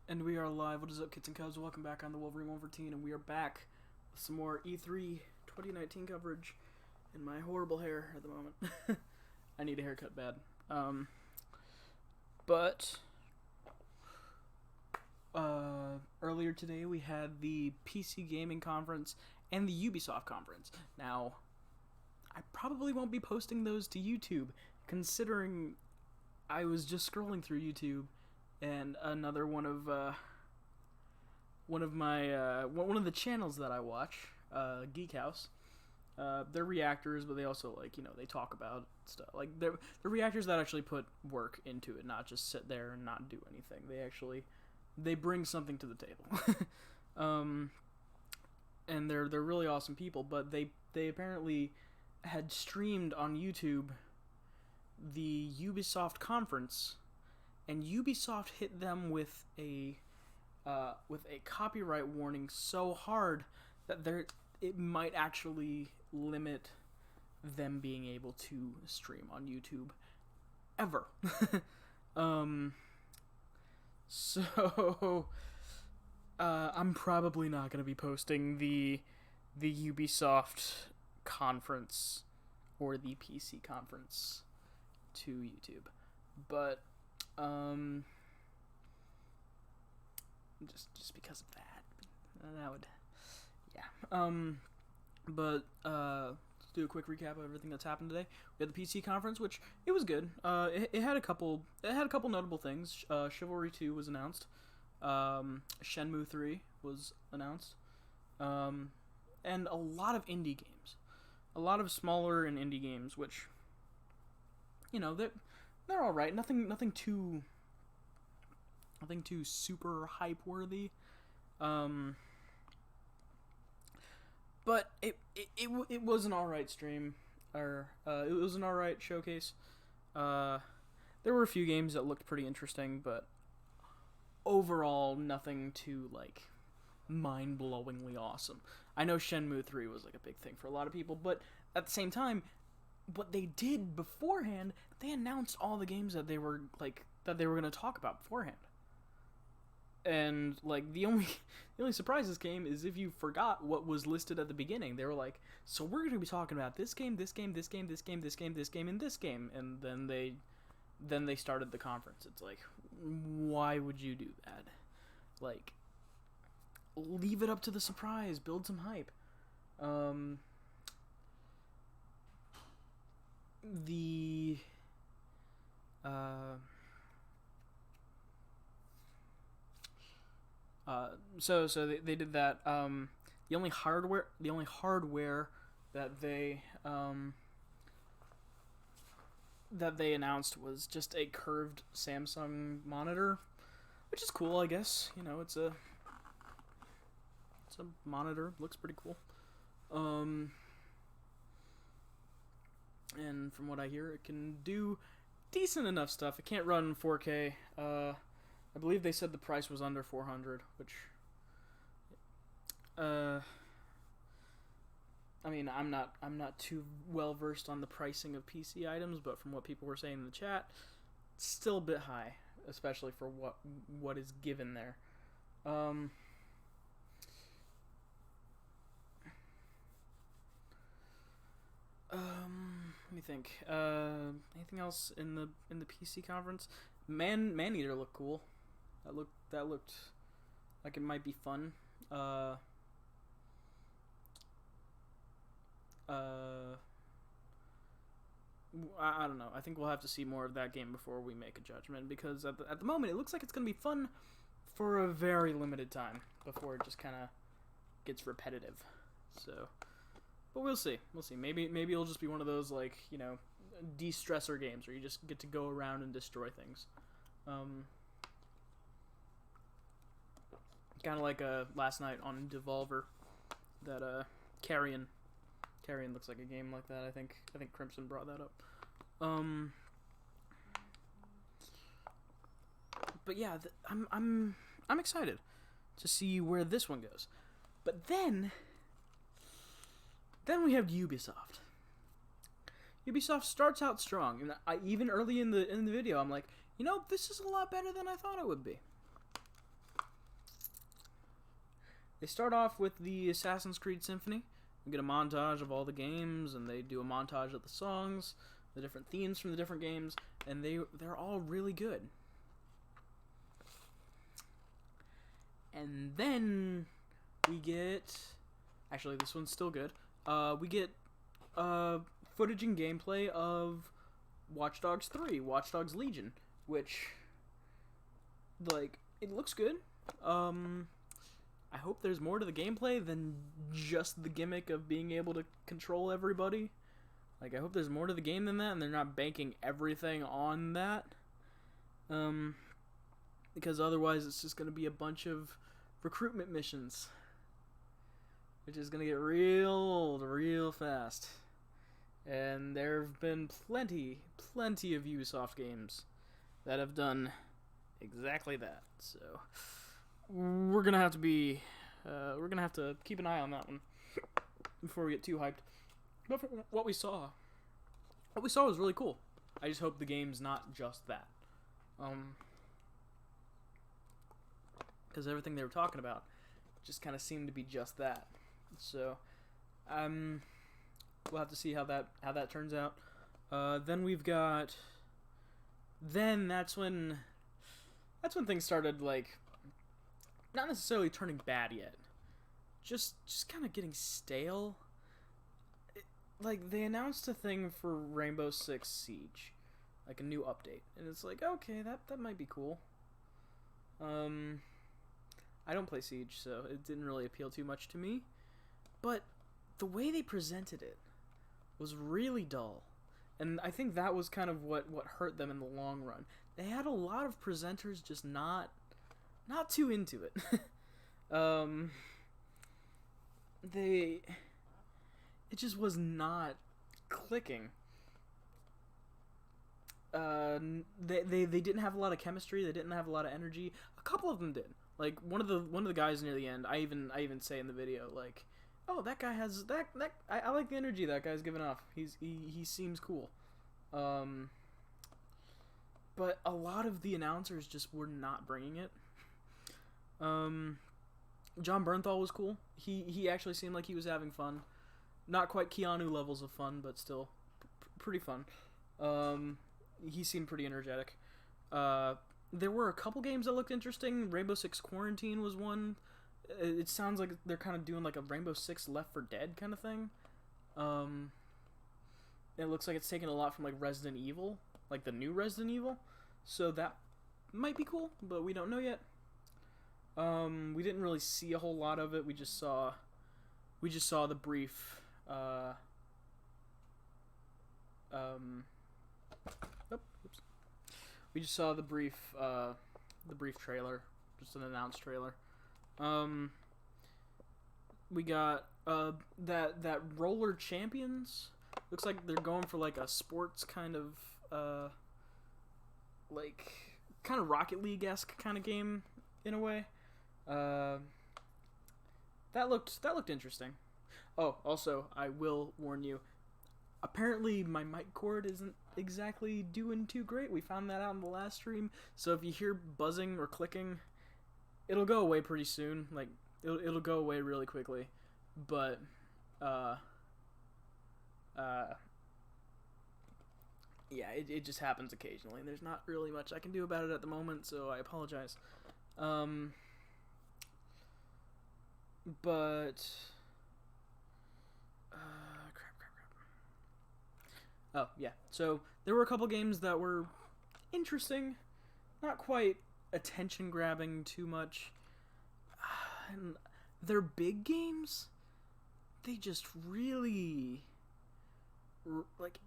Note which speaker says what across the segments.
Speaker 1: And we are live. What is up, kids and cubs? Welcome back on the Wolverine 114, and we are back with some more E3 2019 coverage in my horrible hair at the moment. I need a haircut bad. But earlier today we had the PC Gaming Conference and the Ubisoft Conference. Now, I probably won't be posting those to YouTube, considering I was just scrolling through YouTube and another one of the channels that I watch, Geek House. They're reactors, but they also they talk about stuff. Like they're reactors that actually put work into it, not just sit there and not do anything. They bring something to the table. And they're really awesome people. But they apparently had streamed on YouTube the Ubisoft conference, and Ubisoft hit them with a copyright warning so hard that it might actually limit them being able to stream on YouTube ever. So I'm probably not going to be posting the Ubisoft conference or the PC conference to YouTube, but just because of that would, yeah. But let's do a quick recap of everything that's happened today. We had the PC conference, which it was good. It had a couple notable things. Chivalry 2 was announced. Shenmue 3 was announced. And a lot of indie games, a lot of smaller and indie games, which, they're all right. Nothing too super hype worthy. But it was an alright stream, or it was an alright showcase. There were a few games that looked pretty interesting, but overall nothing too mind-blowingly awesome. I know Shenmue 3 was a big thing for a lot of people, but at the same time, what they did beforehand, they announced all the games that they were going to talk about beforehand. And the only surprises came is if you forgot what was listed at the beginning. They were like, so we're going to be talking about this game, this game, this game, this game, this game, this game, and this game. And then they started the conference. It's like, why would you do that? Leave it up to the surprise. Build some hype. So they did that. The only hardware that they announced was just a curved Samsung monitor, which is cool, I guess. It's a monitor. Looks pretty cool. And from what I hear, it can do decent enough stuff. It can't run 4K. I believe they said the price was under $400, which, I mean, I'm not too well versed on the pricing of PC items, but from what people were saying in the chat, it's still a bit high, especially for what is given there. Let me think. Anything else in the PC conference? Maneater looked cool. That looked like it might be fun. I don't know. I think we'll have to see more of that game before we make a judgment, because at the moment it looks like it's going to be fun for a very limited time before it just kind of gets repetitive. So, but we'll see. Maybe it'll just be one of those de-stressor games where you just get to go around and destroy things. Kind of like last night on Devolver, that Carrion looks like a game like that. I think Crimson brought that up. But yeah, I'm excited to see where this one goes. But then we have Ubisoft. Ubisoft starts out strong, and even early in the video, I'm like, this is a lot better than I thought it would be. They start off with the Assassin's Creed Symphony. We get a montage of all the games, and they do a montage of the songs, the different themes from the different games, and they're all really good. And then we get... Actually, this one's still good. We get footage and gameplay of Watch Dogs 3, Watch Dogs Legion, which, like, it looks good. I hope there's more to the gameplay than just the gimmick of being able to control everybody. Like, I hope there's more to the game than that, and they're not banking everything on that. Because otherwise it's just going to be a bunch of recruitment missions, which is going to get real old real fast. And there have been plenty of Ubisoft games that have done exactly that. So we're gonna have to keep an eye on that one before we get too hyped. But for what we saw was really cool. I just hope the game's not just that. Because everything they were talking about just kind of seemed to be just that. So, we'll have to see how that turns out. Then we've got. Then that's when things started, like, not necessarily turning bad yet. Just kind of getting stale. Like, they announced a thing for Rainbow Six Siege, like a new update, and it's like, okay, that might be cool. I don't play Siege, so it didn't really appeal too much to me. But the way they presented it was really dull. And I think that was kind of what hurt them in the long run. They had a lot of presenters just not too into it. It just was not clicking. They didn't have a lot of chemistry. They didn't have a lot of energy. A couple of them did. Like one of the guys near the end, I even say in the video, like, oh, that guy has that I like the energy that guy's giving off. He seems cool. But a lot of the announcers just were not bringing it. John Bernthal was cool. He actually seemed like he was having fun. Not quite Keanu levels of fun, but still pretty fun. He seemed pretty energetic. There were a couple games that looked interesting. Rainbow Six Quarantine was one. It sounds like they're kind of doing like a Rainbow Six Left 4 Dead kind of thing. It looks like it's taken a lot from like Resident Evil, like the new Resident Evil. So that might be cool, but we don't know yet. We didn't really see a whole lot of it. We just saw the brief. Oops. We just saw the brief trailer, just an announced trailer. We got that Roller Champions. Looks like they're going for like a sports kind of like kind of Rocket League-esque kind of game in a way. That looked interesting. Oh, also, I will warn you. Apparently, my mic cord isn't exactly doing too great. We found that out in the last stream. So if you hear buzzing or clicking, it'll go away pretty soon. Like, it'll go away really quickly. But, yeah, it just happens occasionally. There's not really much I can do about it at the moment, so I apologize. But... Oh, yeah. So, there were a couple games that were interesting. Not quite attention-grabbing too much. And they're big games. They just really... Like,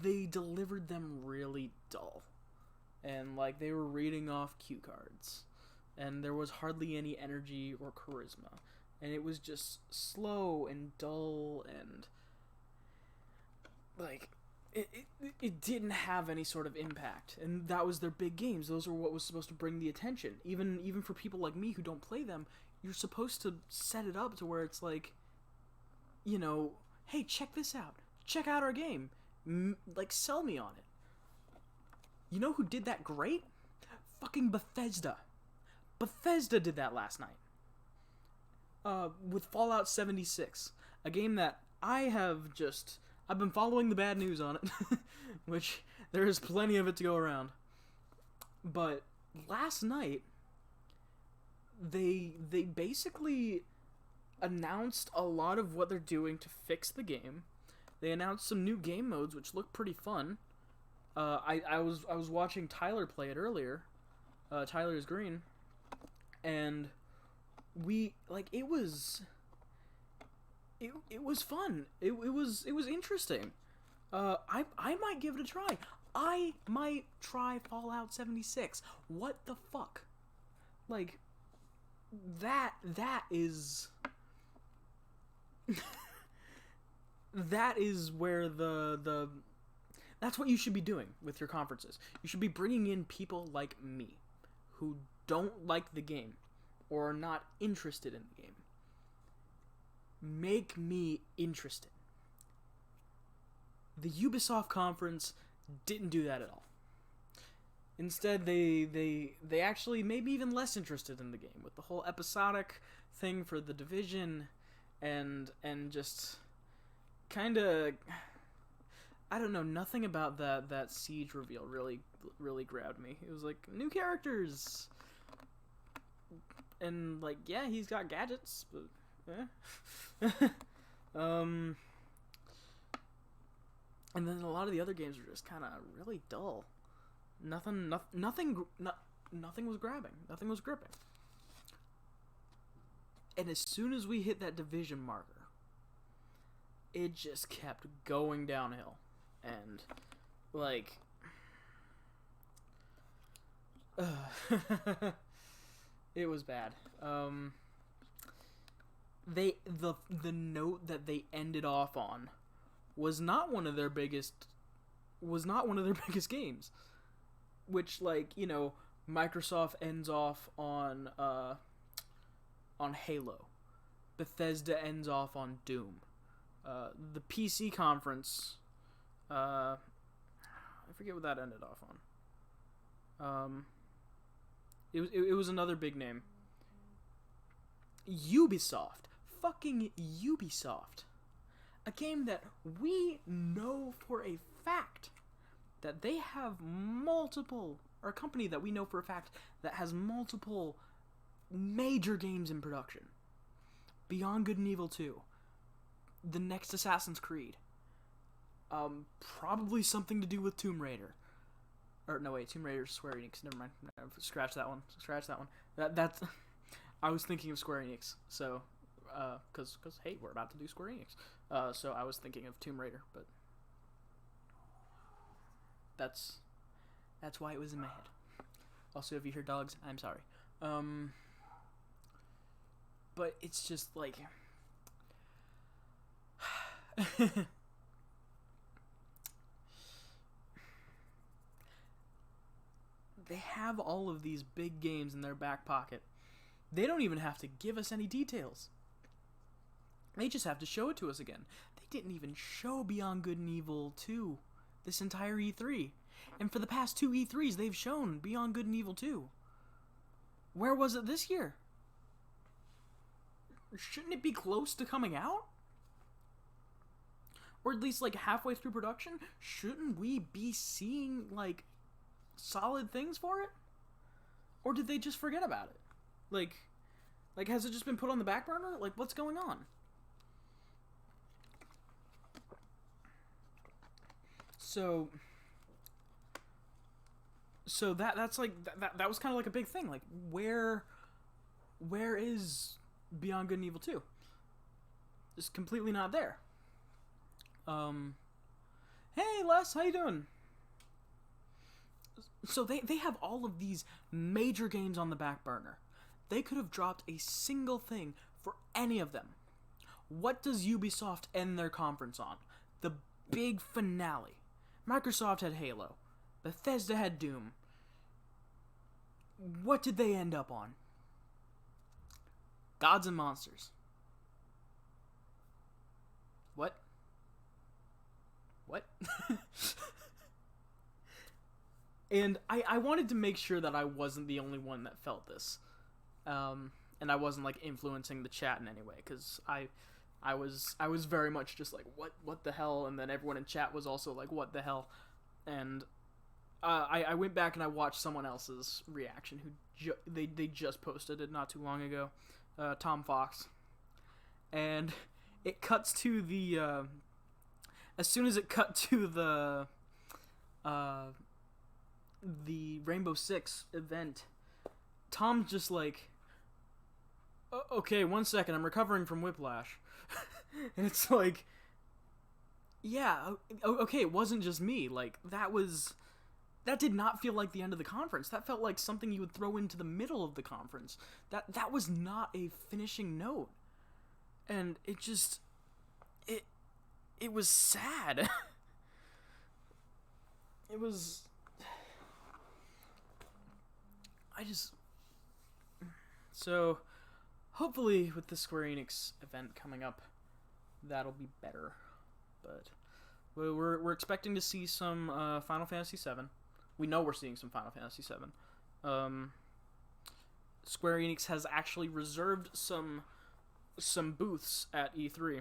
Speaker 1: they delivered them really dull. And, like, they were reading off cue cards. And there was hardly any energy or charisma. And it was just slow and dull and, like, it didn't have any sort of impact. And that was their big games. Those were what was supposed to bring the attention. Even for people like me who don't play them, you're supposed to set it up to where it's like, you know, hey, check this out. Check out our game. Like, sell me on it. You know who did that great? Fucking Bethesda. Bethesda did that last night. With Fallout 76, a game that I've been following the bad news on it, which there is plenty of it to go around. But last night, they basically announced a lot of what they're doing to fix the game. They announced some new game modes, which look pretty fun. I was watching Tyler play it earlier. Tyler is Green, and it was fun. It was interesting. I might give it a try. I might try Fallout 76. What the fuck? Like, that is that is where that's what you should be doing with your conferences. You should be bringing in people like me who don't like the game or are not interested in the game. Make me interested. The Ubisoft conference didn't do that at all. Instead, they actually made me even less interested in the game with the whole episodic thing for the Division, and just kind of, I don't know, nothing about that Siege reveal really grabbed me. It was like, new characters, and like, yeah, he's got gadgets, but and then a lot of the other games were just kind of really dull. Nothing was grabbing. Nothing was gripping. And as soon as we hit that Division marker, it just kept going downhill. And, like, it was bad. The note that they ended off on was not one of their biggest games. Which, like, you know, Microsoft ends off on Halo. Bethesda ends off on Doom. The PC conference, I forget what that ended off on. It was another big name. Ubisoft. Fucking Ubisoft. A game that we know for a fact that they have or a company that we know for a fact that has multiple major games in production. Beyond Good and Evil 2. The next Assassin's Creed. Probably something to do with Tomb Raider. Or, no, wait, Tomb Raider's Square Enix. Never mind. Scratch that one. That's... I was thinking of Square Enix. So, because hey, we're about to do Square Enix. So I was thinking of Tomb Raider, but... That's why it was in my head. Also, if you hear dogs, I'm sorry. But it's just like... They have all of these big games in their back pocket. They don't even have to give us any details. They just have to show it to us again. They didn't even show Beyond Good and Evil 2 this entire E3. And for the past 2 E3s, they've shown Beyond Good and Evil 2. Where was it this year? Shouldn't it be close to coming out? Or at least, like, halfway through production? Shouldn't we be seeing, like, solid things for it? Or did they just forget about it? Like, has it just been put on the back burner? Like, what's going on? So that's like that was kind of like a big thing. Like, where is Beyond Good and Evil 2? It's completely not there. Hey Les, how you doing? So they have all of these major games on the back burner. They could have dropped a single thing for any of them. What does Ubisoft end their conference on? The big finale. Microsoft had Halo. Bethesda had Doom. What did they end up on? Gods and Monsters. What? And I wanted to make sure that I wasn't the only one that felt this. and I wasn't like influencing the chat in any way, because I was very much just like, what the hell, and then everyone in chat was also like, what the hell, and I went back and I watched someone else's reaction who they just posted it not too long ago, Tom Fox, and it cuts to the as soon as it cut to the Rainbow Six event, Tom's just like, okay, 1 second, I'm recovering from whiplash. And it's like, yeah, okay, it wasn't just me. Like, that did not feel like the end of the conference. That felt like something you would throw into the middle of the conference. That was not a finishing note. And it just, it was sad. It was, so, hopefully with the Square Enix event coming up, that'll be better. But we're expecting to see some Final Fantasy VII. We know we're seeing some Final Fantasy VII. Square Enix has actually reserved some booths at E3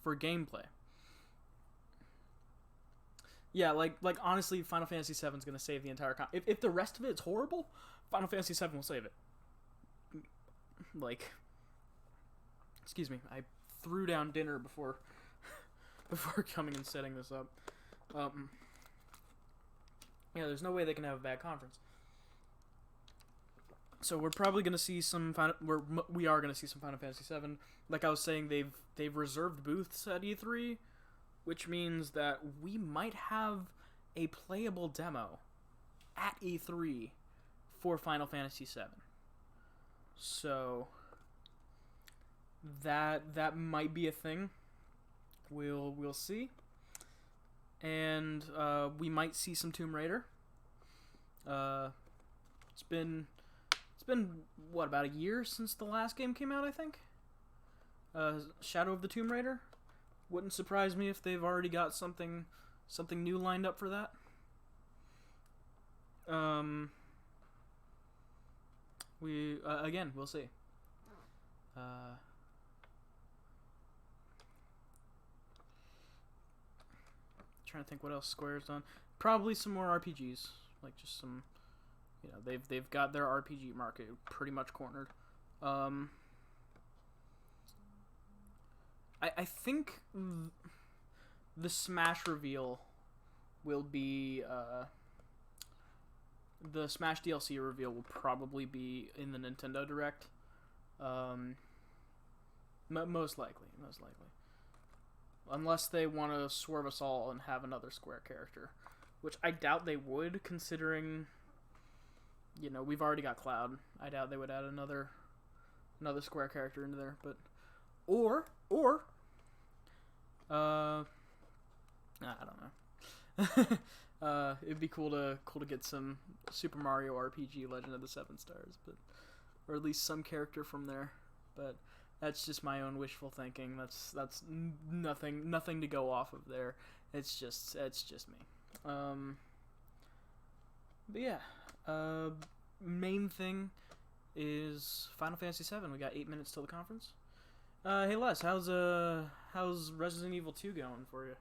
Speaker 1: for gameplay. Yeah, like honestly, Final Fantasy VII is gonna save the entire if the rest of it is horrible, Final Fantasy VII will save it. Like, excuse me, I threw down dinner before coming and setting this up. Yeah, there's no way they can have a bad conference. So we're probably gonna see some we are gonna see some Final Fantasy VII. Like I was saying, they've reserved booths at E3, which means that we might have a playable demo at E3 for Final Fantasy VII. So that might be a thing. We'll see. And we might see some Tomb Raider. It's been what, about a year since the last game came out, I think. Shadow of the Tomb Raider. Wouldn't surprise me if they've already got something new lined up for that. We'll see. Trying to think what else Square's done. Probably some more RPGs, like just some, they've got their RPG market pretty much cornered. I think the Smash reveal will be the Smash DLC reveal will probably be in the Nintendo Direct. Most likely. Unless they want to swerve us all and have another Square character, which I doubt they would, considering, we've already got Cloud. I doubt they would add another Square character into there, but or I don't know. It'd be cool to get some Super Mario RPG Legend of the Seven Stars, or at least some character from there. But that's just my own wishful thinking. That's nothing to go off of there. It's just me. But yeah, main thing is Final Fantasy VII. We got 8 minutes till the conference. Hey Les, how's Resident Evil 2 going for you?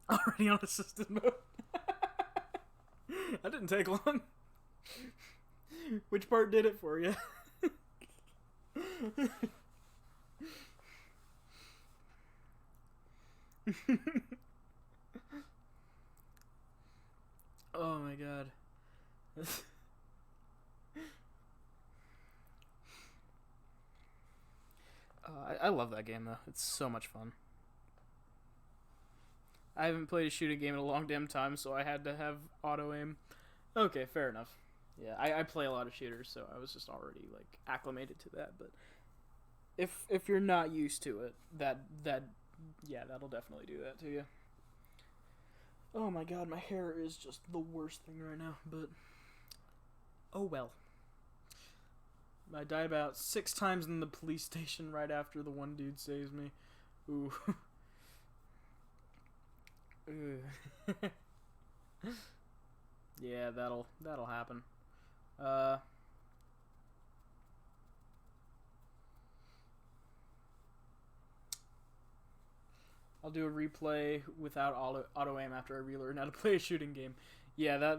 Speaker 1: Already on assisted mode. That didn't take long. Which part did it for you? Oh my god. I love that game though. It's so much fun. I haven't played a shooting game in a long damn time, so I had to have auto aim. Okay, fair enough. Yeah, I play a lot of shooters, so I was just already like acclimated to that. But if you're not used to it, that'll definitely do that to you. Oh my god, my hair is just the worst thing right now, but oh well. I die about 6 times in the police station right after the one dude saves me. Ooh. Yeah, that'll happen. I'll do a replay without auto aim after I relearn how to play a shooting game. Yeah,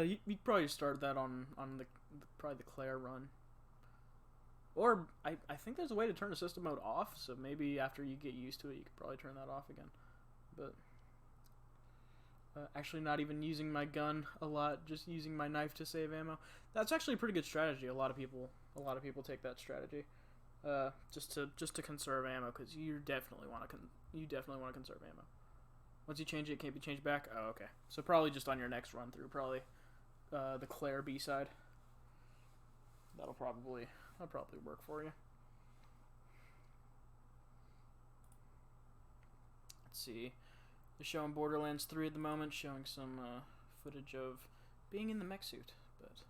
Speaker 1: you could probably start that on probably the Claire run. Or I think there's a way to turn the system mode off, so maybe after you get used to it, you could probably turn that off again. But actually, not even using my gun a lot, just using my knife to save ammo. That's actually a pretty good strategy. A lot of people take that strategy, just to conserve ammo, because you definitely want to conserve ammo. Once you change it, it can't be changed back. Oh, okay. So probably just on your next run through, probably the Claire B side. That'll probably work for you. Let's see. They're showing Borderlands 3 at the moment, showing some footage of being in the mech suit, but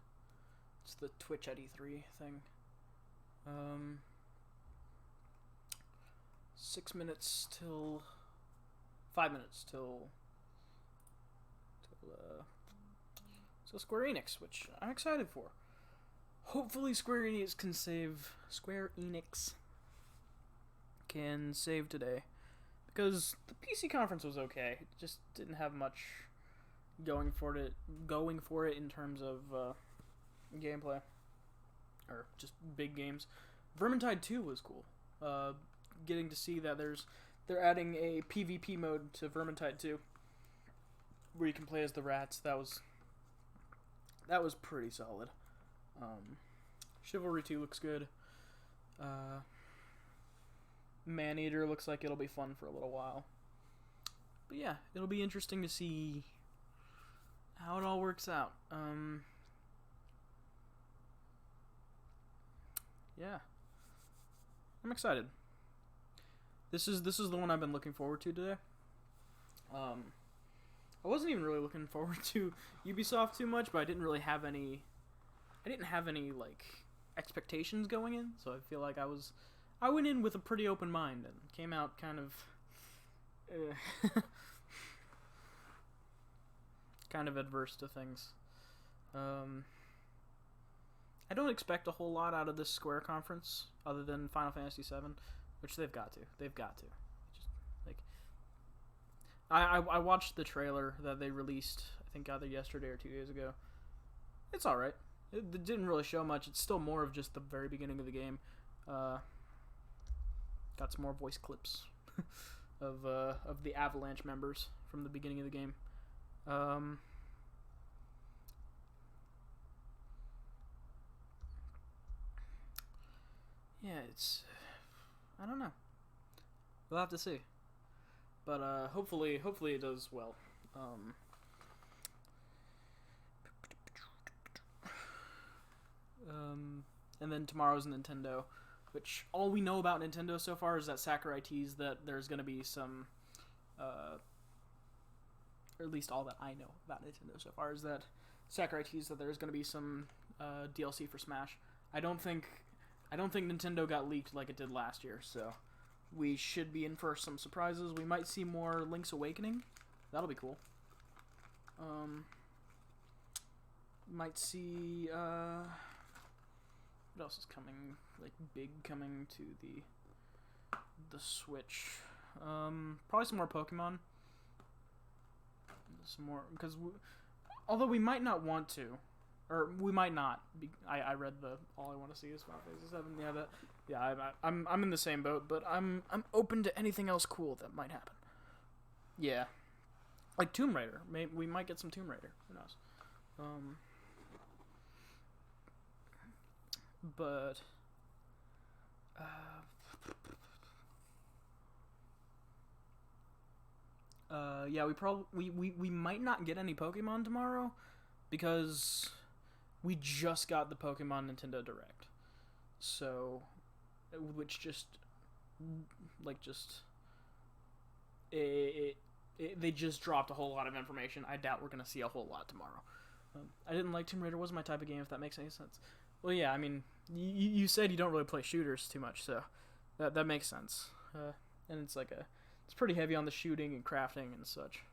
Speaker 1: it's the Twitch at E3 thing. 6 minutes till 5 minutes till Square Enix, which I'm excited for. Hopefully Square Enix can save today, because the PC conference was okay. It just didn't have much going for it in terms of gameplay or just big games. Vermintide 2 was cool. Getting to see that they're adding a PvP mode to Vermintide 2 where you can play as the rats. That was pretty solid. Chivalry 2 looks good. Maneater looks like it'll be fun for a little while. But yeah, it'll be interesting to see how it all works out. Yeah. I'm excited. This is the one I've been looking forward to today. I wasn't even really looking forward to Ubisoft too much, but I didn't have any like expectations going in, so I feel like I went in with a pretty open mind and came out kind of kind of adverse to things. I don't expect a whole lot out of this Square conference other than Final Fantasy VII, which they've got to. Just like I watched the trailer that they released, I think either yesterday or 2 days ago. It's all right. It didn't really show much. It's still more of just the very beginning of the game. Got some more voice clips of the Avalanche members from the beginning of the game. Yeah, I don't know. We'll have to see. But hopefully it does well. And then tomorrow's Nintendo, which all we know about Nintendo so far is that Sakurai teased that there's going to be some, or at least all that I know about Nintendo so far is that Sakurai teased that there's going to be some DLC for Smash. I don't think Nintendo got leaked like it did last year, so we should be in for some surprises. We might see more Link's Awakening. That'll be cool. Might see what else is coming, like big coming to the Switch. Probably some more Pokemon. Some more, because although we might not want to, or we might not. I read the all I want to see is Final Fantasy VII. Yeah, I'm in the same boat, but I'm open to anything else cool that might happen. Yeah, like Tomb Raider. We might get some Tomb Raider. Who knows? But yeah, we might not get any Pokemon tomorrow because we just got the Pokemon Nintendo Direct. So, which they just dropped a whole lot of information. I doubt we're gonna see a whole lot tomorrow. I didn't like Tomb Raider. Wasn't my type of game, if that makes any sense. Well, yeah, I mean, you said you don't really play shooters too much, so that makes sense. And it's pretty heavy on the shooting and crafting and such.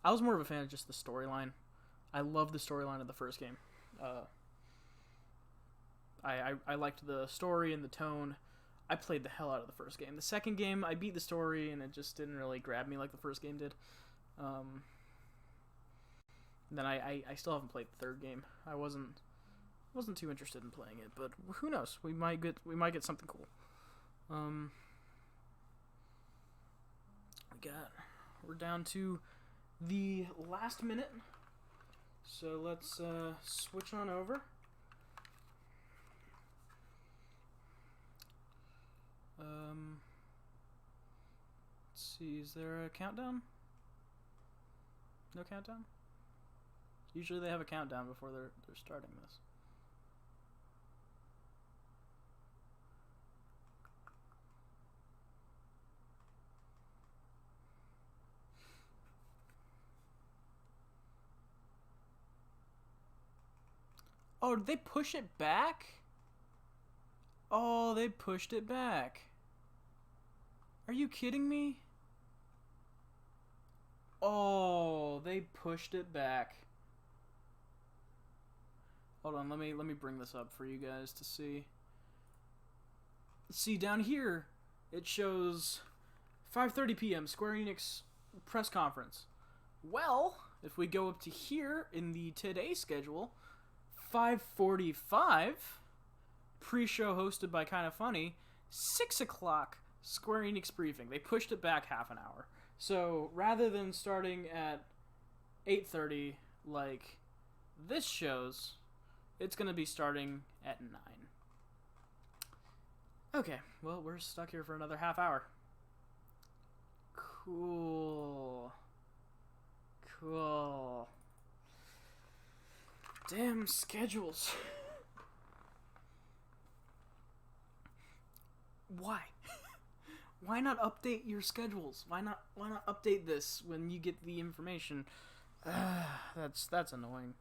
Speaker 1: I was more of a fan of just the storyline. I loved the storyline of the first game. I liked the story and the tone. I played the hell out of the first game. The second game, I beat the story, and it just didn't really grab me like the first game did. Then I still haven't played the third game. I wasn't too interested in playing it, but who knows? We might get something cool. We're down to the last minute, so let's switch on over. Let's see, is there a countdown? No countdown? Usually they have a countdown before they're starting this. Oh, did they push it back? Oh, they pushed it back. Are you kidding me? Oh, they pushed it back. Hold on, let me bring this up for you guys to see. See, down here, it shows 5:30 p.m. Square Enix press conference. Well, if we go up to here in the today schedule, 5:45, pre-show hosted by Kinda Funny, 6 o'clock, Square Enix briefing. They pushed it back half an hour. So, rather than starting at 8:30 like this shows, it's going to be starting at 9. Okay, well, we're stuck here for another half hour. Cool. Damn schedules. Why? Why not update your schedules? Why not update this when you get the information? That's annoying.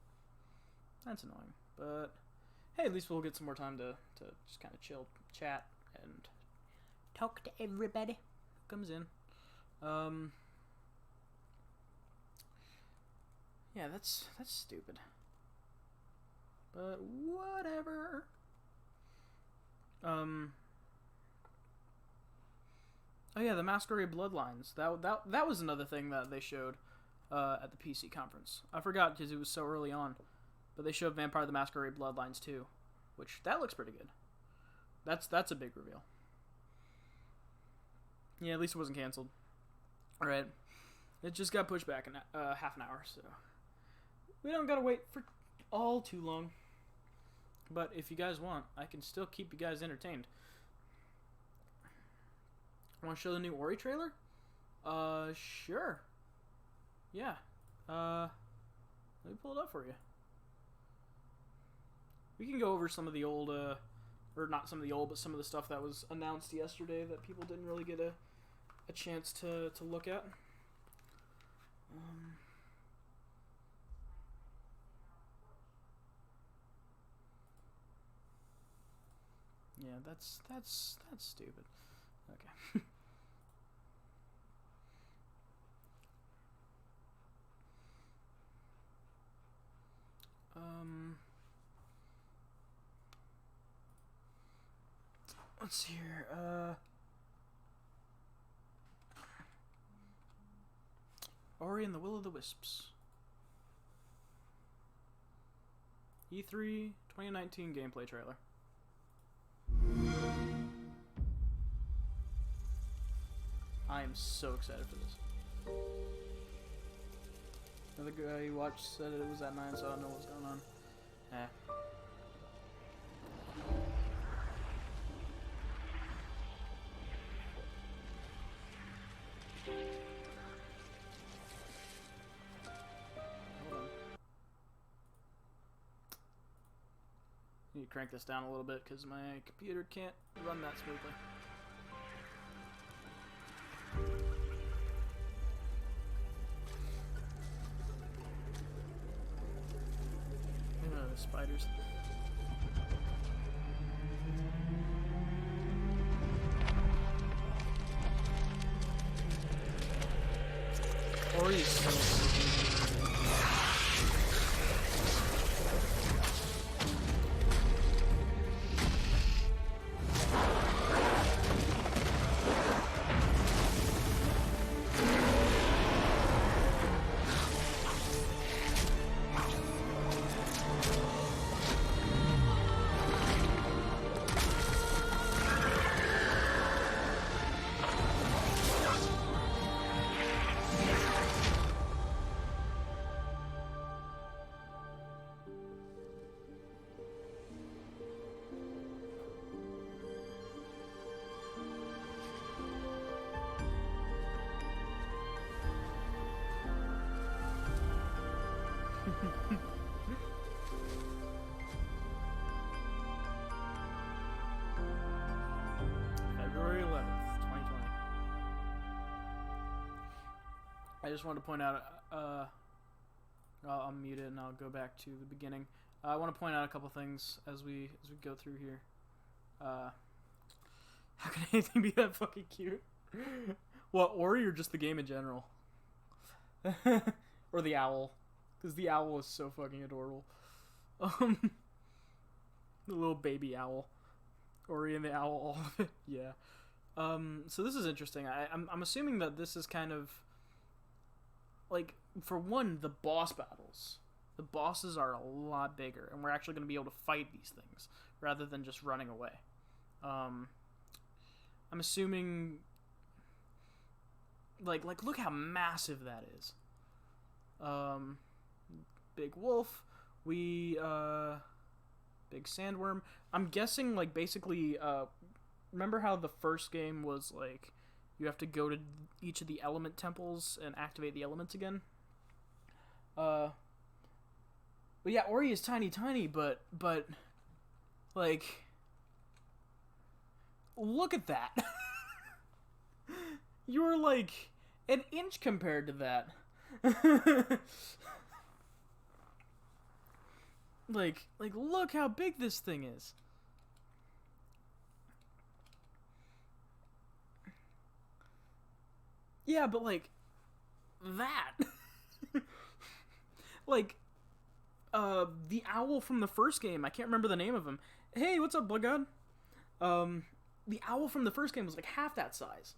Speaker 1: That's annoying. But hey, at least we'll get some more time to just kind of chill, chat, and talk to everybody who comes in. Yeah, that's stupid. But whatever. Oh yeah, the Masquerade Bloodlines. That was another thing that they showed at the PC conference. I forgot because it was so early on, but they showed Vampire the Masquerade Bloodlines 2, which that looks pretty good. That's a big reveal. Yeah, at least it wasn't canceled. All right, it just got pushed back in half an hour, so we don't gotta wait for all too long. But if you guys want, I can still keep you guys entertained. Want to show the new Ori trailer? Sure. Yeah. Let me pull it up for you. We can go over some of the old, or not some of the old, but some of the stuff that was announced yesterday that people didn't really get a chance to look at. Yeah, that's stupid. Okay. Let's see here. Ori and the Will of the Wisps. E3 2019 gameplay trailer. I am so excited for this. Another guy you watched said it was at 9, so I don't know what's going on. Hold on. Need to crank this down a little bit because my computer can't run that smoothly. Spiders. Ori is so... February 11th, 2020. I just wanted to point out, I'll mute it and I'll go back to the beginning. I want to point out a couple things as we go through here. How can anything be that fucking cute? What, Ori or just the game in general? Or the owl? Because the owl is so fucking adorable. The little baby owl. Ori and the owl, all of it. Yeah. So this is interesting. I'm assuming that this is kind of... Like, for one, the boss battles. The bosses are a lot bigger, and we're actually going to be able to fight these things, rather than just running away. I'm assuming... Like, look how massive that is. Big wolf. Big sandworm. I'm guessing, like, basically, remember how the first game was, like, you have to go to each of the element temples and activate the elements again? But yeah, Ori is tiny, but, like, look at that. You're, like, an inch compared to that. Like, look how big this thing is. Yeah, but, like, that. Like, the owl from the first game, I can't remember the name of him. Hey, what's up, Blood God? The owl from the first game was, like, half that size.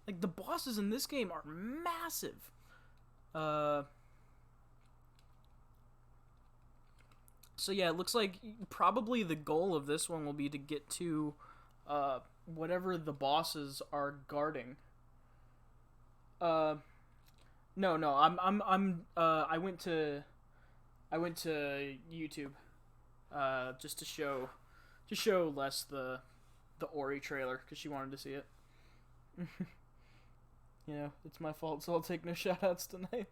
Speaker 1: Like, the bosses in this game are massive. So yeah, it looks like probably the goal of this one will be to get to whatever the bosses are guarding. No, I went to YouTube just to show Les the Ori trailer because she wanted to see it. You know, it's my fault, so I'll take no shoutouts tonight.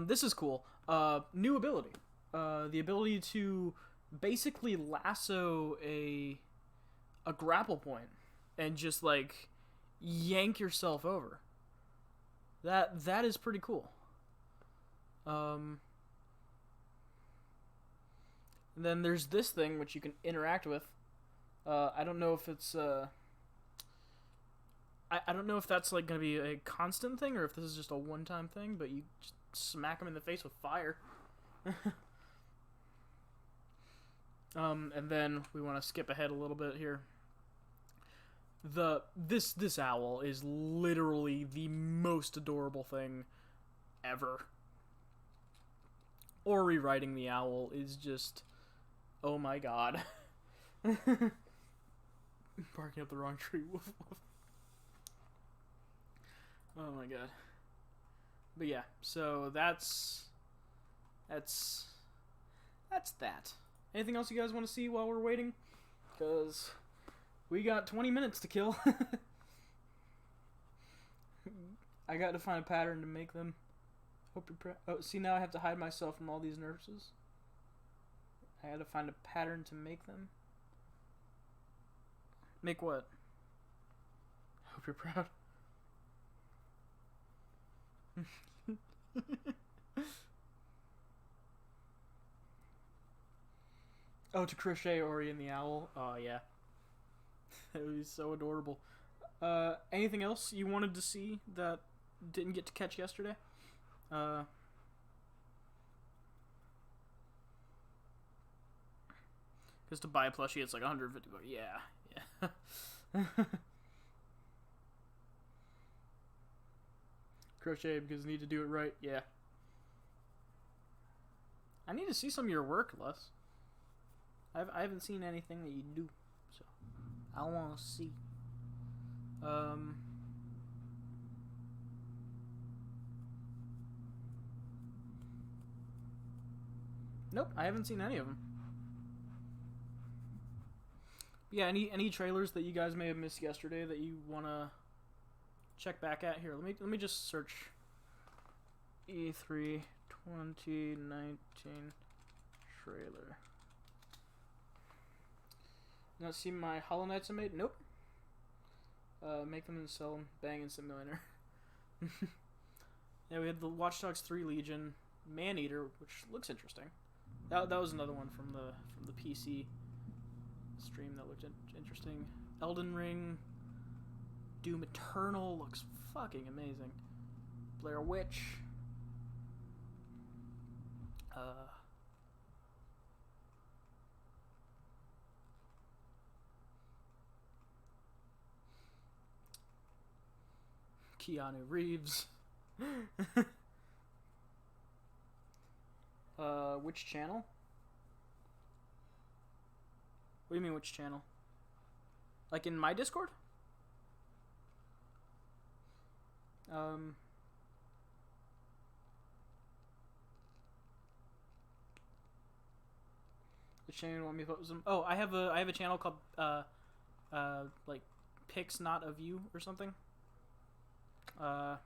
Speaker 1: This is cool. New ability. The ability to basically lasso a grapple point and just, like, yank yourself over. That is pretty cool. And then there's this thing which you can interact with. I don't know if it's I don't know if that's, like, gonna be a constant thing or if this is just a one-time thing, but you just smack them in the face with fire. And then we want to skip ahead a little bit here. This owl is literally the most adorable thing ever. Or rewriting the owl is just, oh my god. Barking up the wrong tree. Woof, woof. Oh my god. But yeah, so that's that. Anything else you guys want to see while we're waiting? Because we got 20 minutes to kill. I got to find a pattern to make them. Hope you're oh, see, now I have to hide myself from all these nurses. I had to find a pattern to make them. Make what? Hope you're proud. Oh, to crochet Ori and the owl. Oh yeah, that would be so adorable. Anything else you wanted to see that didn't get to catch yesterday. Because to buy a plushie, it's like $150. Yeah. Crochet because I need to do it right. Yeah. I need to see some of your work, Les. I haven't seen anything that you do, so I want to see. Nope, I haven't seen any of them. Yeah, any trailers that you guys may have missed yesterday that you wanna check back at here? Let me just search E3 2019 trailer. Not see my Hollow Knights I made? Nope. Make them and sell them. Bangin' Simulator. Yeah, we had the Watch Dogs 3 Legion, Maneater, which looks interesting. That was another one from the PC stream that looked interesting. Elden Ring, Doom Eternal looks fucking amazing. Blair Witch. Keanu Reeves. Which channel? What do you mean, which channel? Like in my Discord? Which channel you want me to put some? Oh, I have a channel called like Pics Not of You or something. Yeah.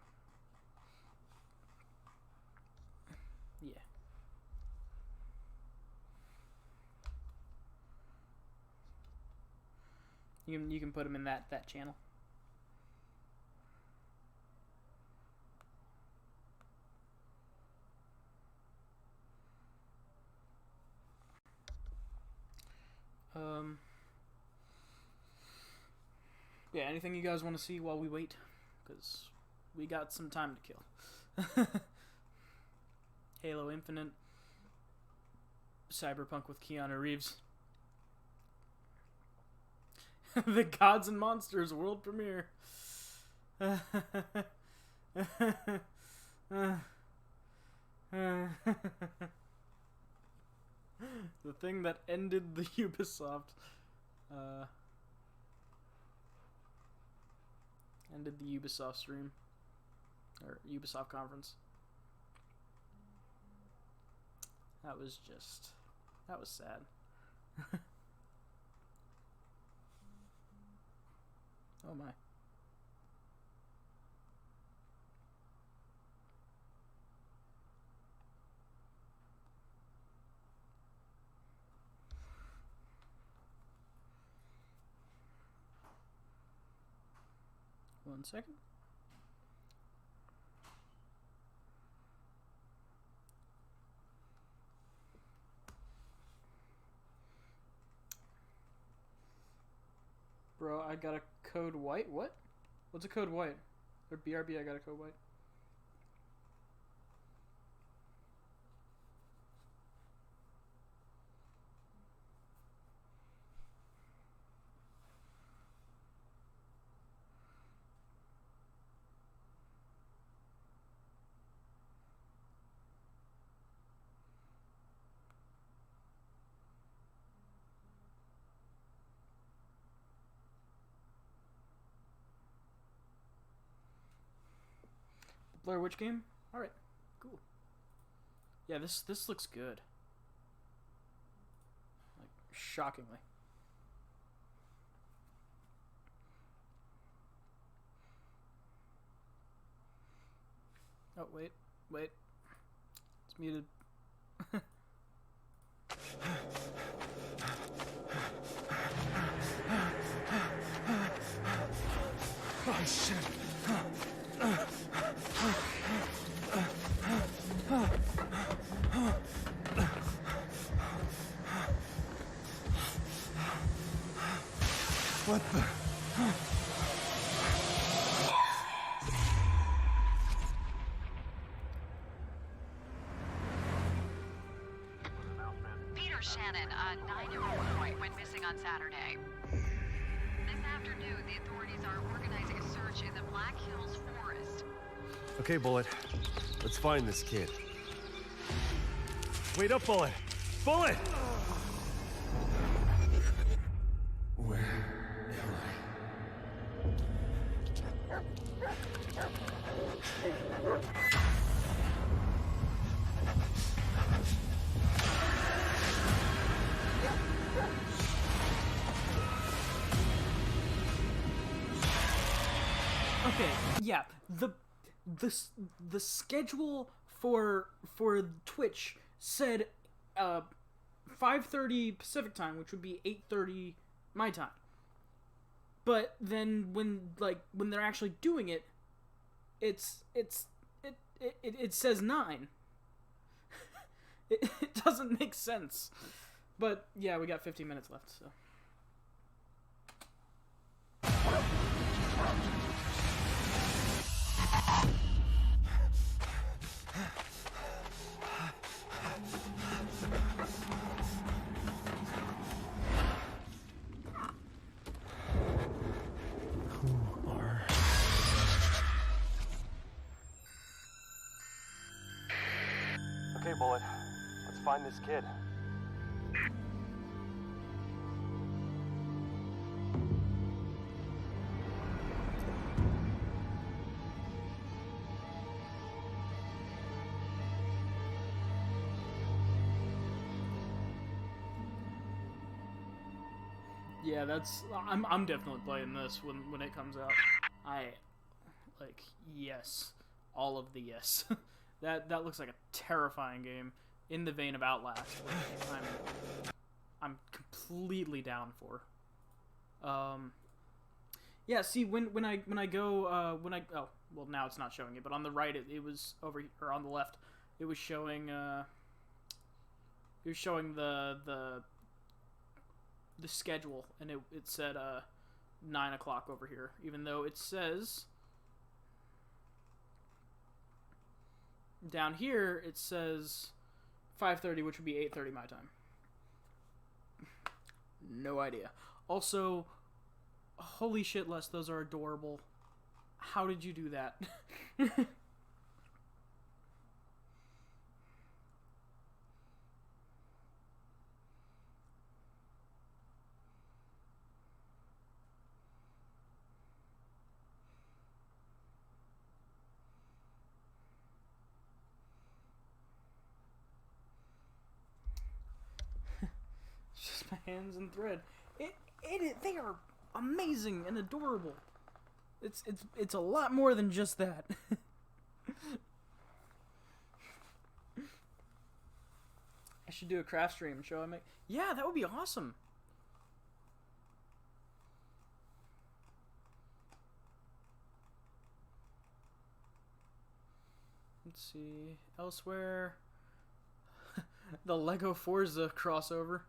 Speaker 1: You can put them in that channel. Yeah, anything you guys want to see while we wait? Because we got some time to kill. Halo Infinite. Cyberpunk with Keanu Reeves. The Gods and Monsters world premiere. The thing that ended the Ubisoft stream or Ubisoft conference. That was sad. Oh my. One second. Bro, I got a code white? What? What's a code white? Or BRB, I got a code white. Blair Witch game? Alright, cool. Yeah, this looks good. Like, shockingly. Oh, wait. It's muted.
Speaker 2: Oh, shit. What the?
Speaker 3: on Saturday. This afternoon, the authorities are organizing a search in the Black Hills forest.
Speaker 4: Okay, Bullet. Let's find this kid. Wait up, Bullet! Bullet!
Speaker 2: Where am
Speaker 1: Okay, yeah, the schedule for Twitch said 5:30 Pacific time, which would be 8:30 my time. But then when they're actually doing it, it says 9. It doesn't make sense. But yeah, we got 15 minutes left, so.
Speaker 4: Okay, Bullet. Let's find this kid.
Speaker 1: Yeah, I'm definitely playing this when it comes out. Yes. All of the yes. That looks like a terrifying game in the vein of Outlast, which I'm completely down for. Yeah, see when I go now it's not showing it, but on the right it was over, or on the left it was showing the schedule, and it said 9 o'clock over here, even though it says down here it says 5:30, which would be 8:30 my time. No idea. Also, holy shit, Les, those are adorable. How did you do that? Just my hands and thread. They are amazing and adorable. It's a lot more than just that. I should do a craft stream and show I make. Yeah, that would be awesome. Let's see elsewhere. The Lego Forza crossover.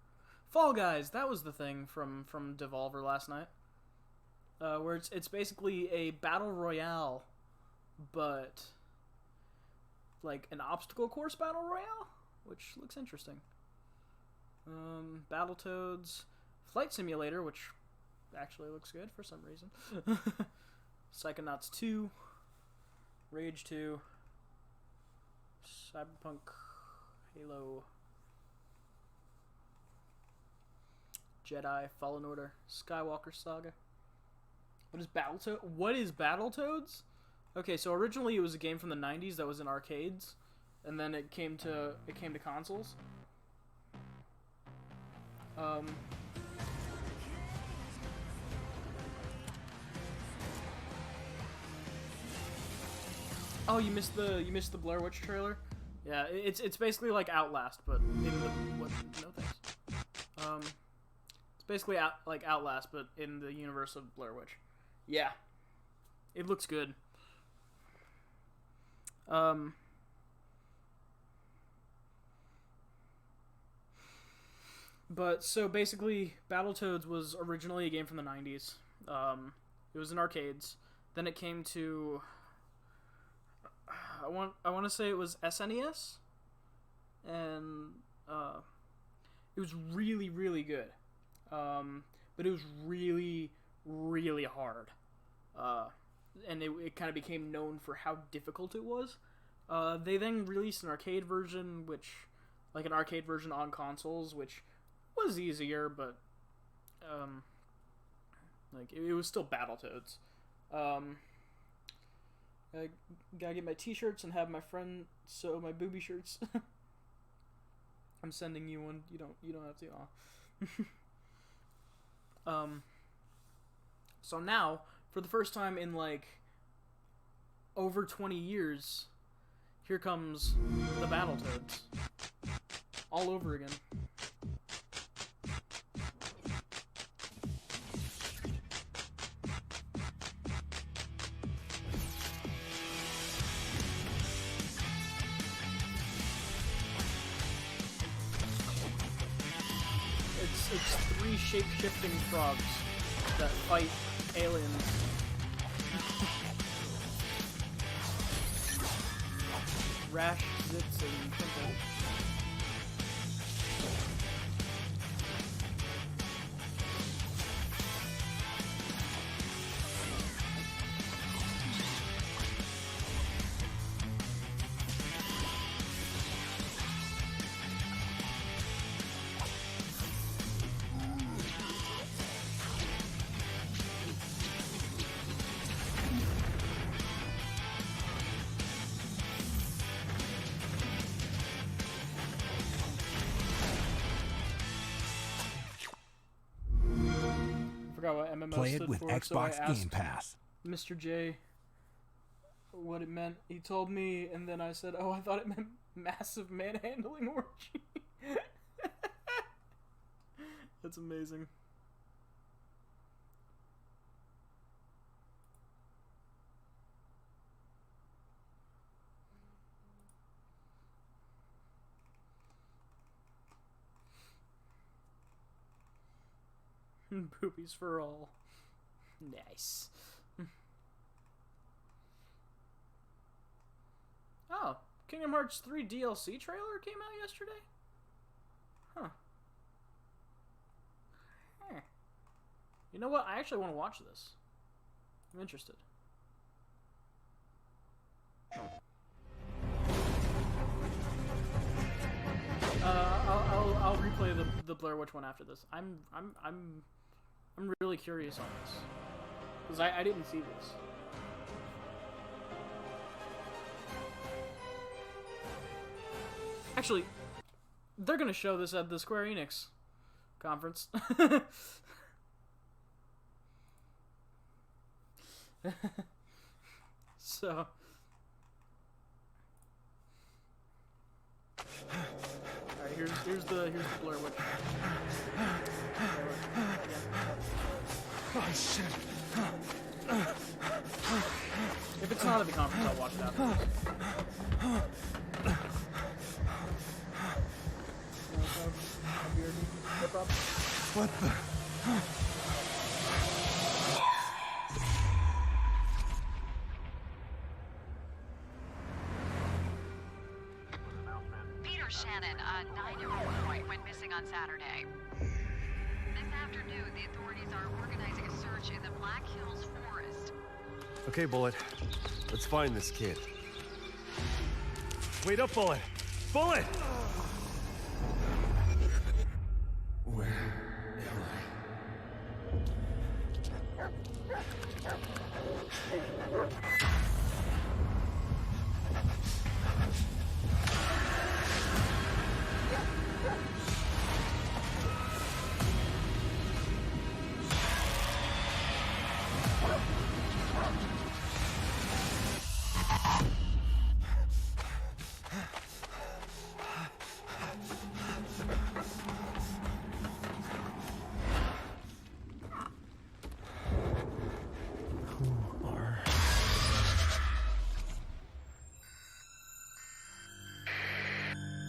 Speaker 1: Fall Guys, that was the thing from Devolver last night. Where it's basically a battle royale, but like an obstacle course battle royale, which looks interesting. Battletoads, Flight Simulator, which actually looks good for some reason. Psychonauts 2, Rage 2, Cyberpunk, Halo, Jedi Fallen Order, Skywalker Saga. What is Battletoads? Okay, so originally it was a game from the 90s that was in arcades, and then it came to consoles. Oh, you missed the Blair Witch trailer? Yeah, it's basically like Outlast, but in the what? No thanks. It's basically like Outlast, but in the universe of Blair Witch. Yeah, it looks good. But so basically, Battletoads was originally a game from the 90s. It was in arcades. Then it came to I want to say it was SNES, and it was really, really good. but it was really, really hard. And it kind of became known for how difficult it was. They then released an arcade version, an arcade version on consoles, which was easier, but it was still Battletoads. I gotta get my t-shirts and have my friend sew my booby shirts. I'm sending you one. You don't have to. So now, for the first time in over 20 years, here comes the Battletoads. All over again. It's 3 shape-shifting frogs that fight aliens. Rash, Zitz, and Twinkle. What MMO
Speaker 5: Play it
Speaker 1: stood
Speaker 5: with
Speaker 1: for,
Speaker 5: Xbox
Speaker 1: so I asked
Speaker 5: Game Pass.
Speaker 1: Mr. J what it meant. He told me, and then I said, "Oh, I thought it meant massive manhandling orgy." That's amazing. Boobies for all. Nice. Oh, Kingdom Hearts 3 DLC trailer came out yesterday? Huh. You know what? I actually want to watch this. I'm interested. I'll replay the Blair Witch one after this. I'm really curious on this because I didn't see this. Actually, they're gonna show this at the Square Enix conference. So. Alright, here's the Blair Witch.
Speaker 2: Oh, shit.
Speaker 1: If it's not at the conference, I'll watch it afterwards.
Speaker 2: What the?
Speaker 3: Peter Shannon, a 9-year-old boy, went missing on Saturday. This afternoon, the authorities are organizing a search in the Black Hills forest.
Speaker 4: Okay, Bullet. Let's find this kid. Wait up, Bullet! Bullet!
Speaker 2: Where am I?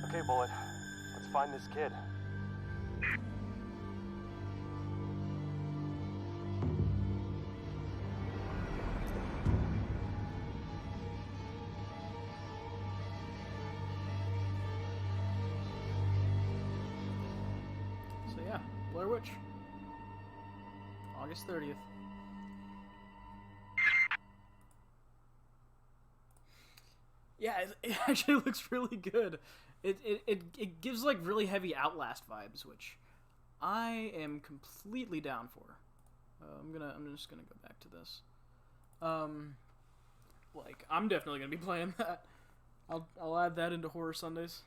Speaker 4: Okay, Bullet. Let's find this kid.
Speaker 1: So yeah, Blair Witch. August 30th. Yeah, it actually looks really good. It gives like really heavy Outlast vibes, which I am completely down for. I'm just gonna go back to this. Like I'm definitely gonna be playing that. I'll add that into Horror Sundays.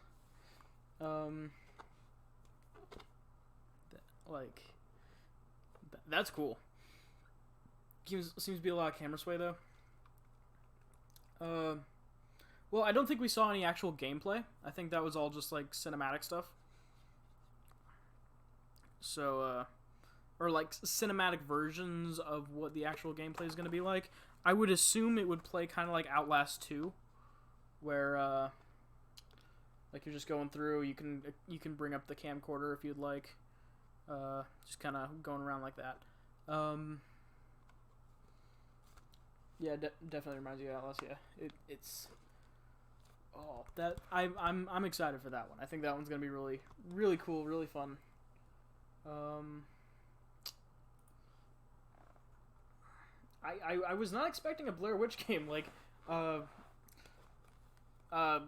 Speaker 1: That's cool. Seems to be a lot of camera sway though. Well, I don't think we saw any actual gameplay. I think that was all just like cinematic stuff. So, or like cinematic versions of what the actual gameplay is going to be like. I would assume it would play kind of like Outlast 2, where like you're just going through. You can bring up the camcorder if you'd like. Just kind of going around like that. Yeah, definitely reminds you of Outlast. Yeah, it's. Oh, that I'm excited for that one. I think that one's gonna be really really cool, really fun. I was not expecting a Blair Witch game. Like,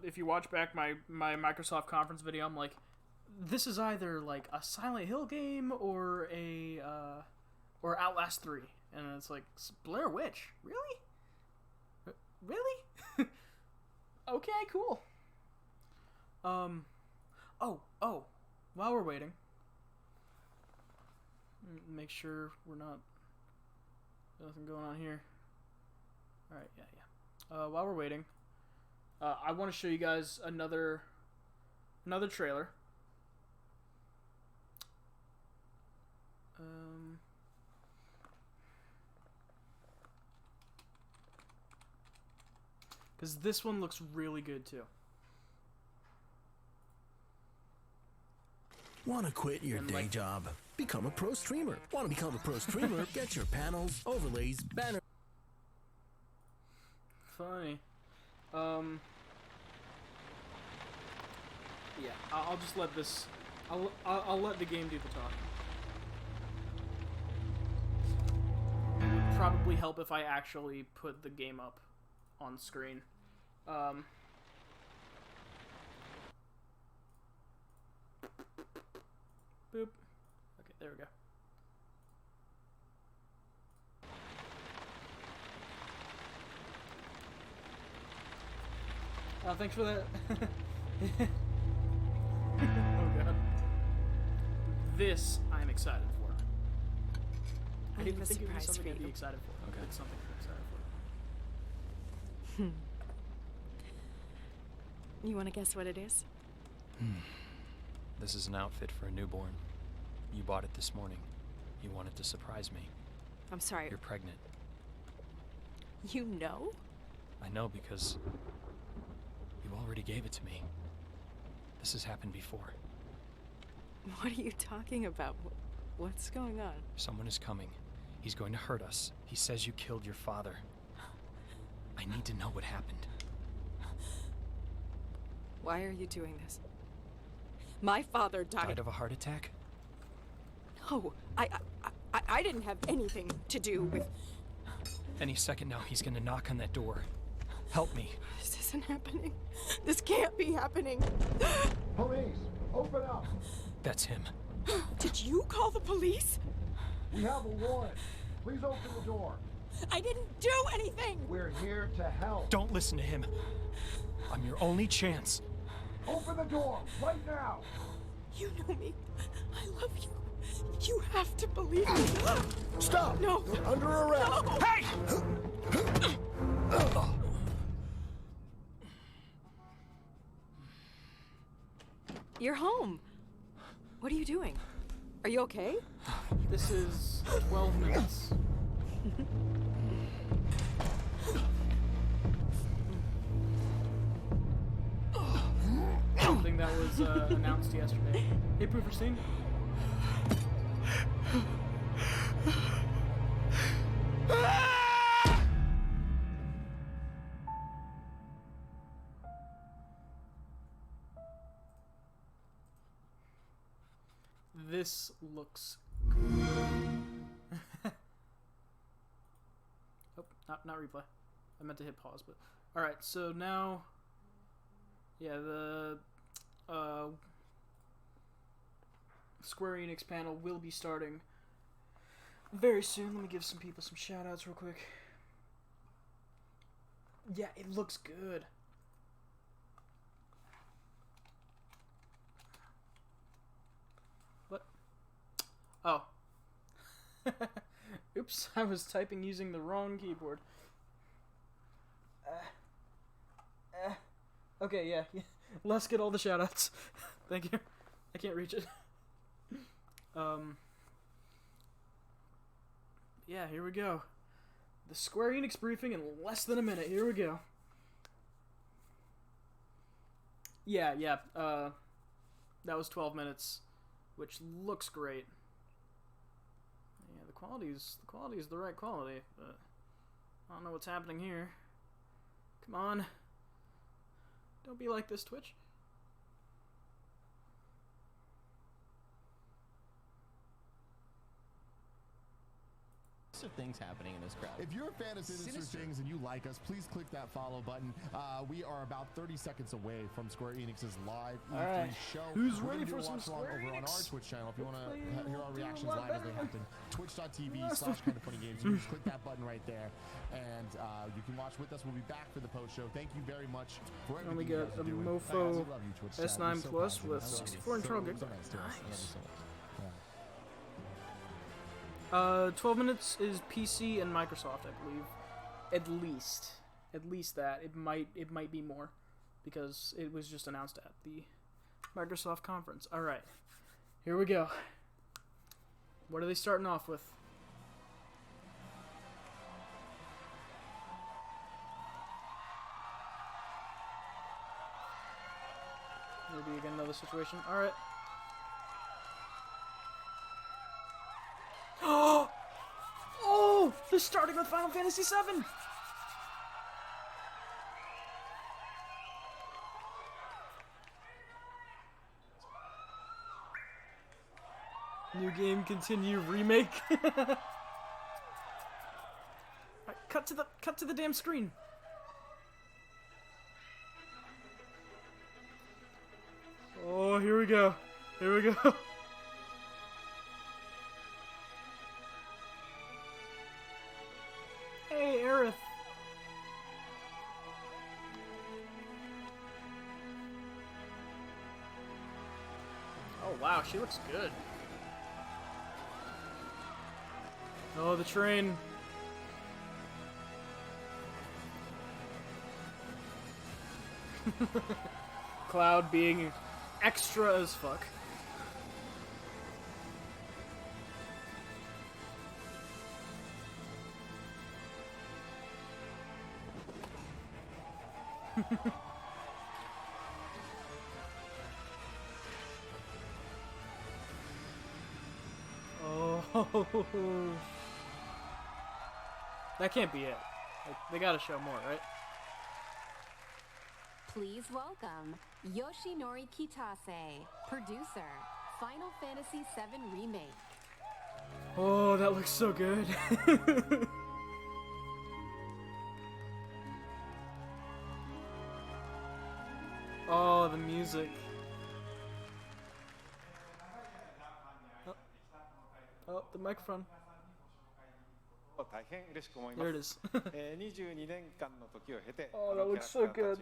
Speaker 1: if you watch back my Microsoft conference video, I'm like, this is either like a Silent Hill game or a or Outlast 3, and it's like Blair Witch, really, really. Okay, cool. Oh, while we're waiting, make sure we're not nothing going on here. All right, yeah. While we're waiting, I want to show you guys another trailer. Because this one looks really good too.
Speaker 5: Want to quit your day job? Become a pro streamer. Want to become a pro streamer? Get your panels, overlays, banners.
Speaker 1: Funny. Yeah, I'll just let this. I'll let the game do the talking. It would probably help if I actually put the game up on screen. Boop. Okay, there we go. Thanks for that. Oh god. This I'm excited for. I didn't think it was something I'd be excited for. Okay. It's something I'm excited for.
Speaker 6: You want to guess what it is?
Speaker 7: This is an outfit for a newborn. You bought it this morning. You wanted to surprise me.
Speaker 6: I'm sorry.
Speaker 7: You're pregnant.
Speaker 6: You know?
Speaker 7: I know because you already gave it to me. This has happened before.
Speaker 6: What are you talking about? What's going on?
Speaker 7: Someone is coming. He's going to hurt us. He says you killed your father. I need to know what happened.
Speaker 6: Why are you doing this? My father died.
Speaker 7: Died of a heart attack?
Speaker 6: No, I didn't have anything to do with...
Speaker 7: Any second now, he's gonna knock on that door. Help me.
Speaker 6: This isn't happening. This can't be happening.
Speaker 2: Police, open up.
Speaker 7: That's him.
Speaker 6: Did you call the police?
Speaker 2: We have a warrant. Please open the door.
Speaker 6: I didn't do anything.
Speaker 2: We're here to help.
Speaker 7: Don't listen to him. I'm your only chance.
Speaker 2: Open the door, right now.
Speaker 6: You know me. I love you. You have to believe me.
Speaker 2: Stop.
Speaker 6: No.
Speaker 2: You're under arrest.
Speaker 6: No.
Speaker 7: Hey!
Speaker 6: You're home. What are you doing? Are you okay?
Speaker 1: This is 12 minutes. Something that was announced yesterday. Hey, Pooperstein. This looks good. Not replay. I meant to hit pause, but all right. So now, yeah, the Square Enix panel will be starting very soon. Let me give some people some shout outs real quick. Yeah, it looks good. What? Oh. Oops, I was typing using the wrong keyboard. Okay, yeah. Let's get all the shoutouts. Thank you. I can't reach it. Yeah, here we go. The Square Enix briefing in less than a minute. Here we go. Yeah. That was 12 minutes, which looks great. Yeah, the quality is the right quality, but I don't know what's happening here. Come on. Don't be like this, Twitch.
Speaker 8: Of things happening in this crowd.
Speaker 9: If you're a fan of Sinister Things and you like us, please click that follow button. We are about 30 seconds away from Square Enix's live E3 show.
Speaker 1: Who's
Speaker 9: We're
Speaker 1: ready
Speaker 9: gonna
Speaker 1: for some Square
Speaker 9: over on our
Speaker 1: Enix?
Speaker 9: Twitch channel. If you want to
Speaker 1: Hopefully
Speaker 9: hear our
Speaker 1: we'll do a
Speaker 9: reactions
Speaker 1: lot
Speaker 9: live as they
Speaker 1: better.
Speaker 9: happen, twitch.tv/kindafunnygames. You just click that button right there, and you can watch with us. We'll be back for the post show. Thank you very much for
Speaker 1: And we
Speaker 9: everything you
Speaker 1: got
Speaker 9: guys are
Speaker 1: a
Speaker 9: doing.
Speaker 1: Mofo
Speaker 9: Guys, I love you, Twitch chat.
Speaker 1: S9
Speaker 9: You're so
Speaker 1: Plus
Speaker 9: positive.
Speaker 1: with
Speaker 9: I love you.
Speaker 1: 64 internal gigs.
Speaker 9: So nice to us. I love you so much. Yeah.
Speaker 1: 12 minutes is PC and Microsoft, I believe. At least that. It might be more, because it was just announced at the Microsoft conference. All right, here we go. What are they starting off with? Maybe again another situation. All right. Oh! They're starting with Final Fantasy VII! New game continue remake. Right, cut to the damn screen. Oh, here we go. Here we go. Hey, Aerith. Oh, wow, she looks good. Oh, the train. Cloud being extra as fuck. Oh, that can't be it. Like, they gotta show more, right?
Speaker 10: Please welcome Yoshinori Kitase, producer, Final Fantasy VII Remake.
Speaker 1: Oh, that looks so good. Oh, the music. Oh, the microphone. There it is. Oh, that looks so good.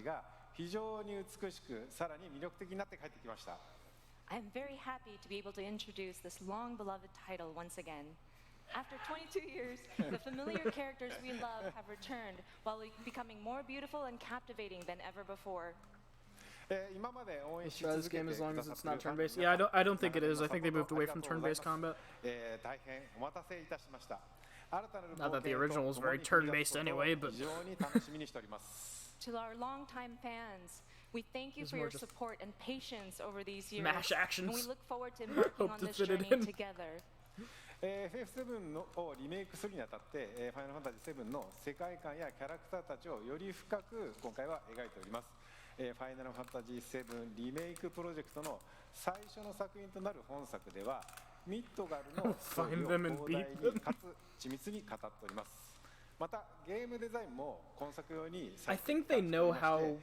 Speaker 11: I'm very happy to be able to introduce this long-beloved title once again. After 22 years, the familiar characters we love have returned while becoming more beautiful and captivating than ever before.
Speaker 1: Let's try this game as long as it's not turn-based. Yeah, I don't think it is. I think they moved away from turn-based combat. Not that the original was very turn-based anyway, but...
Speaker 11: To our longtime fans, we thank you for your support and patience over these years.
Speaker 1: Mash actions.
Speaker 11: And we look forward to embarking on this journey together.
Speaker 12: FF7 をリメイクするにあたってファイナルファンタジー7の世界観やキャラクターたちをより深く今回は描いております。ファイナルファンタジー7リメイクプロジェクトの最初の作品となる本作ではミッドガルのストーリーを広大にかつ緻密に語っております。またゲームデザインも今作用に
Speaker 1: I think they know how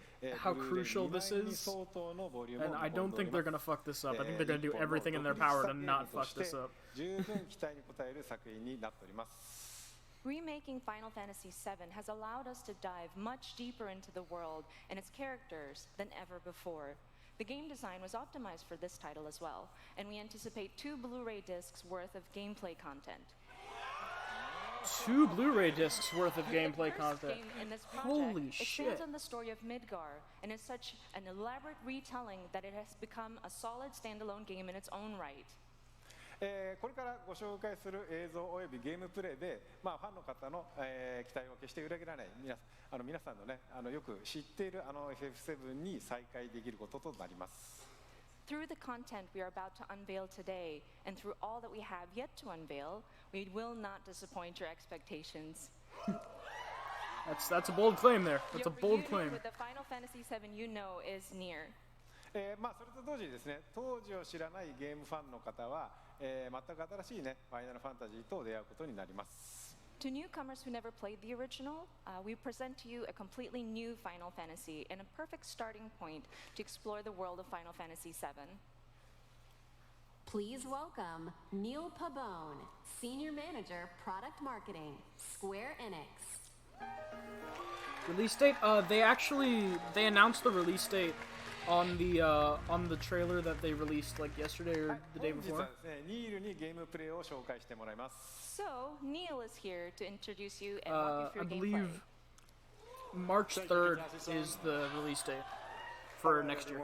Speaker 1: crucial this is, and I don't think they're gonna fuck this up. I think they're gonna do everything in their power to not fuck this up.
Speaker 12: 十分期待に応える作品になっております。
Speaker 11: Remaking Final Fantasy VII has allowed us to dive much deeper into the world and its characters than ever before. The game design was optimized for this title as well, and we anticipate 2 Blu-ray discs worth of gameplay content.
Speaker 1: 2 Blu-ray discs worth of gameplay
Speaker 11: The first
Speaker 1: content.
Speaker 11: game in this project
Speaker 1: Holy
Speaker 11: expands
Speaker 1: shit.
Speaker 11: on the story of Midgar and is such an elaborate retelling that it has become a solid standalone game in its own right.
Speaker 12: これからご紹介する映像およびゲームプレイで、ファンの方の、期待を決して裏切らない皆さんのね、よく知っているFF7 に再会できることとなります。
Speaker 11: Through the content we are about to unveil today, and through all that we have yet to unveil, we will not disappoint your expectations.
Speaker 1: That's a bold claim there. That's a
Speaker 11: Your
Speaker 1: bold
Speaker 11: reunion
Speaker 1: claim.
Speaker 11: with the Final Fantasy VII you know is near.
Speaker 12: それと同時にですね、当時を知らないゲームファンの方は、全く新しいね、ファイナルファンタジーと出会うことになります。
Speaker 11: To newcomers who never played the original, we present to you a completely new Final Fantasy and a perfect starting point to explore the world of Final Fantasy VII.
Speaker 10: Please welcome Neil Pabone, Senior Manager, Product Marketing, Square Enix.
Speaker 1: Release date? They announced the release date on the trailer that they released like yesterday or the day
Speaker 12: 本日
Speaker 1: before.
Speaker 12: はですね、ニールにゲームプレイを紹介してもらいます。
Speaker 11: So, Neil is here to introduce you and walk you
Speaker 1: I
Speaker 11: through
Speaker 1: believe
Speaker 11: gameplay.
Speaker 1: March 3rd is the release date for next year.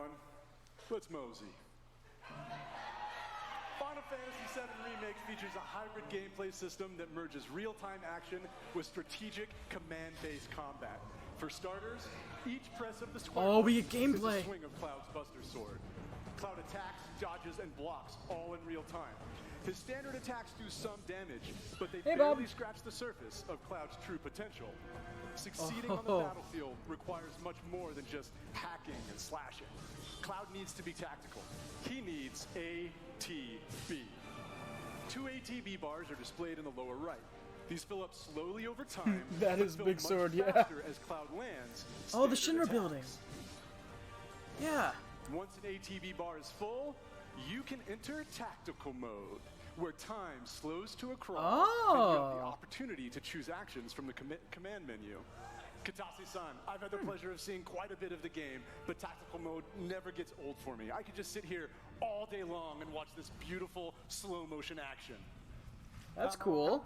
Speaker 13: Let's mosey. Final Fantasy VII Remake features a hybrid gameplay system that merges real-time action with strategic command-based combat. For starters, each press of the square
Speaker 1: we get
Speaker 13: button
Speaker 1: gameplay.
Speaker 13: is a swing of Cloud's Buster Sword. Cloud attacks, dodges, and blocks all in real time. His standard attacks do some damage, but they barely scratch the surface of Cloud's true potential. Succeeding on the battlefield requires much more than just hacking and slashing. Cloud needs to be tactical. He needs ATB. 2 ATB bars are displayed in the lower right. These fill up slowly over time.
Speaker 1: That
Speaker 13: but
Speaker 1: is
Speaker 13: fill
Speaker 1: big
Speaker 13: much
Speaker 1: sword, yeah.
Speaker 13: faster as Cloud lands.
Speaker 1: Oh, the
Speaker 13: standard
Speaker 1: Shinra building.
Speaker 13: attacks.
Speaker 1: Yeah.
Speaker 13: Once an ATB bar is full, you can enter tactical mode, where time slows to a crawl, and you have the opportunity to choose actions from the command menu. Katase-san, I've had the pleasure of seeing quite a bit of the game, but tactical mode never gets old for me. I could just sit here all day long and watch this beautiful slow motion action.
Speaker 1: That's cool.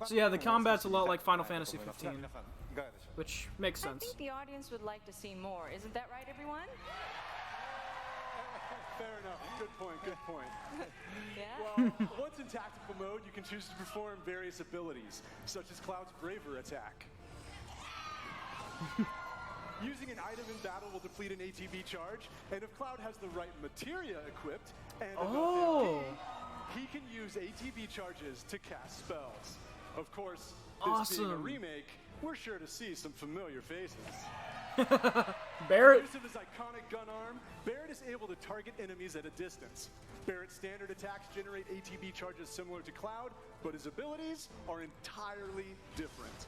Speaker 1: So yeah, the combat's a lot like Final Fantasy 15, which makes
Speaker 11: I
Speaker 1: sense.
Speaker 11: think the audience would like to see more. Isn't that right, everyone?
Speaker 13: Fair enough. Good point. Good point.
Speaker 11: Yeah?
Speaker 13: Well, once in tactical mode, you can choose to perform various abilities, such as Cloud's Braver attack. Using an item in battle will deplete an ATB charge, and if Cloud has the right materia equipped and enough MP, he can use ATB charges to cast spells. Of course, this being a remake, we're sure to see some familiar faces.
Speaker 1: Barrett.
Speaker 13: Use of his iconic gun arm, Barrett is able to target enemies at a distance. Barrett's standard attacks generate ATB charges similar to Cloud, but his abilities are entirely different.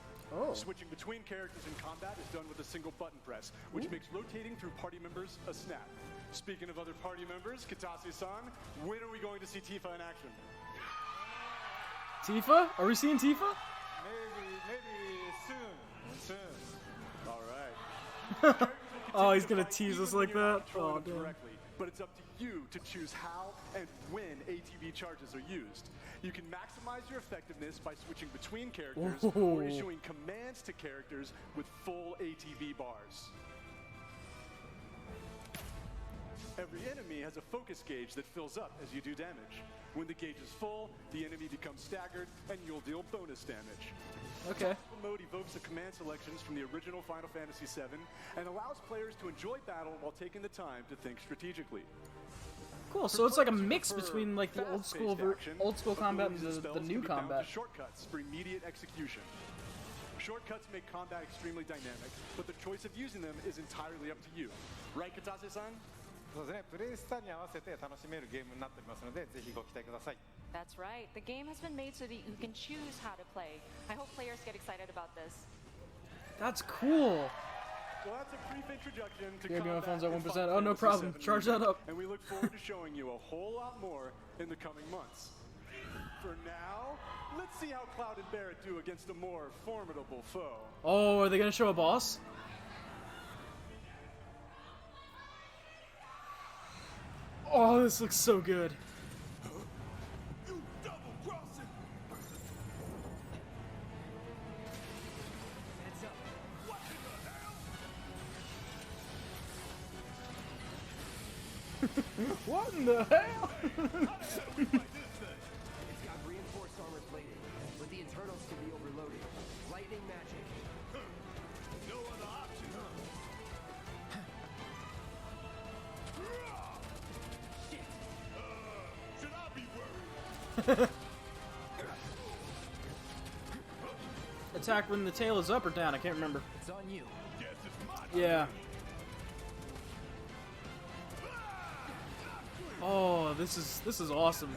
Speaker 13: Switching between characters in combat is done with a single button press, which makes rotating through party members a snap. Speaking of other party members, Katase-san, when are we going to see Tifa in action?
Speaker 1: Tifa? Are we seeing Tifa?
Speaker 12: Maybe soon.
Speaker 13: All right.
Speaker 1: Oh, he's gonna tease us like that?
Speaker 13: Oh,
Speaker 1: Oh, damn.
Speaker 13: directly, but it's up to you to choose how and when ATB charges are used. You can maximize your effectiveness by switching between characters or issuing commands to characters with full ATB bars. Every enemy has a focus gauge that fills up as you do damage. When the gauge is full, the enemy becomes staggered, and you'll deal bonus damage.
Speaker 1: Okay.
Speaker 13: Tactical mode evokes the command selections from the original Final Fantasy VII and allows players to enjoy battle while taking the time to think strategically.
Speaker 1: Cool. So it's like a mix between like the old school combat and the new combat.
Speaker 13: Shortcuts for immediate execution. Shortcuts make combat extremely dynamic, but the choice of using them is entirely up to you. Right, Katase-san?
Speaker 12: そうですね、プレイスタイルに合わせて楽しめるゲームになっておりますので、ぜひご期待ください。
Speaker 11: That's right. The game has been made so that you can choose how to play. I hope players get excited about this.
Speaker 1: That's cool.
Speaker 13: Well, that's a brief introduction to
Speaker 1: Game
Speaker 13: combat
Speaker 1: phones at
Speaker 13: in
Speaker 1: 1%.
Speaker 13: Final
Speaker 1: Oh, no
Speaker 13: Fantasy
Speaker 1: problem.
Speaker 13: VII
Speaker 1: Charge that
Speaker 13: Remake,
Speaker 1: up.
Speaker 13: And we look forward to showing you a whole lot more in the coming months. For now, let's see how Cloud and Barrett do against a more formidable foe.
Speaker 1: Oh, are they gonna show a boss? Oh, this looks so good.
Speaker 5: You double-crossing!
Speaker 14: Heads up.
Speaker 5: What in the hell?
Speaker 1: What in the hell?
Speaker 14: It's got reinforced armor plating, but the internals can be overloaded. Lightning magic.
Speaker 5: No other option, huh?
Speaker 14: Shit.
Speaker 5: Should I be worried?
Speaker 1: Attack when the tail is up or down? I can't remember.
Speaker 14: It's on you.
Speaker 5: Guess it's my
Speaker 1: Yeah. Oh, this is awesome.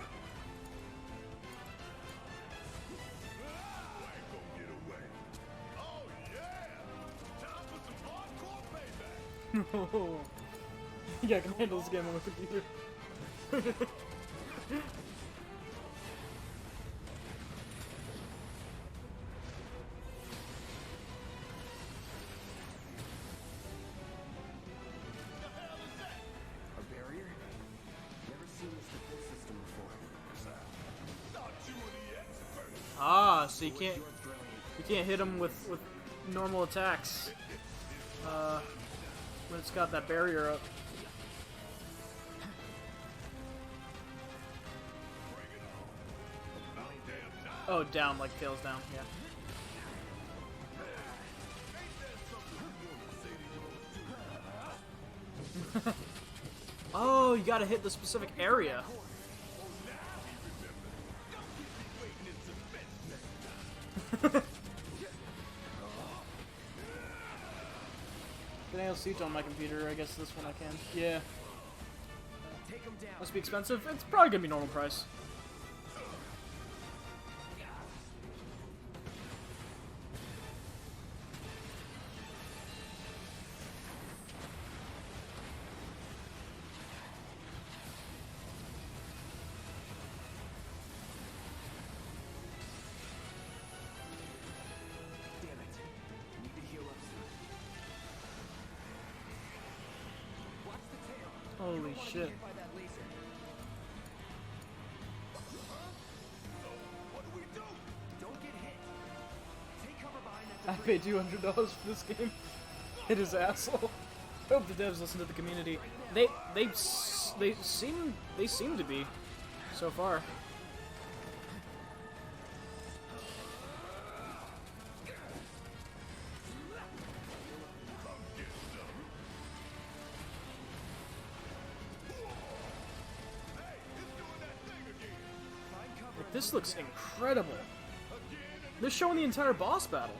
Speaker 5: Oh yeah! Time for some hardcore payback!
Speaker 1: Yeah, I can handle this game on the computer.
Speaker 14: A barrier? Never seen this defense system before.
Speaker 5: Thought you were the expert.
Speaker 1: Ah, so you can't hit them with normal attacks. When it's got that barrier up. Oh, down, like tails down, yeah. Oh, you gotta hit the specific area. Can I Siege on my computer? I guess this one I can. Yeah.
Speaker 14: Take them down.
Speaker 1: Must be expensive. It's probably gonna be normal price.
Speaker 14: Damn it. Need to heal up soon. Watch the tail.
Speaker 1: Holy
Speaker 14: You don't wanna
Speaker 1: shit.
Speaker 14: get hit by that laser.
Speaker 5: What do we do?
Speaker 14: Don't get hit. Take cover behind that
Speaker 1: I
Speaker 14: debris.
Speaker 1: paid $200 for this game. Hit his asshole. I hope the devs listen to the community. They seem to be so far. Like, this looks incredible. They're showing the entire boss battle.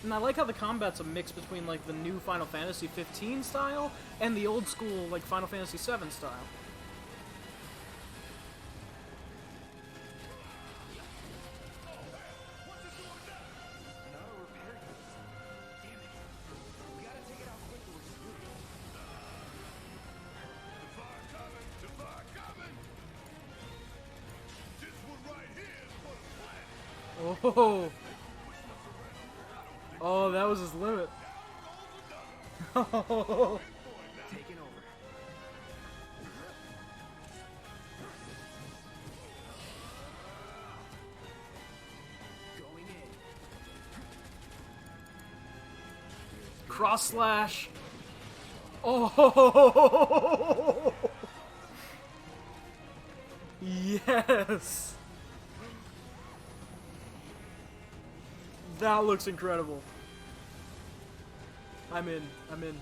Speaker 1: And I like how the combat's a mix between like the new Final Fantasy 15 style and the old school like Final Fantasy 7 style. Oh, oh, that was his limit. Oh.
Speaker 14: Taking over. Going in.
Speaker 1: Cross slash. Oh. Yes. That looks incredible. I'm in. I'm in.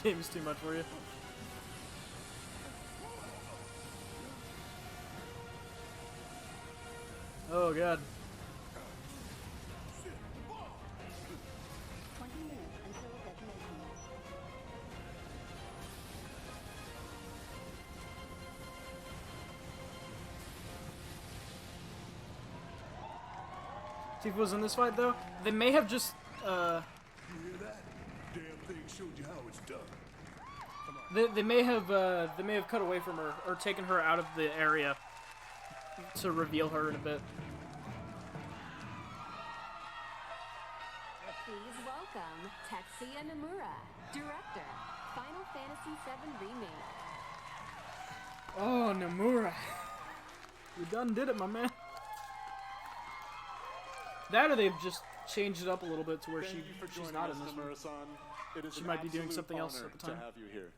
Speaker 1: Game's too much for you. Oh god. Tifa was in this fight though, they may have just
Speaker 15: You hear that? Damn thing showed you how it's done.
Speaker 1: they may have cut away from her or taken her out of the area to reveal her in a bit.
Speaker 10: Please welcome Tetsuya Nomura, director, Final Fantasy VII Remake.
Speaker 1: Oh, Nomura. You done did it, my man. That or they've just changed it up a little bit to where she's not in this one. She might be doing something else at the time.
Speaker 13: To have you here.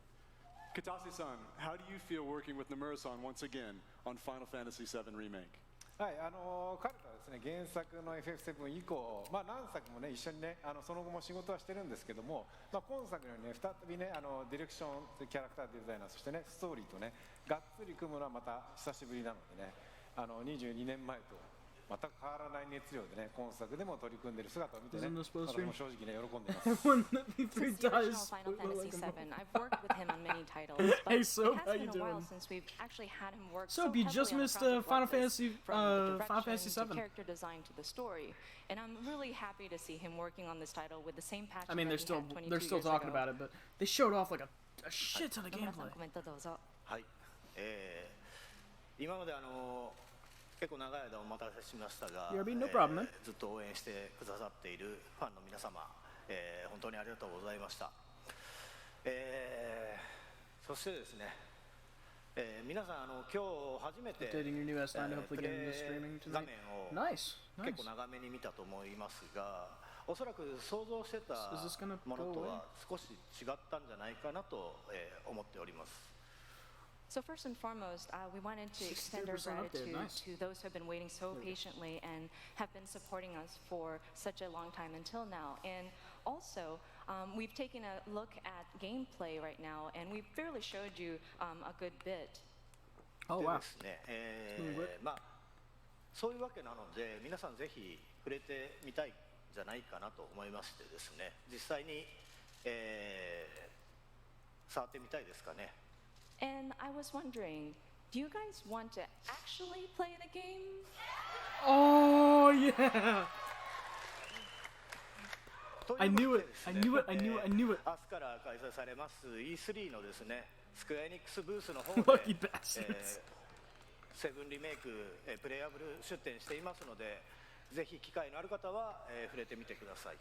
Speaker 13: Katase-san, how do you feel working with Nomura-san once again on Final Fantasy VII Remake?
Speaker 12: はい、彼とはですね、原作の FF7 以降、何作もね、一緒にね、その後も仕事はしてるんですけども、今作のようにね、再びね、ディレクション、キャラクターデザイナー、そしてね、ストーリーとね、がっつり組むのはまた久しぶりなのでね、22年前と全く変わらない熱量でね、今作でも取り組んでる姿を見てね、私も正直ね、喜んでいます。
Speaker 1: When the E3 dies,
Speaker 11: Final Fantasy VII, I've worked with him on many titles, but
Speaker 1: Hey, Soap,
Speaker 11: it
Speaker 1: how
Speaker 11: has
Speaker 1: you
Speaker 11: been a while
Speaker 1: doing?
Speaker 11: since we've actually had him work
Speaker 1: Soap,
Speaker 11: so
Speaker 1: you just
Speaker 11: heavily on a
Speaker 1: missed
Speaker 11: project
Speaker 1: Final
Speaker 11: like this,
Speaker 1: Fantasy
Speaker 11: from the
Speaker 1: Final Fantasy
Speaker 11: direction to
Speaker 1: VII.
Speaker 11: character design to the story, and I'm really happy to see him working on this title with the same passion.
Speaker 1: I mean, they're still talking about it, but they showed off like a shit ton of gameplay.
Speaker 16: はい。今まで結構長い間お待たせしましたが、
Speaker 1: no problem, man.
Speaker 16: ずっと応援してくださっているファンの皆様、本当にありがとうございました。そしてですね、皆さん今日初めて
Speaker 1: Updating your new S9 to hopefully get into streaming
Speaker 16: 画
Speaker 1: tonight.
Speaker 16: 面を
Speaker 1: Nice,
Speaker 16: 結
Speaker 1: nice.
Speaker 16: 構長めに見たと思いますが、おそらく想像してた
Speaker 1: Is this gonna
Speaker 16: もの
Speaker 1: go
Speaker 16: と
Speaker 1: away?
Speaker 16: は少し違ったんじゃないかなと思っております。
Speaker 11: So first and foremost, we wanted to extend our
Speaker 1: 60% update,
Speaker 11: gratitude
Speaker 1: nice.
Speaker 11: to those who have been waiting so patiently and have been supporting us for such a long time until now. And also, we've taken a look at gameplay right now, and we've barely showed you a good bit.
Speaker 1: Oh wow.
Speaker 16: ですね、まあそういうわけなので皆さんぜひ触れてみたいんじゃないかなと思いましてですね、実際に、触ってみたいですかね。
Speaker 11: And I was wondering, do you guys want to actually play the game?
Speaker 1: Oh yeah. I knew it. I knew it. I knew it. I knew it.
Speaker 16: 明日から開催されます E3 のですね、スクエアエニックスブースの方で、
Speaker 1: Lucky bastards.
Speaker 16: セブンリメイク、プレイアブル出展していますので、ぜひ機会のある方は、触れてみてください。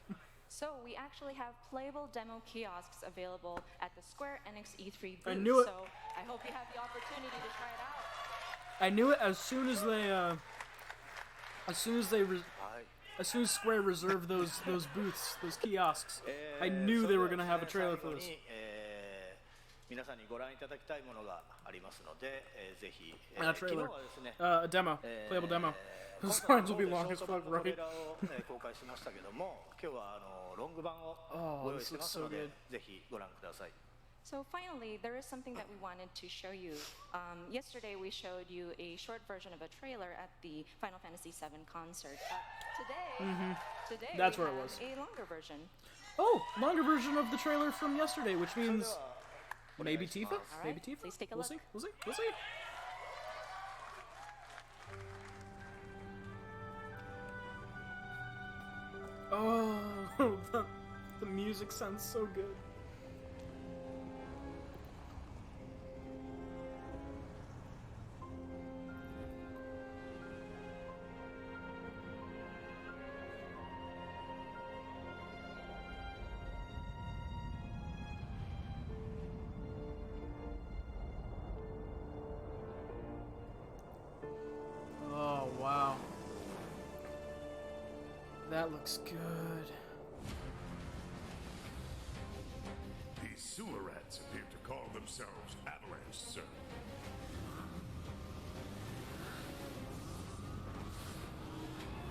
Speaker 11: So we actually have playable demo kiosks available at the Square Enix E3 booth.
Speaker 1: I knew it.
Speaker 11: So I hope you have the opportunity to try it out.
Speaker 1: I knew it as soon as Square reserved those booths, those kiosks. I knew they were gonna have a trailer for this.
Speaker 16: 皆さんにご覧いただきたいものがありますので、ぜひ、
Speaker 1: A
Speaker 16: 昨日
Speaker 1: trailer.
Speaker 16: はですね、
Speaker 1: A demo. Playable demo. Those lines will be long as fuck,
Speaker 16: ショート版のトレ
Speaker 1: right?
Speaker 16: ーラーを公開しましたけども、今日はロング版を
Speaker 1: Oh,
Speaker 16: ご用意
Speaker 1: this
Speaker 16: してま
Speaker 1: looks
Speaker 16: す
Speaker 1: so
Speaker 16: ので
Speaker 1: good.、
Speaker 16: ぜひご覧ください。
Speaker 11: So finally, there is something that we wanted to show you. Yesterday we showed you a short version of a trailer at the Final Fantasy VII concert. Today
Speaker 1: That's
Speaker 11: we
Speaker 1: where it
Speaker 11: have
Speaker 1: was.
Speaker 11: a longer version.
Speaker 1: Oh, longer version of the trailer from yesterday, which means maybe Tifa?
Speaker 11: All right,
Speaker 1: Maybe Tifa?
Speaker 11: please take a
Speaker 1: We'll
Speaker 11: look.
Speaker 1: see. We'll see. We'll see. Oh, the music sounds so good. Oh, wow. That looks good.
Speaker 15: These sewer rats appear to call themselves Avalanche, sir.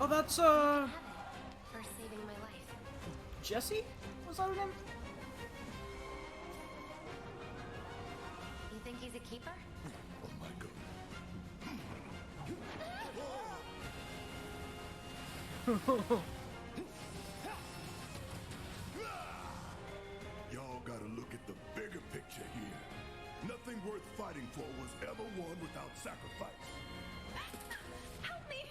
Speaker 1: Oh, that's,
Speaker 10: For saving my life.
Speaker 1: Jesse? Was that her name?
Speaker 10: You think he's a keeper?
Speaker 15: Oh my god. Y'all gotta look at the bigger picture here. Nothing worth fighting for was ever won without sacrifice.
Speaker 10: Help me!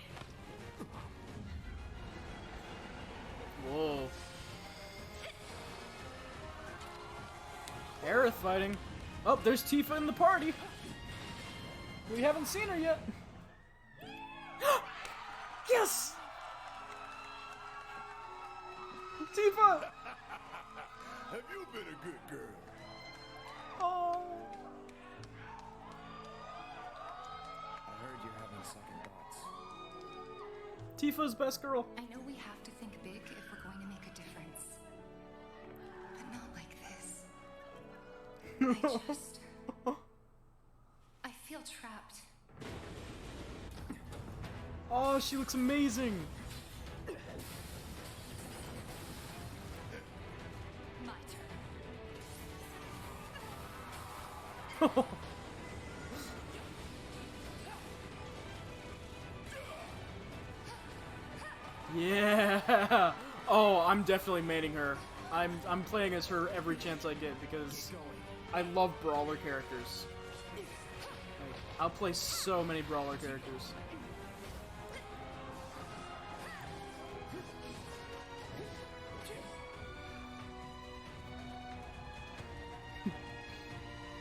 Speaker 1: Aerith fighting. Oh, there's Tifa in the party. We haven't seen her yet. Yes! Tifa!
Speaker 15: Have you been a good girl?
Speaker 1: Oh.
Speaker 14: I heard you're having second thoughts.
Speaker 1: Tifa's best girl.
Speaker 17: I know we have to think big if we're going to make a difference. But not like this. I feel trapped.
Speaker 1: Oh, she looks amazing.
Speaker 17: My turn.
Speaker 1: Yeah. Oh, I'm definitely maining her. I'm playing as her every chance I get because I love brawler characters. Like, I'll play so many brawler characters.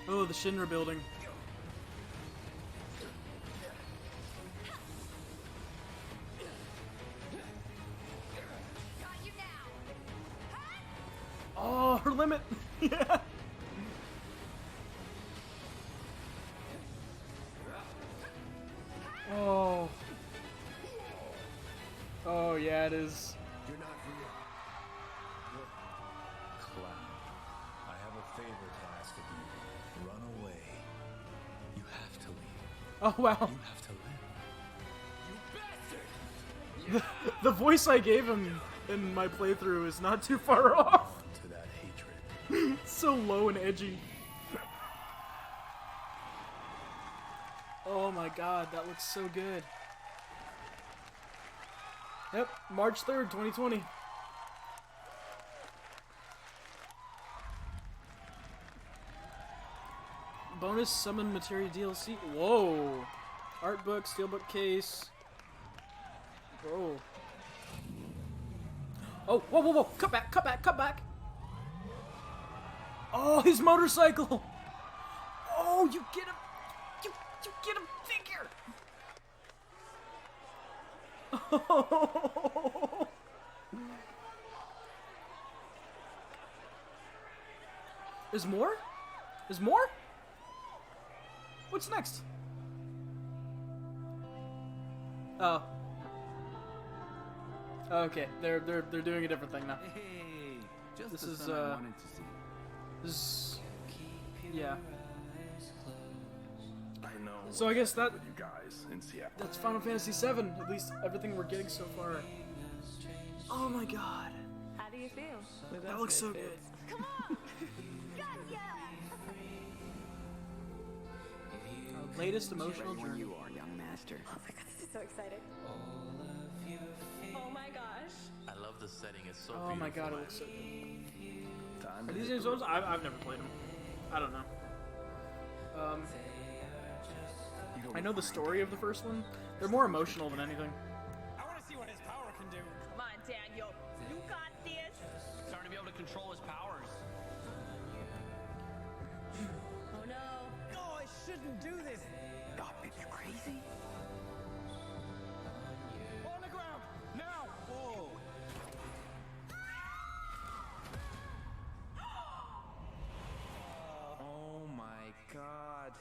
Speaker 1: Oh, the Shinra building. Oh, her limit! Yeah! Oh. Oh, yeah, it is.
Speaker 15: You're not real. You're Cloud. I have a favor to ask of you. Run away. You have to leave.
Speaker 1: Oh, wow.
Speaker 15: You have to live.
Speaker 1: The voice I gave him in my playthrough is not too far off.
Speaker 15: To that hatred.
Speaker 1: It's so low and edgy. Oh my god, that looks so good. Yep, March 3rd, 2020. Bonus summon materia DLC. Whoa! Art book, steelbook case. Whoa. Oh, whoa, whoa, whoa! Cut back, cut back, cut back! Oh, his motorcycle! Oh, you get a... You get a figure! Oh. There's more? There's more? What's next? Oh. Okay, they're doing a different thing now.
Speaker 18: Hey, just
Speaker 1: this
Speaker 18: the
Speaker 1: is
Speaker 18: son I wanted to see.
Speaker 1: This is, yeah.
Speaker 15: I know.
Speaker 1: So I guess that
Speaker 15: with you guys in Seattle.
Speaker 1: that's Final Fantasy VII. At least everything we're getting so far. Oh my god.
Speaker 11: How do you feel?
Speaker 1: That looks so good.
Speaker 11: Come on!
Speaker 1: Our latest emotional
Speaker 18: Ready when
Speaker 1: journey.
Speaker 18: you are, young master.
Speaker 11: Oh my god, this is so exciting. Oh my gosh.
Speaker 9: I love the setting. It's so
Speaker 1: Oh my
Speaker 9: beautiful.
Speaker 1: god, it looks so good.
Speaker 15: Time
Speaker 1: Are
Speaker 15: to
Speaker 1: these
Speaker 15: hit
Speaker 1: games
Speaker 15: the
Speaker 1: old?
Speaker 15: road.
Speaker 1: I've never played them. I don't know. I know the story of the first one. They're more emotional than anything.
Speaker 19: I want to see what his power can do.
Speaker 11: Come on, Daniel. You got this.
Speaker 19: Starting to be able to control his powers.
Speaker 11: Oh no.
Speaker 19: No, I shouldn't do this.
Speaker 18: God, are you crazy?
Speaker 19: On the ground, now. Whoa.
Speaker 18: Oh my god.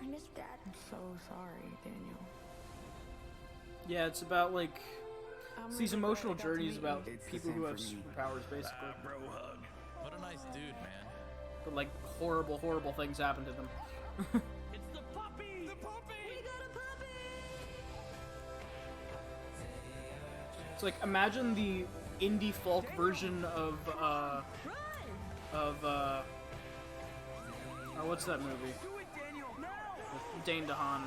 Speaker 11: I miss Dad.
Speaker 6: I'm so sorry, Daniel.
Speaker 1: Yeah, it's about like
Speaker 6: I'm
Speaker 1: it's these
Speaker 6: really
Speaker 1: emotional
Speaker 6: glad I got to
Speaker 1: journeys
Speaker 6: meet
Speaker 1: about
Speaker 6: you.
Speaker 18: It's the
Speaker 1: people
Speaker 18: same
Speaker 1: who
Speaker 18: for
Speaker 1: have
Speaker 18: me.
Speaker 1: superpowers, basically.
Speaker 15: Bro hug.
Speaker 9: What a nice dude, man.
Speaker 1: But like horrible, horrible things happen to them.
Speaker 19: It's the puppy. The puppy.
Speaker 11: We got a puppy.
Speaker 1: It's like imagine the indie folk version of what's that movie?
Speaker 19: Do it, Daniel. Now.
Speaker 1: With Dane DeHaan,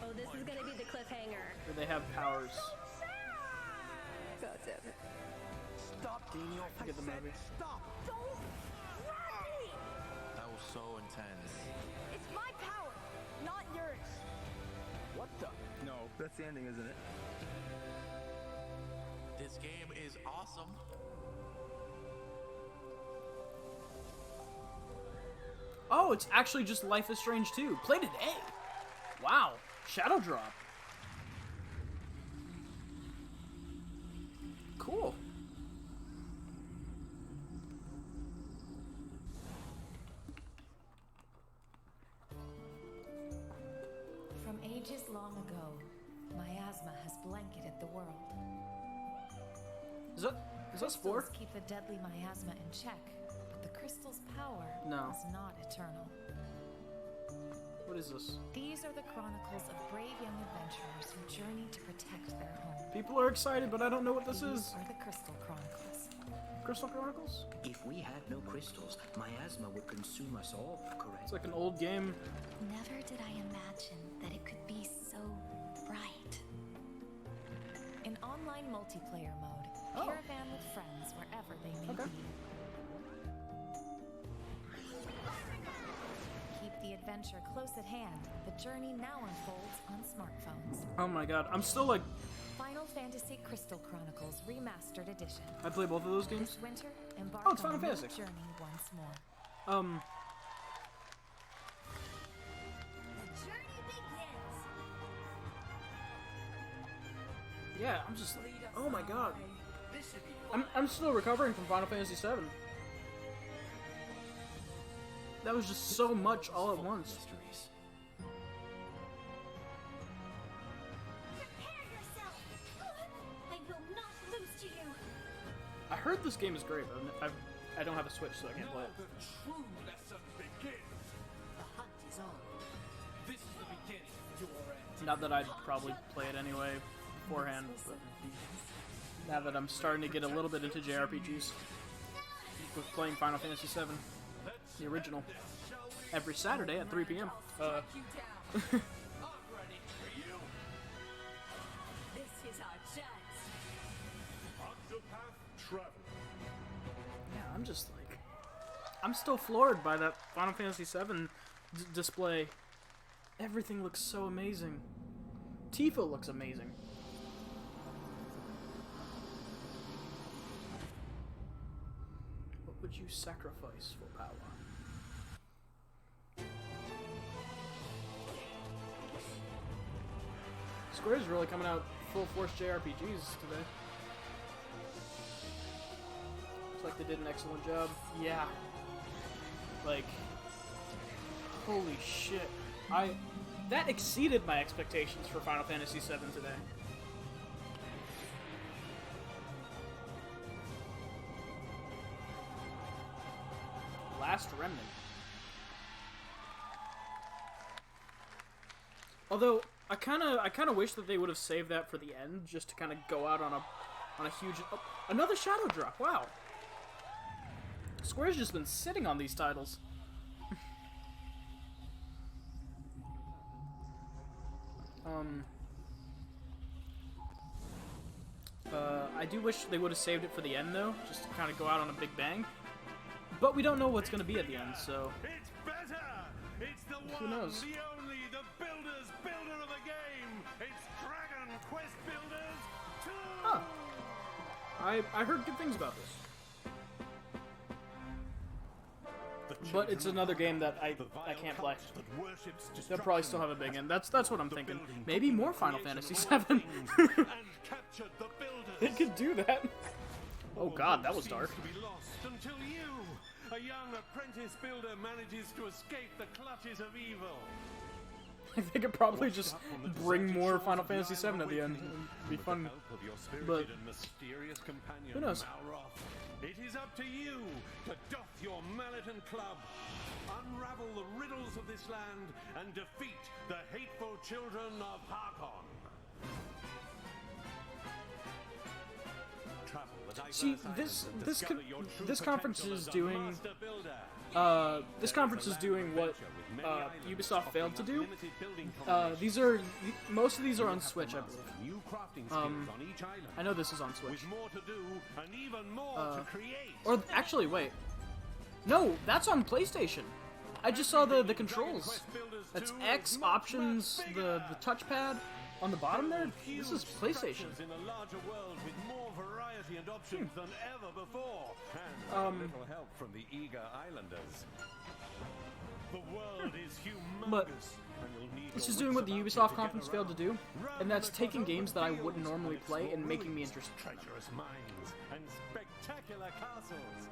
Speaker 11: Oh, this is gonna be the cliffhanger.
Speaker 1: where they have powers.
Speaker 6: God damn it.
Speaker 19: Stop, Daniel. I
Speaker 1: Forget the
Speaker 19: said
Speaker 1: movie.
Speaker 19: stop.
Speaker 11: Don't worry.
Speaker 9: That was so intense.
Speaker 11: It's my power, not yours.
Speaker 18: What the? No, that's the ending, isn't it?
Speaker 9: This game is awesome.
Speaker 1: Oh, it's actually just Life is Strange 2. Play today. Wow. Shadow drop. Cool.
Speaker 20: From ages long ago, miasma has blanketed the world.
Speaker 1: Is that Spore?
Speaker 20: Crystals keep the deadly miasma in check, but the crystal's power
Speaker 1: No.
Speaker 20: is not eternal.
Speaker 1: What is this?
Speaker 20: These are the chronicles of brave young adventurers who journey to protect their home.
Speaker 1: People are excited, but I don't know what this
Speaker 20: These
Speaker 1: is.
Speaker 20: are the Crystal Chronicles.
Speaker 1: Crystal Chronicles?
Speaker 21: If we had no crystals, miasma would consume us all, correct?
Speaker 1: It's like an old game.
Speaker 17: Never did I imagine that it could be so bright.
Speaker 20: In online multiplayer mode, caravan with friends wherever they may be. Keep the adventure close at hand. The journey now unfolds on smartphones.
Speaker 1: Oh my god, I'm still like...
Speaker 20: Final Fantasy Crystal Chronicles Remastered Edition.
Speaker 1: I play both of those games?
Speaker 20: This winter, embark
Speaker 1: Oh, it's
Speaker 20: on
Speaker 1: Final
Speaker 20: a new
Speaker 1: Fantasy.
Speaker 20: journey once more.
Speaker 1: Yeah, I'm just like, oh my god. I'm still recovering from Final Fantasy VII. That was just so much all at once.
Speaker 10: I will not lose to you.
Speaker 1: I heard this game is great, but I don't have a Switch, so I can't play it.
Speaker 19: The true lesson begins.
Speaker 14: The hunt is on.
Speaker 19: This is the beginning of your end.
Speaker 1: Not that I'd probably play it anyway beforehand, but now that I'm starting to get a little bit into JRPGs with playing Final Fantasy VII, the original, every Saturday at 3 p.m.
Speaker 19: I'm ready for you.
Speaker 10: This is our chance.
Speaker 13: Octopath Traveler.
Speaker 1: Yeah, I'm just like, I'm still floored by that Final Fantasy VII display. Everything looks so amazing. Tifa looks amazing. What would you sacrifice for power? Square's really coming out full force JRPGs today. Looks like they did an excellent job. Yeah. Like, holy shit. That exceeded my expectations for Final Fantasy VII today. Last Remnant. Although I kind of wish that they would have saved that for the end, just to kind of go out on a huge another shadow drop. Wow. Square's just been sitting on these titles. I do wish they would have saved it for the end, though, just to kind of go out on a big bang. But we don't know what's going to be at the end, so...
Speaker 13: It's better! It's the
Speaker 1: Who
Speaker 13: one,
Speaker 1: knows?
Speaker 13: the only, the builder's builder of the game! It's Dragon Quest Builders 2!
Speaker 1: Huh. I heard good things about this. But it's another game that I can't play. They'll probably still have a big end. That's what I'm thinking. Maybe more Final Fantasy VII. They could do that. Oh god, that was dark.
Speaker 13: To be lost until you, a young apprentice builder, manages to escape the clutches of evil.
Speaker 1: They could probably just bring more Final Fantasy VII at the end. It'd be fun. But who knows?
Speaker 13: It is up to you to doff your mallet and club, unravel the riddles of this land, and defeat the hateful children of Harkon.
Speaker 1: See, this conference is doing what Ubisoft failed to do. Most of these are on Switch, I believe. I know this is on Switch. Or actually, wait, no, that's on PlayStation. I just saw the controls. That's X options, the touchpad on the bottom there. This is PlayStation.
Speaker 13: In a larger world with more variety and options than ever before, and a little help from the eager islanders.
Speaker 1: But it's just doing what the Ubisoft conference failed to do, and that's taking games that I wouldn't normally play and making me interested in them.
Speaker 3: Treacherous mines and spectacular castles.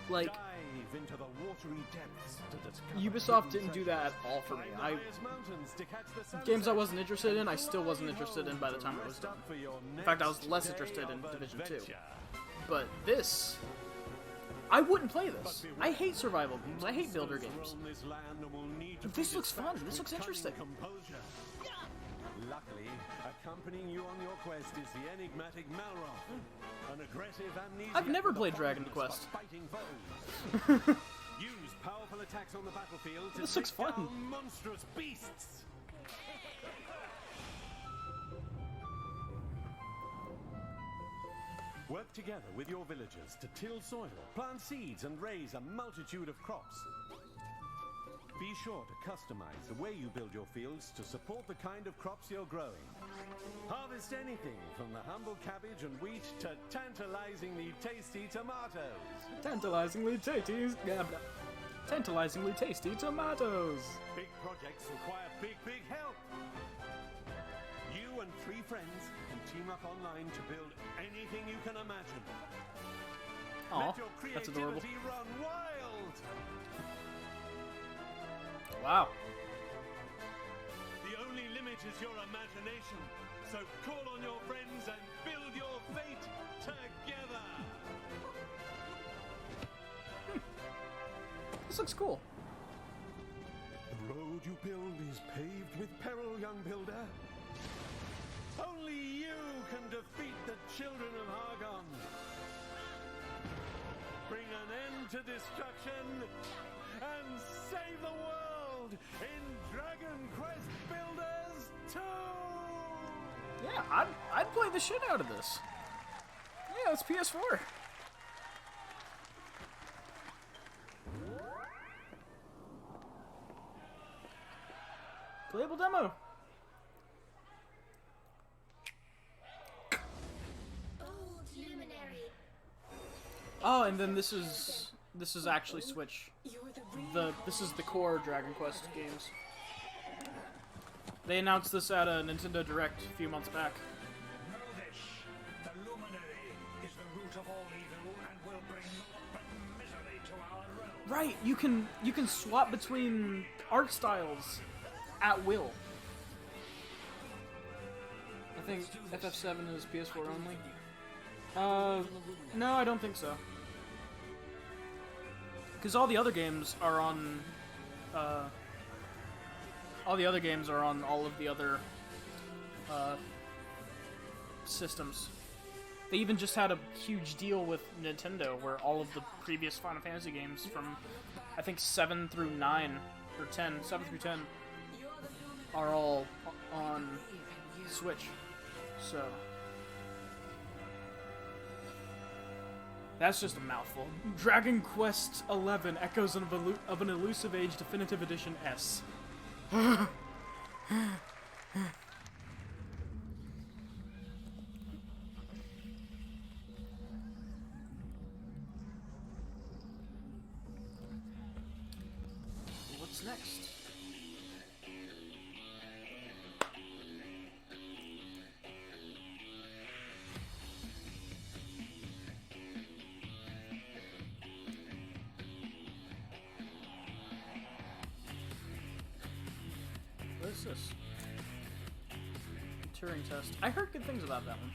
Speaker 1: Like,
Speaker 3: Dive into the watery depths to discover
Speaker 1: Ubisoft didn't do that at all for me. Games I wasn't interested in, I still wasn't interested in by the time it was done. In fact, I was less interested in Division 2. But this, I wouldn't play this. I hate survival games. I hate builder games. But this looks fun. This looks interesting.
Speaker 3: Luckily, accompanying you on your quest is the enigmatic Malroth, an aggressive amnesiac.
Speaker 1: I've never played Dragon Quest.
Speaker 3: Use powerful attacks on the battlefield to
Speaker 1: This looks
Speaker 3: take
Speaker 1: fun.
Speaker 3: down monstrous beasts. Work together with your villagers to till soil, plant seeds, and raise a multitude of crops. Be sure to customize the way you build your fields to support the kind of crops you're growing. Harvest anything from the humble cabbage and wheat to tantalizingly tasty tomatoes.
Speaker 1: Tantalizingly tasty tomatoes.
Speaker 3: Big projects require big help. You and 3 friends can team up online to build anything you can imagine.
Speaker 1: Aw,
Speaker 3: Let your
Speaker 1: that's adorable.
Speaker 3: creativity run wild.
Speaker 1: Wow.
Speaker 3: The only limit is your imagination. So call on your friends and build your fate together.
Speaker 1: This looks cool.
Speaker 3: The road you build is paved with peril, young builder. Only you can defeat the children of Hargon. Bring an end to destruction and save the world in Dragon Quest Builders 2!
Speaker 1: Yeah, I'd play the shit out of this. Yeah, it's PS4. Playable demo. Oh, and then this is actually Switch. This is the core Dragon Quest games. They announced this at a Nintendo Direct a few months back.
Speaker 19: Know this. The luminary is the root of all evil and will bring but misery to our realm.
Speaker 1: Right, you can swap between art styles at will. I think FF7 is PS4 only. No, I don't think so. Because all the other games are on, all of the other, systems. They even just had a huge deal with Nintendo where all of the previous Final Fantasy games from, I think, 7 through 9, or 10, 7 through 10, are all on Switch. So that's just a mouthful. Dragon Quest XI Echoes of an Elusive Age Definitive Edition S. What's next? What is this? Turing test. I heard good things about that one.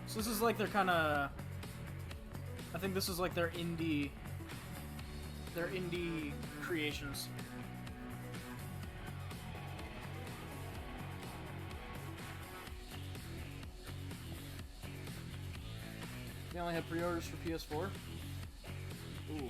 Speaker 1: So this is like their kind of... I think this is like their indie creations. They only have pre-orders for PS4. Ooh.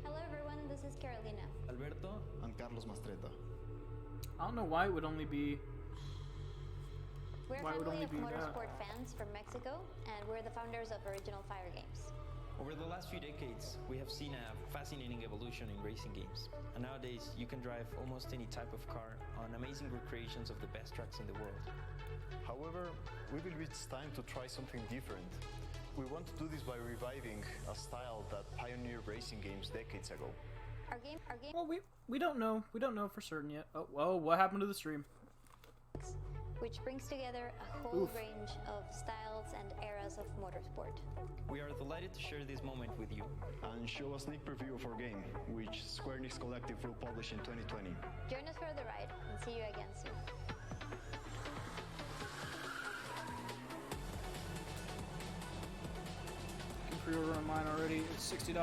Speaker 22: Hello everyone, this is Carolina.
Speaker 23: Alberto, I'm Carlos Mastreta.
Speaker 1: I don't know why it would only be
Speaker 4: We're a
Speaker 1: why it would
Speaker 4: family
Speaker 1: only
Speaker 4: of
Speaker 1: be that.
Speaker 4: motorsport fans from Mexico, and we're the founders of Original Fire Games.
Speaker 22: Over the last few decades, we have seen a fascinating evolution in racing games. And nowadays, you can drive almost any type of car on amazing recreations of the best tracks in the world.
Speaker 23: However, we believe it's time to try something different. We want to do this by reviving a style that pioneered racing games decades ago.
Speaker 4: Our game.
Speaker 1: Well, we don't know. We don't know for certain yet. Oh, whoa! What happened to the stream?
Speaker 4: Which brings together a whole
Speaker 1: Oof.
Speaker 4: range of styles and eras of motorsport.
Speaker 22: We are delighted to share this moment with you.
Speaker 23: And show a sneak preview of our game, which Square Enix Collective will publish in 2020.
Speaker 4: Join us for the ride, and see you again soon.
Speaker 1: You can pre-order on mine already. It's $60.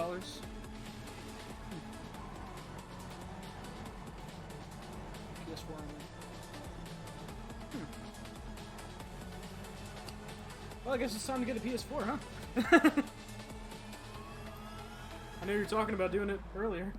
Speaker 1: PS4 only. Well, I guess it's time to get a PS4, huh? I know you were talking about doing it earlier.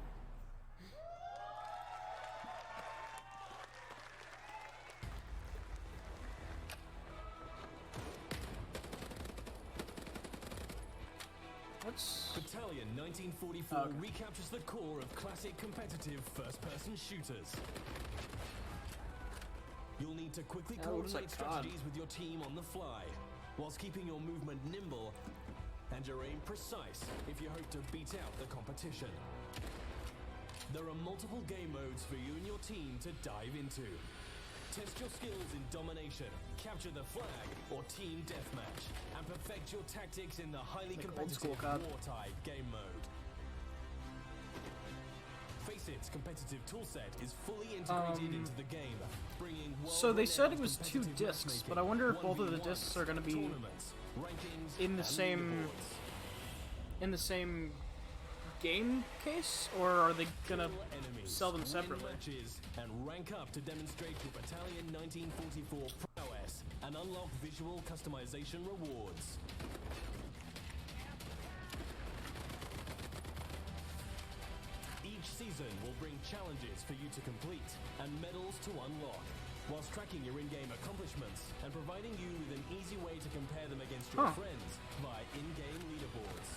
Speaker 24: Battalion 1944 recaptures the core of classic competitive first-person shooters. You'll need to quickly
Speaker 1: That looks
Speaker 24: coordinate
Speaker 1: like COD.
Speaker 24: strategies with your team on the fly, whilst keeping your movement nimble and your aim precise if you hope to beat out the competition. There are multiple game modes for you and your team to dive into. Test your skills in domination, capture the flag, or team deathmatch, and perfect your tactics in the highly
Speaker 1: Like old school
Speaker 24: competitive
Speaker 1: COD.
Speaker 24: wartime game mode. Faceit competitive toolset is fully integrated into the game, bringing
Speaker 1: So they said it was
Speaker 24: world-renowned
Speaker 1: 2
Speaker 24: competitive
Speaker 1: discs, but I wonder if both of the
Speaker 24: 1v1s,
Speaker 1: discs are going to be
Speaker 24: tournaments, rankings,
Speaker 1: in the
Speaker 24: and
Speaker 1: same
Speaker 24: leaderboards.
Speaker 1: game case, or are they gonna
Speaker 24: Enemies,
Speaker 1: sell them
Speaker 24: win
Speaker 1: separately?
Speaker 24: matches, and rank up to demonstrate your Battalion 1944 prowess and unlock visual customization rewards. Each season will bring challenges for you to complete and medals to unlock, whilst tracking your in-game accomplishments and providing you with an easy way to compare them against your friends via in-game leaderboards.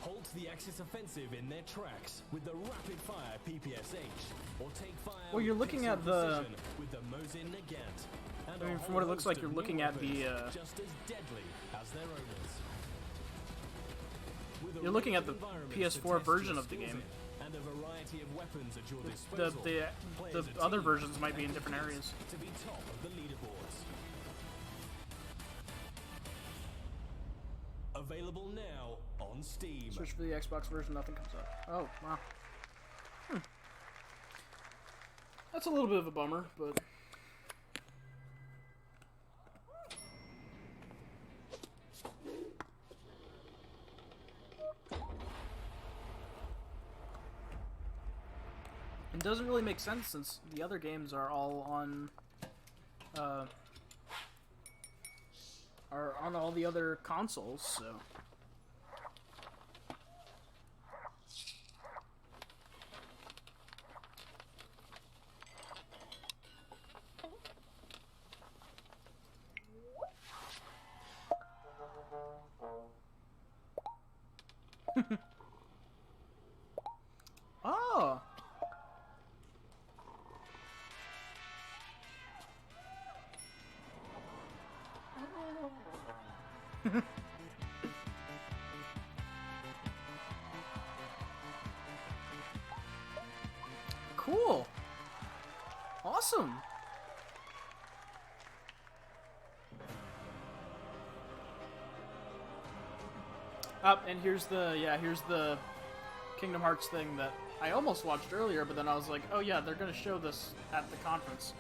Speaker 24: Halt the Axis offensive in their tracks with the rapid-fire PPSH, or take fire
Speaker 1: Well, you're
Speaker 24: with
Speaker 1: looking
Speaker 24: pixel
Speaker 1: at the-
Speaker 24: precision with the Mosin Nagant. And
Speaker 1: I mean,
Speaker 24: a
Speaker 1: from what it
Speaker 24: whole
Speaker 1: looks like,
Speaker 24: host
Speaker 1: you're
Speaker 24: of
Speaker 1: looking
Speaker 24: new
Speaker 1: at the,
Speaker 24: weapons just as deadly as their owners. With a
Speaker 1: You're looking at the
Speaker 24: range of environments to
Speaker 1: PS4
Speaker 24: test
Speaker 1: version
Speaker 24: your
Speaker 1: of the
Speaker 24: skills
Speaker 1: game.
Speaker 24: in, and a variety of weapons at your
Speaker 1: The
Speaker 24: disposal. Play
Speaker 1: the
Speaker 24: as a
Speaker 1: other
Speaker 24: team
Speaker 1: versions might be in
Speaker 24: and
Speaker 1: different
Speaker 24: compete
Speaker 1: areas.
Speaker 24: to be top of the leaderboards. Available now on Steam.
Speaker 1: Search for the Xbox version, nothing comes up. Oh, wow. That's a little bit of a bummer, but... It doesn't really make sense since the other games are all on... are on all the other consoles, so... Oh! Cool! Awesome! And here's the Kingdom Hearts thing that I almost watched earlier, but then I was like, oh yeah, they're gonna show this at the conference.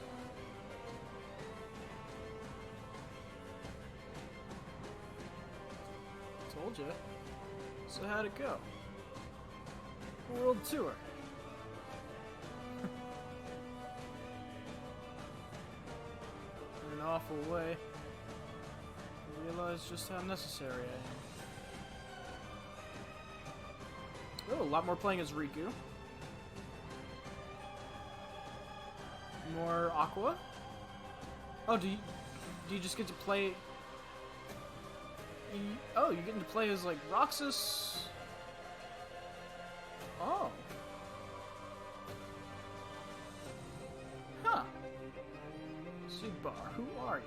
Speaker 1: Told you. So how'd it go? World tour. In an awful way, I realize just how necessary I am. Oh, a lot more playing as Riku. more Aqua? Oh, do you just get to play? Oh, you get to play as like Roxas. Oh. Huh. Sigbar, who are you?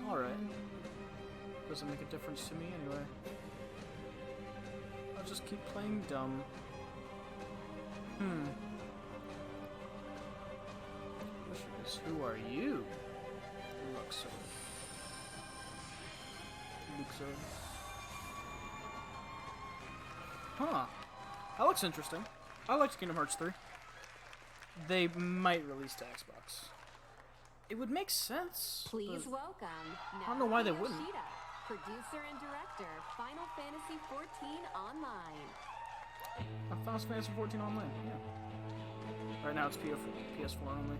Speaker 1: Alright. Doesn't make a difference to me anyway. I'll just keep playing dumb. Who are you? Luxo. Huh. That looks interesting. I liked Kingdom Hearts 3. They might release to Xbox. It would make sense.
Speaker 10: Please welcome.
Speaker 1: I don't know why they wouldn't.
Speaker 10: Yoshida, producer and director, Final Fantasy XIV Online.
Speaker 1: Final Fantasy XIV Online, yeah. Right now it's PS4 only.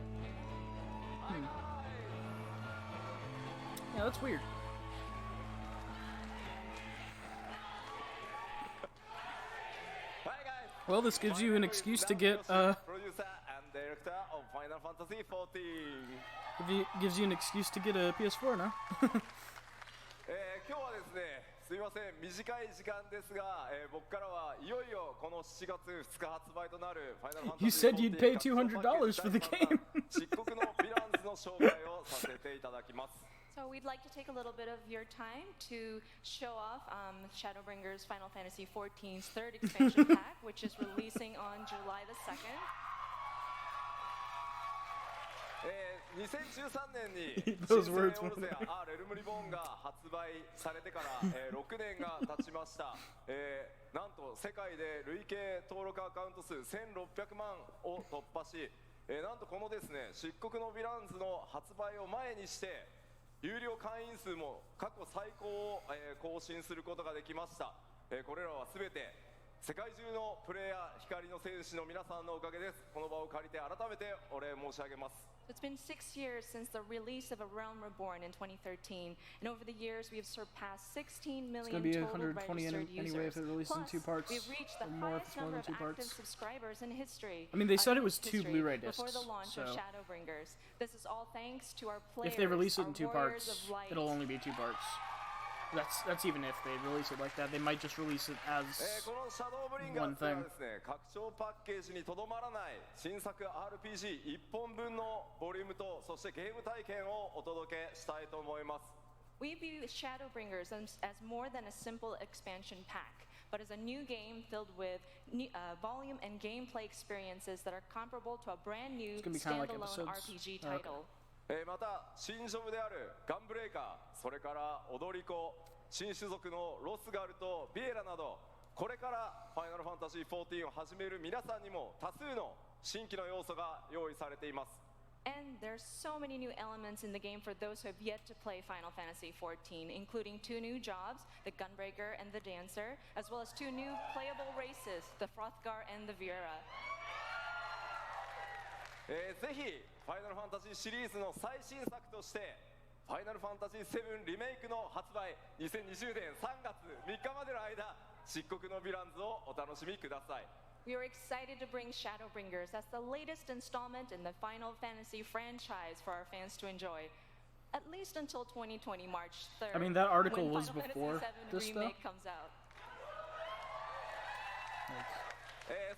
Speaker 1: Yeah, that's weird. Well, this gives you an excuse to get
Speaker 2: producer and director of Final Fantasy XIV.
Speaker 1: Gives you an excuse to get a PS4 now.
Speaker 2: 今日はですね、すみません、短い時間ですが、僕からはいよいよこの7月2日発売となる Final Fantasy
Speaker 1: You said you'd pay $200 for the game.
Speaker 2: 漆黒のヴィランズの紹介をさせていただきます。
Speaker 11: So we'd like to take a little bit of your time to show off Shadowbringers Final Fantasy XIV's third expansion pack, which is releasing on July the 2nd.
Speaker 2: 2013年に新
Speaker 1: Those
Speaker 2: 生
Speaker 1: words
Speaker 2: オルセアレルムリボーンが発売されてから、6年が経ちました、なんと世界で累計登録アカウント数1600万を突破し、なんとこのですね漆黒のヴィランズの発売を前にして有料会員数も過去最高を、更新することができました、これらは全て世界中のプレイヤー光の戦士の皆さんのおかげです。この場を借りて改めてお礼申し上げます。
Speaker 11: It's been 6 years since the release of A Realm Reborn in 2013, and over the years we have surpassed 16 million total registered
Speaker 1: anyway if it releases in
Speaker 11: users.
Speaker 1: 2 parts,
Speaker 11: We've reached the
Speaker 1: or more if
Speaker 11: highest
Speaker 1: it's more
Speaker 11: number
Speaker 1: than
Speaker 11: of
Speaker 1: 2
Speaker 11: active
Speaker 1: parts.
Speaker 11: subscribers in history.
Speaker 1: I mean, they said it was 2
Speaker 11: history
Speaker 1: Blu-ray
Speaker 11: before
Speaker 1: discs,
Speaker 11: the launch
Speaker 1: so
Speaker 11: of Shadowbringers. This is all thanks to our players.
Speaker 1: If they release it in 2
Speaker 11: our warriors
Speaker 1: parts,
Speaker 11: of light.
Speaker 1: it'll only be 2 parts. That's even if they release it like that. They might just release it as
Speaker 2: このシャドーブリンガ
Speaker 1: one
Speaker 2: ーズは
Speaker 1: thing.
Speaker 2: ですね、拡張パッケージにとどまらない新作 RPG1 本分のボリュームとそしてゲーム体験をお届けしたいと思います。
Speaker 11: We view Shadowbringers as more than a simple expansion pack, but as a new game filled with volume and gameplay experiences that are comparable to a brand new
Speaker 1: gonna be kinda like
Speaker 11: standalone
Speaker 1: episodes.
Speaker 11: RPG
Speaker 1: Oh, okay.
Speaker 11: title.
Speaker 2: また新ジョブであるガンブレーカー、それから踊り子、新種族のロスガルとビエラなど、これからファイナルファンタジー14を始める皆さんにも多数の新規の要素が用意されています。
Speaker 11: And there's so many new elements in the game for those who have yet to play Final Fantasy XIV, including 2 new jobs, the Gunbreaker and the Dancer, as well as 2 new playable races, the Frothgar and the Viera.
Speaker 2: ぜひファイナルファンタジーシリーズの最新作としてファイナルファンタジー7リメイクの発売2020年3月3日までの間漆黒のヴィランズをお楽しみください。
Speaker 11: We are excited to bring Shadowbringers as the latest installment in the Final Fantasy franchise for our fans to enjoy, at least until 2020 March 3rd.
Speaker 1: I mean, that article
Speaker 11: when
Speaker 1: was
Speaker 11: Final
Speaker 1: before
Speaker 11: Fantasy
Speaker 1: this
Speaker 11: VII
Speaker 1: stuff.
Speaker 11: remake comes out.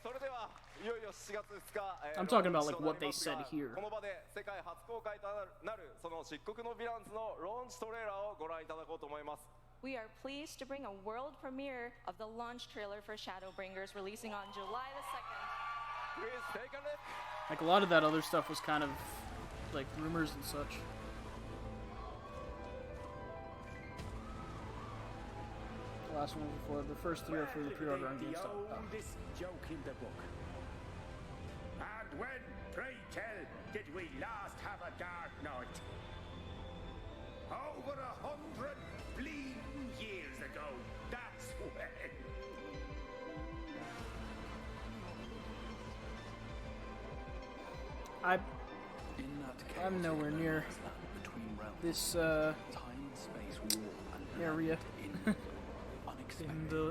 Speaker 2: それではいよいよ7月2日、
Speaker 1: I'm talking about like what they said here.
Speaker 2: この場で世界初公開となるその漆黒のヴィランズのローンチトレーラーをご覧いただこうと思います。
Speaker 11: We are pleased to bring a world premiere of the launch trailer for Shadowbringers releasing on July the 2nd.
Speaker 2: Please take a look.
Speaker 1: Like a lot of that other stuff was kind of like rumors and such. The last one was before. The first 3 are for the pre-order on GameStop.
Speaker 19: The oldest joke in the book. And when, pray tell, did we last have a dark night? Over 100 bleeding years ago. That's when.
Speaker 1: I'm nowhere near this area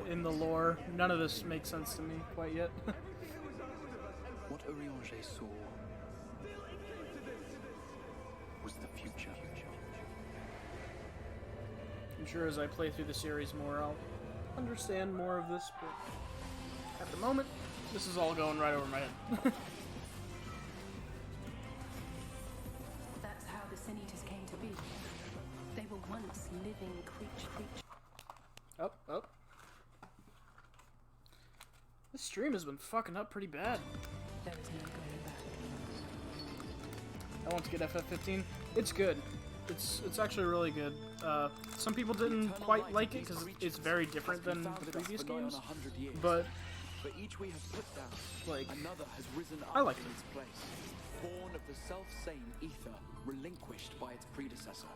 Speaker 1: in the lore. None of this makes sense to me quite yet.
Speaker 14: Urianger saw was the future.
Speaker 1: I'm sure as I play through the series more, I'll understand more of this, but at the moment, this is all going right over my head.
Speaker 5: That's how the Sin Eaters came to be. They were once living creatures.
Speaker 1: Oh. This stream has been fucking up pretty bad.
Speaker 5: There is no going back.
Speaker 1: I want to get FF15. It's good. It's actually really good. Some people didn't quite like it because it's very different than the previous games, but
Speaker 14: For each we have put down,
Speaker 1: like,
Speaker 14: another has risen up
Speaker 1: I liked
Speaker 14: in
Speaker 1: it.
Speaker 14: its place, born of the self-same ether, relinquished by its predecessor.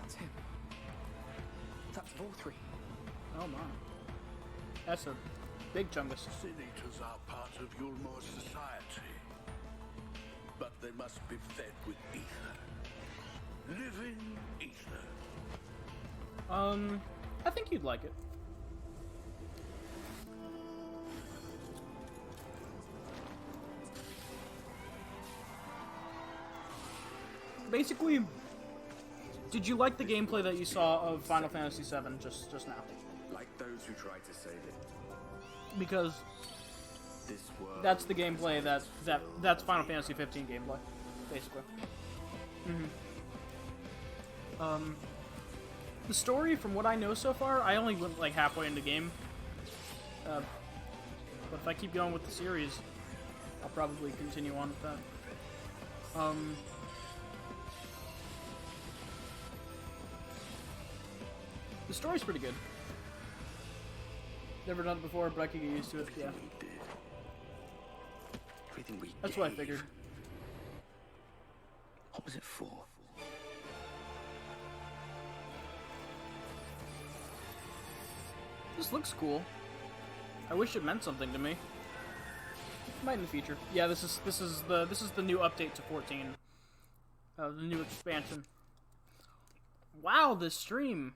Speaker 14: That's him. That's Wolvy.
Speaker 1: Oh my. That's a big chungus.
Speaker 7: Sin Eaters are part of Yulmor's society, but they must be fed with ether. Living ether.
Speaker 1: I think you'd like it. Basically, did you like the gameplay that you saw of Final Fantasy VII just now?
Speaker 15: Like those who try to save it.
Speaker 1: Because
Speaker 15: This world
Speaker 1: that's the gameplay that's Final Fantasy 15 gameplay, basically. The story, from what I know so far, I only went like halfway into the game. But if I keep going with the series, I'll probably continue on with that. The story's pretty good. Never done it before, but I could get used to it. Yeah.
Speaker 14: Everything we
Speaker 1: That's what I figured.
Speaker 14: What was it for?
Speaker 1: This looks cool. I wish it meant something to me. Might in the future. Yeah, this is the new update to 14. The new expansion. Wow, this stream.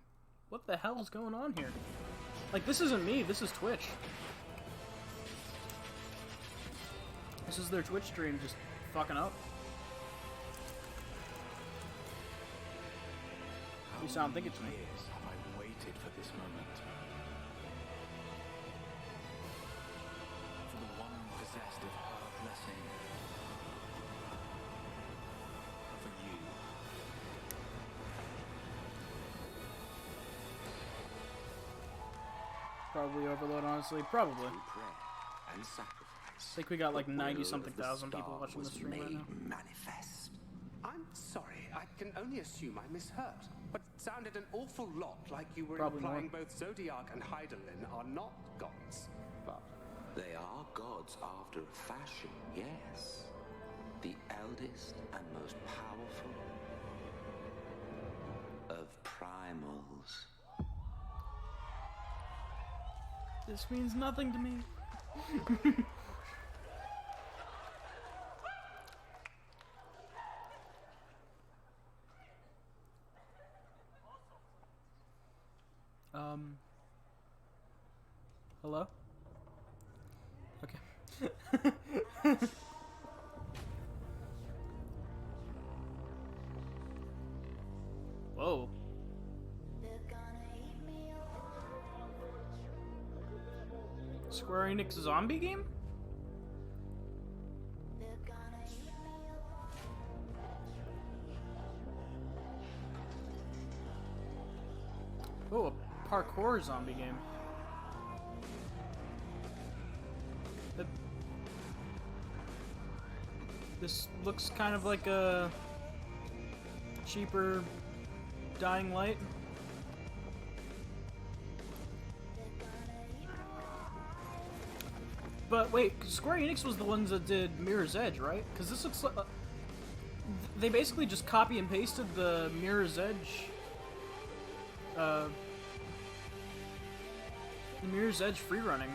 Speaker 1: What the hell is going on here? Like, this isn't me, this is Twitch. This is their Twitch stream just fucking up. You sound think it's me.
Speaker 14: Years have I waited for this moment. For the one possessed of her blessing. For you.
Speaker 1: Probably overload, honestly. Probably.
Speaker 14: Through prayer and sacrifice.
Speaker 1: I think we got like 90-something thousand people watching the stream right now.
Speaker 14: Manifest.
Speaker 8: I'm sorry, I can only assume I misheard, but it sounded an awful lot like you were
Speaker 1: Probably
Speaker 8: implying
Speaker 1: more.
Speaker 8: both Zodiac and Heidelin are not gods. But
Speaker 14: They are gods after a fashion, yes. The eldest and most powerful of primals.
Speaker 1: This means nothing to me. Hello? Okay. Whoa. Square Enix zombie game? Oh, a parkour zombie game. This looks kind of like a cheaper Dying Light. But wait, Square Enix was the ones that did Mirror's Edge, right? Because this looks like... they basically just copy and pasted the Mirror's Edge... the Mirror's Edge freerunning.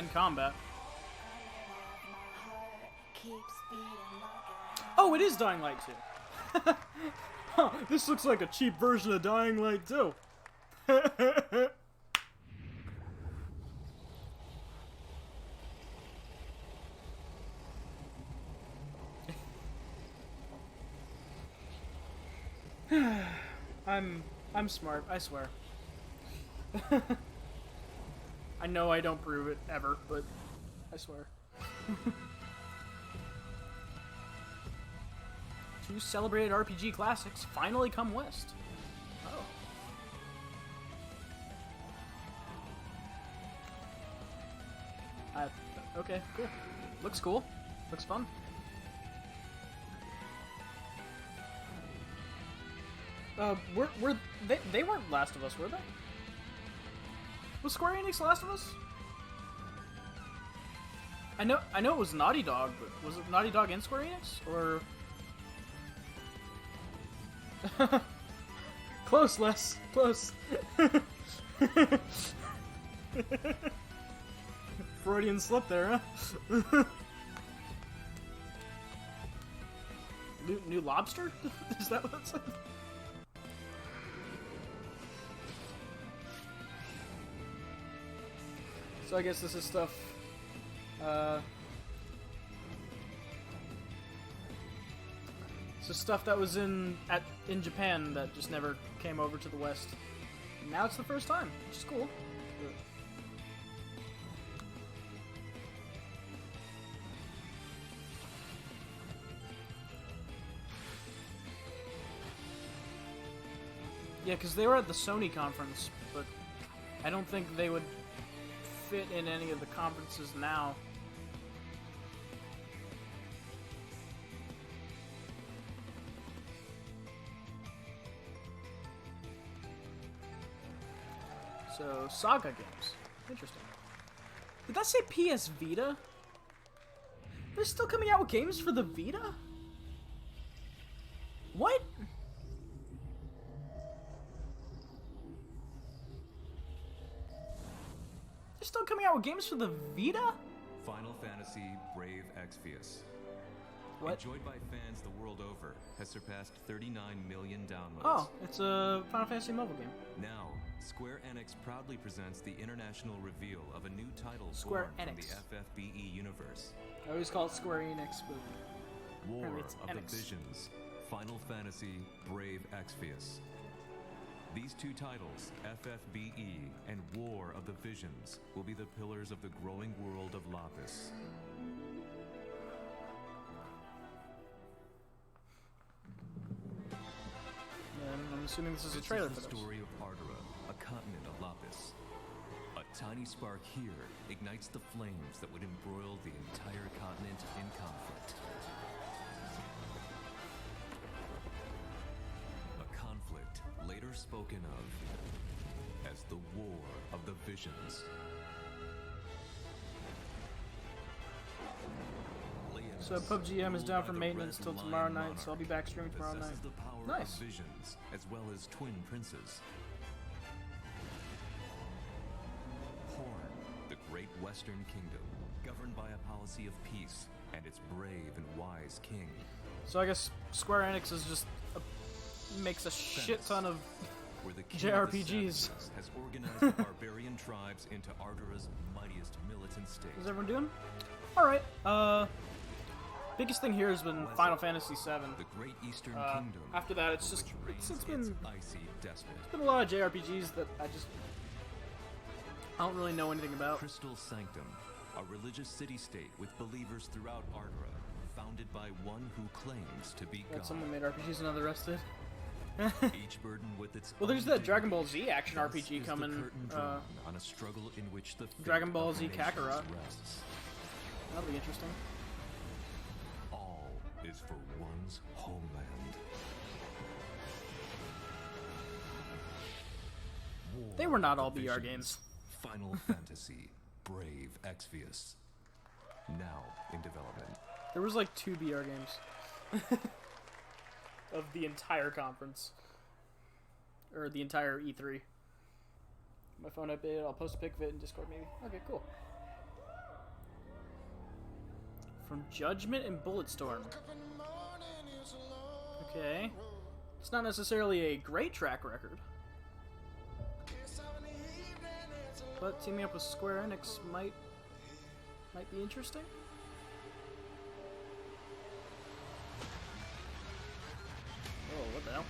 Speaker 1: and combat. Oh, it is Dying Light 2. Huh, this looks like a cheap version of Dying Light 2. I'm smart, I swear. I know I don't prove it ever, but I swear. Two celebrated RPG classics finally come west. Oh. Okay, cool. Looks cool. Looks fun. Were they weren't Last of Us, were they? Was Square Enix Last of Us? I know it was Naughty Dog, but was it Naughty Dog and Square Enix? Or close, Les. Close. Freudian slip there, huh? New Lobster? Is that what it said? So I guess this is stuff, so stuff that was in Japan that just never came over to the West. And now it's the first time, which is cool. Yeah, because they were at the Sony conference, but I don't think they would fit in any of the conferences now. So, Saga games. Interesting. Did that say PS Vita? They're still coming out with games for the Vita? What? They're still coming out with games for the Vita?
Speaker 6: Final Fantasy Brave Exvius.
Speaker 1: What?
Speaker 6: Enjoyed by fans the world over, has surpassed 39 million downloads.
Speaker 1: Oh, it's a Final Fantasy mobile game.
Speaker 6: Now, Square Enix proudly presents the international reveal of a new title
Speaker 1: Square
Speaker 6: born
Speaker 1: Enix.
Speaker 6: from the FFBE universe.
Speaker 1: I always call it Square Enix, but
Speaker 6: War
Speaker 1: apparently it's
Speaker 6: of
Speaker 1: Enix.
Speaker 6: the Visions, Final Fantasy Brave Exvius. These two titles, FFBE and War of the Visions, will be the pillars of the growing world of Lapis.
Speaker 1: And I'm assuming this is a trailer for
Speaker 6: This is
Speaker 1: this.
Speaker 6: the story of Ardora, a continent of Lapis. A tiny spark here ignites the flames that would embroil the entire continent in conflict. A conflict later spoken of as the War of the Visions.
Speaker 1: So PUBG M is down for maintenance till tomorrow night, so I'll be back streaming tomorrow night.
Speaker 6: The power
Speaker 1: Nice.
Speaker 6: of visions, as well as twin princes. Horn, the great Western kingdom, governed by a policy of peace, and its brave and wise king.
Speaker 1: So I guess Square Enix is just makes a shit ton of
Speaker 6: Where the king of the
Speaker 1: JRPGs.
Speaker 6: savages has organized the barbarian tribes into Ardora's mightiest militant state.
Speaker 1: How's everyone doing? Alright, biggest thing here has been Final Fantasy VII.
Speaker 6: The Great Eastern Kingdom.
Speaker 1: After that, it's
Speaker 6: over
Speaker 1: just
Speaker 6: which
Speaker 1: it's
Speaker 6: reigns
Speaker 1: been
Speaker 6: its icy despot.
Speaker 1: it's been a lot of JRPGs that I don't really know anything about.
Speaker 6: Crystal Sanctum, a religious city-state with believers throughout Ardora, founded by one who claims to be
Speaker 1: Glad
Speaker 6: God.
Speaker 1: someone made RPGs and other rest did.
Speaker 6: Each burden with its
Speaker 1: Well, there's
Speaker 6: own
Speaker 1: that Dragon Ball Z action
Speaker 6: Thus
Speaker 1: RPG
Speaker 6: is the
Speaker 1: coming.
Speaker 6: curtain drawn on a struggle in which the fate
Speaker 1: Dragon Ball
Speaker 6: of
Speaker 1: Z
Speaker 6: nations
Speaker 1: Kakarot.
Speaker 6: rests.
Speaker 1: That'll be interesting.
Speaker 6: All is for one's homeland.
Speaker 1: They were not all BR games.
Speaker 6: Final Fantasy Brave Exvius. Now in development.
Speaker 1: There was like 2 BR games of the entire conference, or the entire E3. My phone updated. I'll post a pic of it in Discord maybe. Okay, cool. From Judgment and Bulletstorm. Okay. It's not necessarily a great track record. But teaming up with Square Enix might be interesting. Oh, what the hell?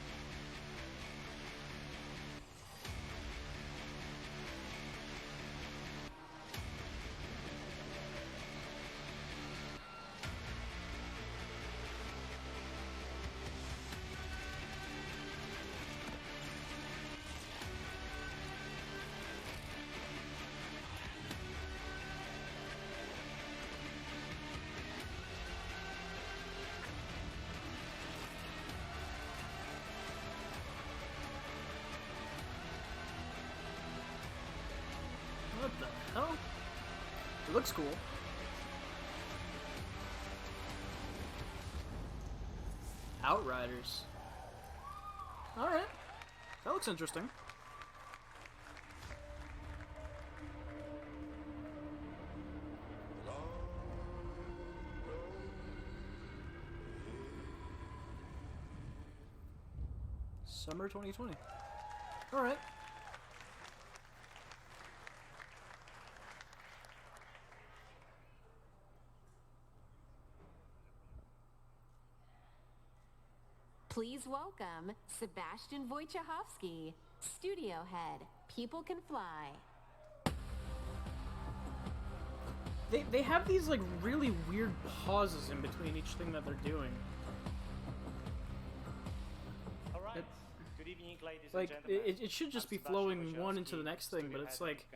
Speaker 1: What the hell? It looks cool. Outriders. Alright. That looks interesting. Summer 2020. Alright.
Speaker 10: Please welcome Sebastian Wojciechowski, Studio Head, People Can Fly.
Speaker 1: They have these like really weird pauses in between each thing that they're doing.
Speaker 9: Alright. Good evening, ladies
Speaker 1: Like
Speaker 9: and gentlemen.
Speaker 1: it should just be flowing one into the next thing, but it's like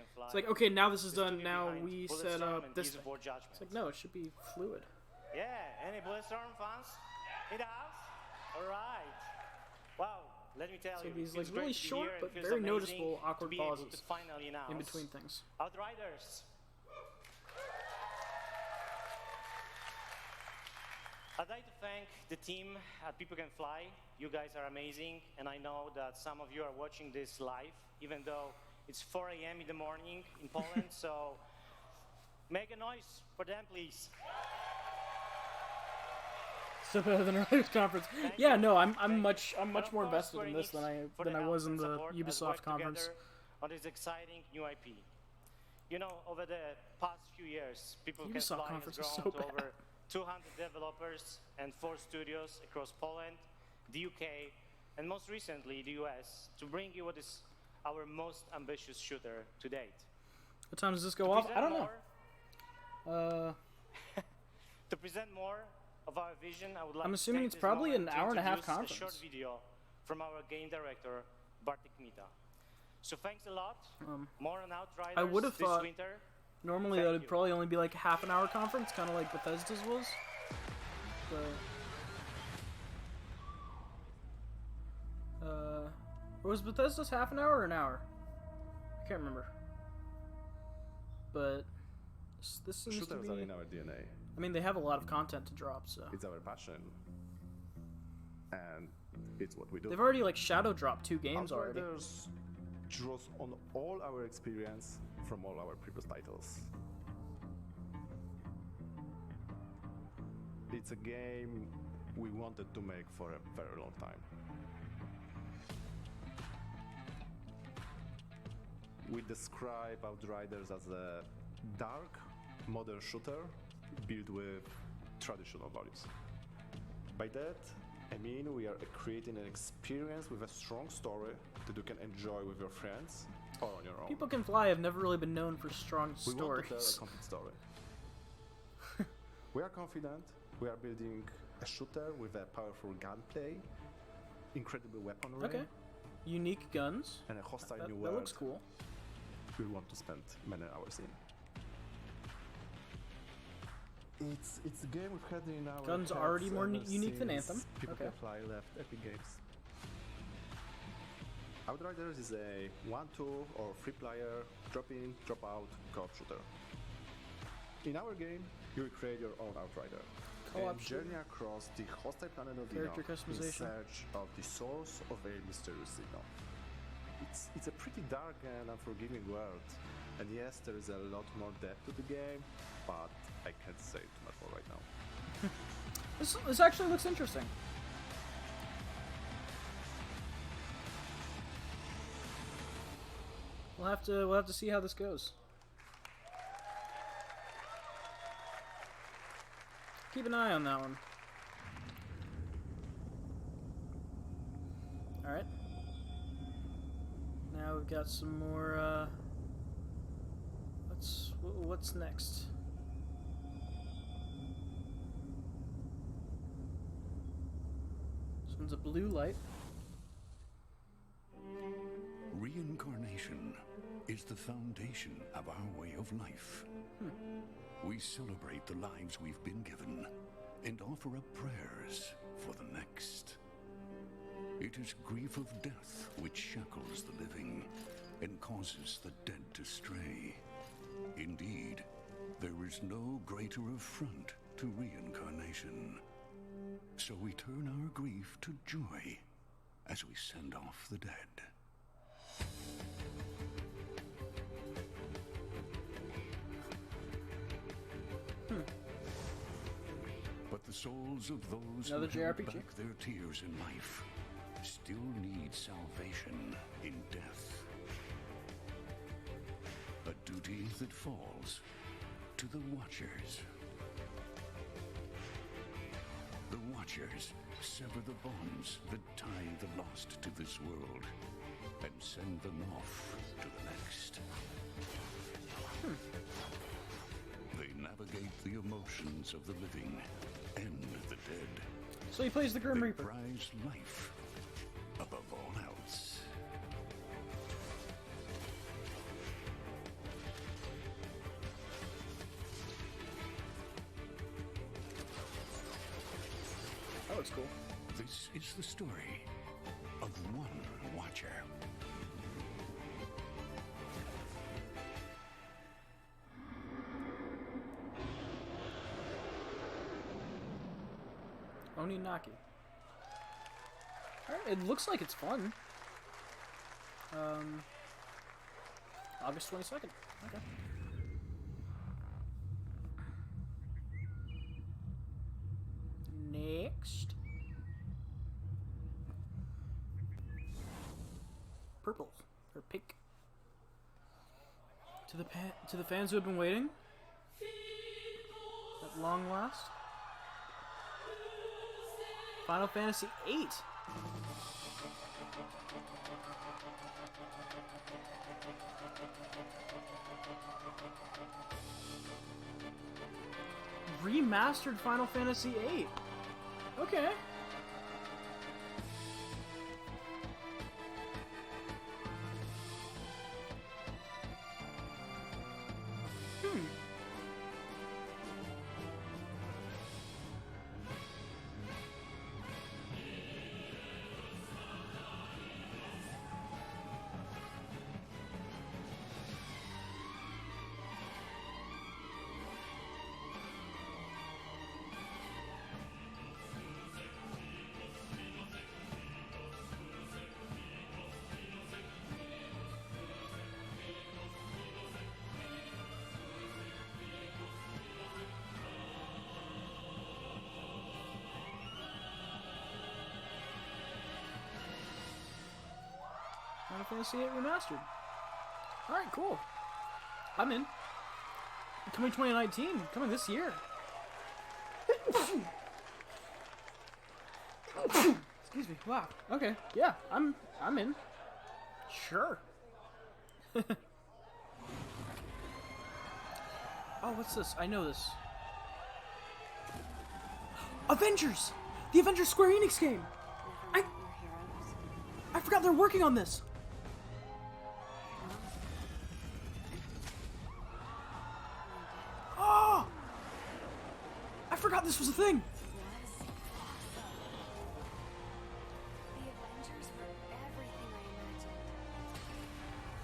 Speaker 1: okay, now this is done. Now we set up this thing. It's like no, it should be fluid.
Speaker 9: Yeah, any Bulletstorm fans in the house? Alright. Wow, let me tell
Speaker 1: So
Speaker 9: you.
Speaker 1: these
Speaker 9: it
Speaker 1: like
Speaker 9: feels
Speaker 1: really
Speaker 9: great to be
Speaker 1: short
Speaker 9: here. It
Speaker 1: but
Speaker 9: feels
Speaker 1: very
Speaker 9: amazing
Speaker 1: noticeable
Speaker 9: to
Speaker 1: awkward
Speaker 9: be able
Speaker 1: pauses
Speaker 9: to finally announce
Speaker 1: in between things.
Speaker 9: Outriders. I'd like to thank the team at People Can Fly. You guys are amazing, and I know that some of you are watching this live, even though it's 4 a.m. in the morning in Poland. So make a noise for them, please.
Speaker 1: So better than our news conference. Yeah, no, I'm much more invested in this than I was in the Ubisoft conference.
Speaker 9: On this exciting new IP. You know, over the past few years, People Can
Speaker 1: Ubisoft
Speaker 9: Fly
Speaker 1: conference
Speaker 9: has
Speaker 1: was
Speaker 9: grown
Speaker 1: so
Speaker 9: to
Speaker 1: bad.
Speaker 9: over 200 developers and 4 studios across Poland, the UK, and most recently the US, to bring you what is our most ambitious shooter to date.
Speaker 1: What time does this go off? I don't know.
Speaker 9: To present more of our vision, I would like
Speaker 1: I'm
Speaker 9: to
Speaker 1: assuming
Speaker 9: take
Speaker 1: it's
Speaker 9: this
Speaker 1: probably
Speaker 9: moment
Speaker 1: an
Speaker 9: to
Speaker 1: hour and a half
Speaker 9: introduce
Speaker 1: conference.
Speaker 9: A short video from our game director, Bartek Mita. So thanks a lot. More on Outriders
Speaker 1: I would have
Speaker 9: this
Speaker 1: thought
Speaker 9: winter.
Speaker 1: normally that would probably only be like a half an hour conference, kind of like Bethesda's was. But was Bethesda's half an hour or an hour? I can't remember. But this seems to
Speaker 12: Shooters
Speaker 1: be.
Speaker 12: are in our DNA.
Speaker 1: I mean, they have a lot of content to drop, so.
Speaker 12: It's our passion, and it's what we do.
Speaker 1: They've already like shadow dropped 2 games already.
Speaker 12: Outriders draws on all our experience from all our previous titles. It's a game we wanted to make for a very long time. We describe Outriders as a dark, modern shooter built with traditional values. By that, I mean we are creating an experience with a strong story that you can enjoy with your friends or on your own.
Speaker 1: People Can Fly have never really been known for strong
Speaker 12: We
Speaker 1: stories.
Speaker 12: want to tell a complete story. We are confident. We are building a shooter with a powerful gunplay, incredible weaponry,
Speaker 1: Okay. Unique guns.
Speaker 12: and a hostile
Speaker 1: That
Speaker 12: new
Speaker 1: that
Speaker 12: world
Speaker 1: looks cool.
Speaker 12: we want to spend many hours in. It's a game we've had in our
Speaker 1: Guns
Speaker 12: heads
Speaker 1: already more
Speaker 12: ever
Speaker 1: unique than
Speaker 12: since
Speaker 1: Anthem.
Speaker 12: People
Speaker 1: Okay.
Speaker 12: Can Fly left Epic Games. Outriders is a 1-2 or 3-player drop-in, drop-out co-op shooter. In our game, you will create your own Outrider
Speaker 1: Co-op
Speaker 12: and journey across the hostile planet of
Speaker 1: Character
Speaker 12: Dino in
Speaker 1: customization.
Speaker 12: search of the source of a mysterious signal. It's a pretty dark and unforgiving world, and yes, there is a lot more depth to the game, but I can't say too much more right now.
Speaker 1: This actually looks interesting. We'll have to see how this goes. Keep an eye on that one. All right. Now we've got some more. What's next? This one's a blue light.
Speaker 7: Reincarnation is the foundation of our way of life. We celebrate the lives we've been given and offer up prayers for the next. It is grief of death which shackles the living and causes the dead to stray. Indeed, there is no greater affront to reincarnation. So we turn our grief to joy as we send off the dead. But the souls of those
Speaker 1: Another
Speaker 7: who held
Speaker 1: JRPG?
Speaker 7: back their tears in life still need salvation in death. A duty that falls to the Watchers. The Watchers sever the bonds that tie the lost to this world and send them off to the next. They navigate the emotions of the living and the dead.
Speaker 1: So he plays the Grim
Speaker 7: They
Speaker 1: Reaper.
Speaker 7: prize life above all else.
Speaker 1: That looks cool.
Speaker 7: This is the story of one Watcher.
Speaker 1: Oninaki. Alright, it looks like it's fun. August 22nd. Okay. Next. Purple. Or pink. To the fans who have been waiting. At long last. Final Fantasy VIII. Remastered Final Fantasy VIII. Okay. Final Fantasy VIII Remastered. Alright, cool. I'm in. Coming 2019. Coming this year. Excuse me. Wow. Okay. Yeah, I'm in. Sure. Oh, what's this? I know this. Avengers! The Avengers Square Enix game! I forgot they're working on this! Oh! I forgot this was a thing!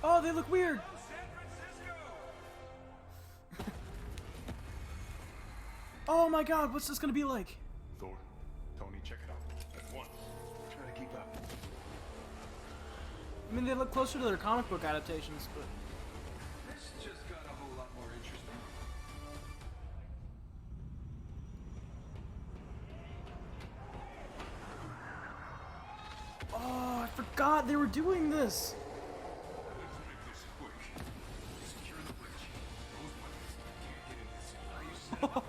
Speaker 1: Oh, they look weird! Oh my god, what's this gonna be like?
Speaker 13: Thor, Tony, check it out. At once. Try to keep up.
Speaker 1: I mean, they look closer to their comic book adaptations, but...
Speaker 19: This just got a whole lot more interesting.
Speaker 1: doing this.
Speaker 19: Let's make this quick. Secure the bridge. Those weapons can't get in this city. Are you set up?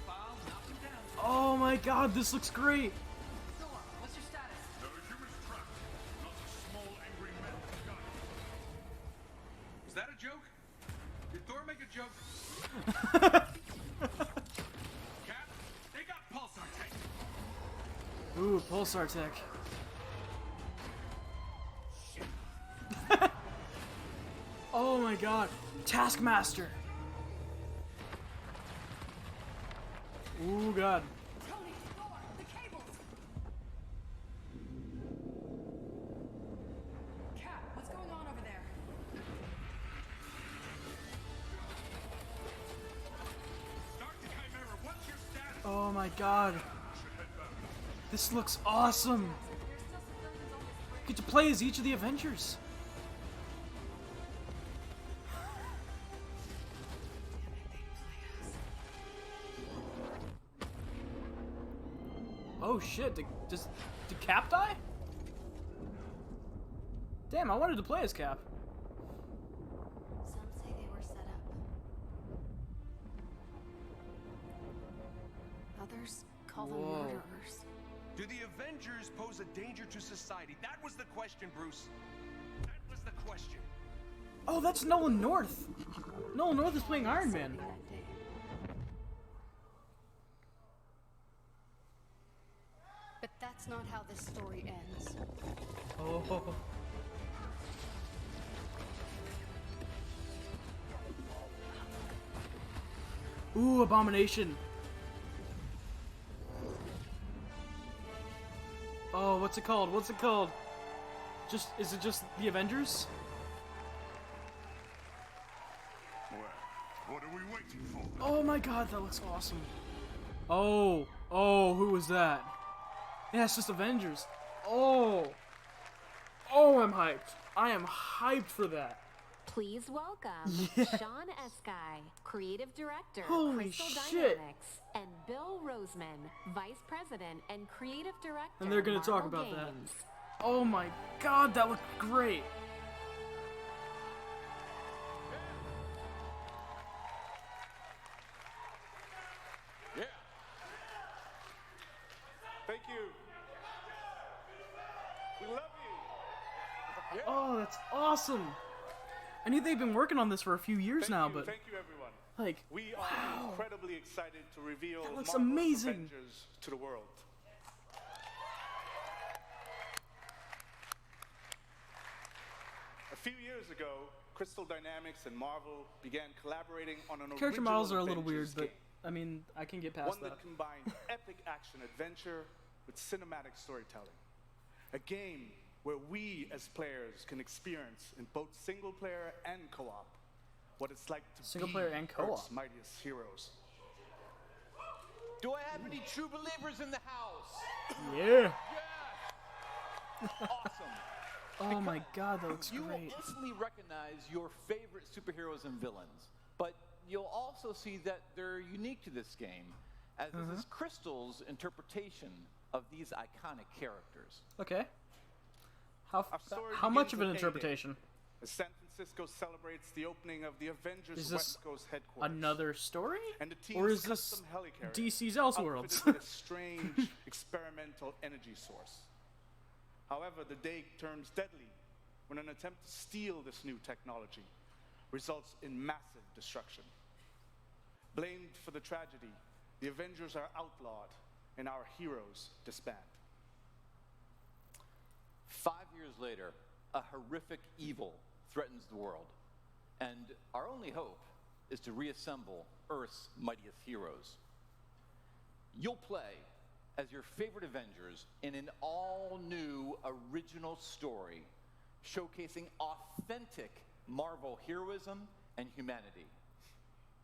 Speaker 19: File, knock him down.
Speaker 1: Oh my god, this looks great.
Speaker 19: What's your status? The human's trapped. Lots of small, angry men got it. Was that a joke? Did Thor make a joke? Cap, they got pulsar tech.
Speaker 1: Ooh, pulsar tech. Oh my god, Taskmaster. Ooh god.
Speaker 5: Tony, Thor, the cables! Cat, what's going on over there?
Speaker 19: Start the Chimera. What's your status?
Speaker 1: Oh my god. This looks awesome. Get to play as each of the Avengers. Oh shit, did Cap die? Damn, I wanted to play as Cap.
Speaker 4: Some say they were set up.
Speaker 5: Others call them
Speaker 1: Whoa.
Speaker 5: murderers.
Speaker 16: Do the Avengers pose a danger to society? That was the question, Bruce. That was the question.
Speaker 1: Oh, that's Nolan North. Nolan North is playing Iron Man.
Speaker 5: But that's not how this story ends.
Speaker 1: Oh. Ooh, Abomination. Oh, what's it called? What's it called? Is it just the Avengers?
Speaker 19: Well, what are we waiting for?
Speaker 1: Oh my god, that looks awesome. Oh, who was that? Yeah, it's just Avengers. Oh, I'm hyped. I am hyped for that.
Speaker 10: Please welcome
Speaker 1: Yeah.
Speaker 10: Sean Eskai, Creative Director,
Speaker 1: Holy
Speaker 10: Crystal
Speaker 1: shit.
Speaker 10: Dynamics, and Bill Roseman, Vice President and Creative Director,
Speaker 1: And they're gonna talk
Speaker 10: Marvel
Speaker 1: about that.
Speaker 10: Games.
Speaker 1: Oh my god, that looked great.
Speaker 13: Yeah. Thank you. We love you. Yeah.
Speaker 1: Oh, that's awesome. I knew they've been working on this for a few years now, but
Speaker 13: Thank you, everyone.
Speaker 1: like,
Speaker 13: We are incredibly excited to reveal
Speaker 1: That looks
Speaker 13: Marvel's
Speaker 1: amazing.
Speaker 13: Avengers to the world. A few years ago, Crystal Dynamics and Marvel began collaborating on an
Speaker 1: character
Speaker 13: original
Speaker 1: models are a little weird,
Speaker 13: Avengers
Speaker 1: but
Speaker 13: game.
Speaker 1: I mean, I can get past
Speaker 13: One
Speaker 1: that.
Speaker 13: that combined epic action adventure with cinematic storytelling. A game where we as players can experience in both single player and co-op what it's like to
Speaker 1: Single
Speaker 13: be
Speaker 1: player and co-op.
Speaker 13: Earth's mightiest heroes.
Speaker 17: Do I have any true believers in the house?
Speaker 1: Yeah.
Speaker 17: Awesome.
Speaker 1: Oh my god, that looks
Speaker 17: You will
Speaker 1: great.
Speaker 17: instantly recognize your favorite superheroes and villains, but you'll also see that they're unique to this game, as this is Crystal's interpretation of these iconic characters.
Speaker 1: Okay. How
Speaker 13: story
Speaker 1: how much
Speaker 13: begins
Speaker 1: of an
Speaker 13: at A-Day,
Speaker 1: interpretation?
Speaker 13: As San Francisco celebrates the opening of the Avengers
Speaker 1: Is this
Speaker 13: West Coast headquarters.
Speaker 1: another story?
Speaker 13: And the team's
Speaker 1: Or is this
Speaker 13: custom helicarrier
Speaker 1: DC's Elseworlds?
Speaker 13: outfitted with a strange experimental energy source. However, the day turns deadly when an attempt to steal this new technology results in massive destruction. Blamed for the tragedy, the Avengers are outlawed and our heroes disband.
Speaker 17: 5 years later, a horrific evil threatens the world, and our only hope is to reassemble Earth's mightiest heroes. You'll play as your favorite Avengers in an all-new original story showcasing authentic Marvel heroism and humanity.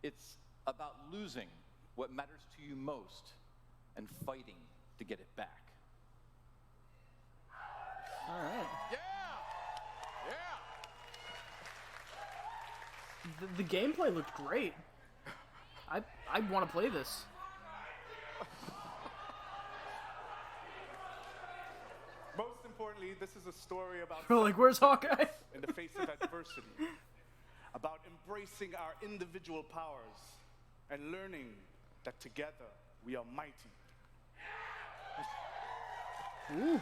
Speaker 17: It's about losing what matters to you most and fighting to get it back.
Speaker 1: All right.
Speaker 17: Yeah!
Speaker 1: The gameplay looked great. I want to play this.
Speaker 13: Most importantly, Ultimately, this is a story about
Speaker 1: Bro, like, where's Hawkeye?
Speaker 13: in the face of adversity, about embracing our individual powers and learning that together we are mighty.
Speaker 1: Ooh.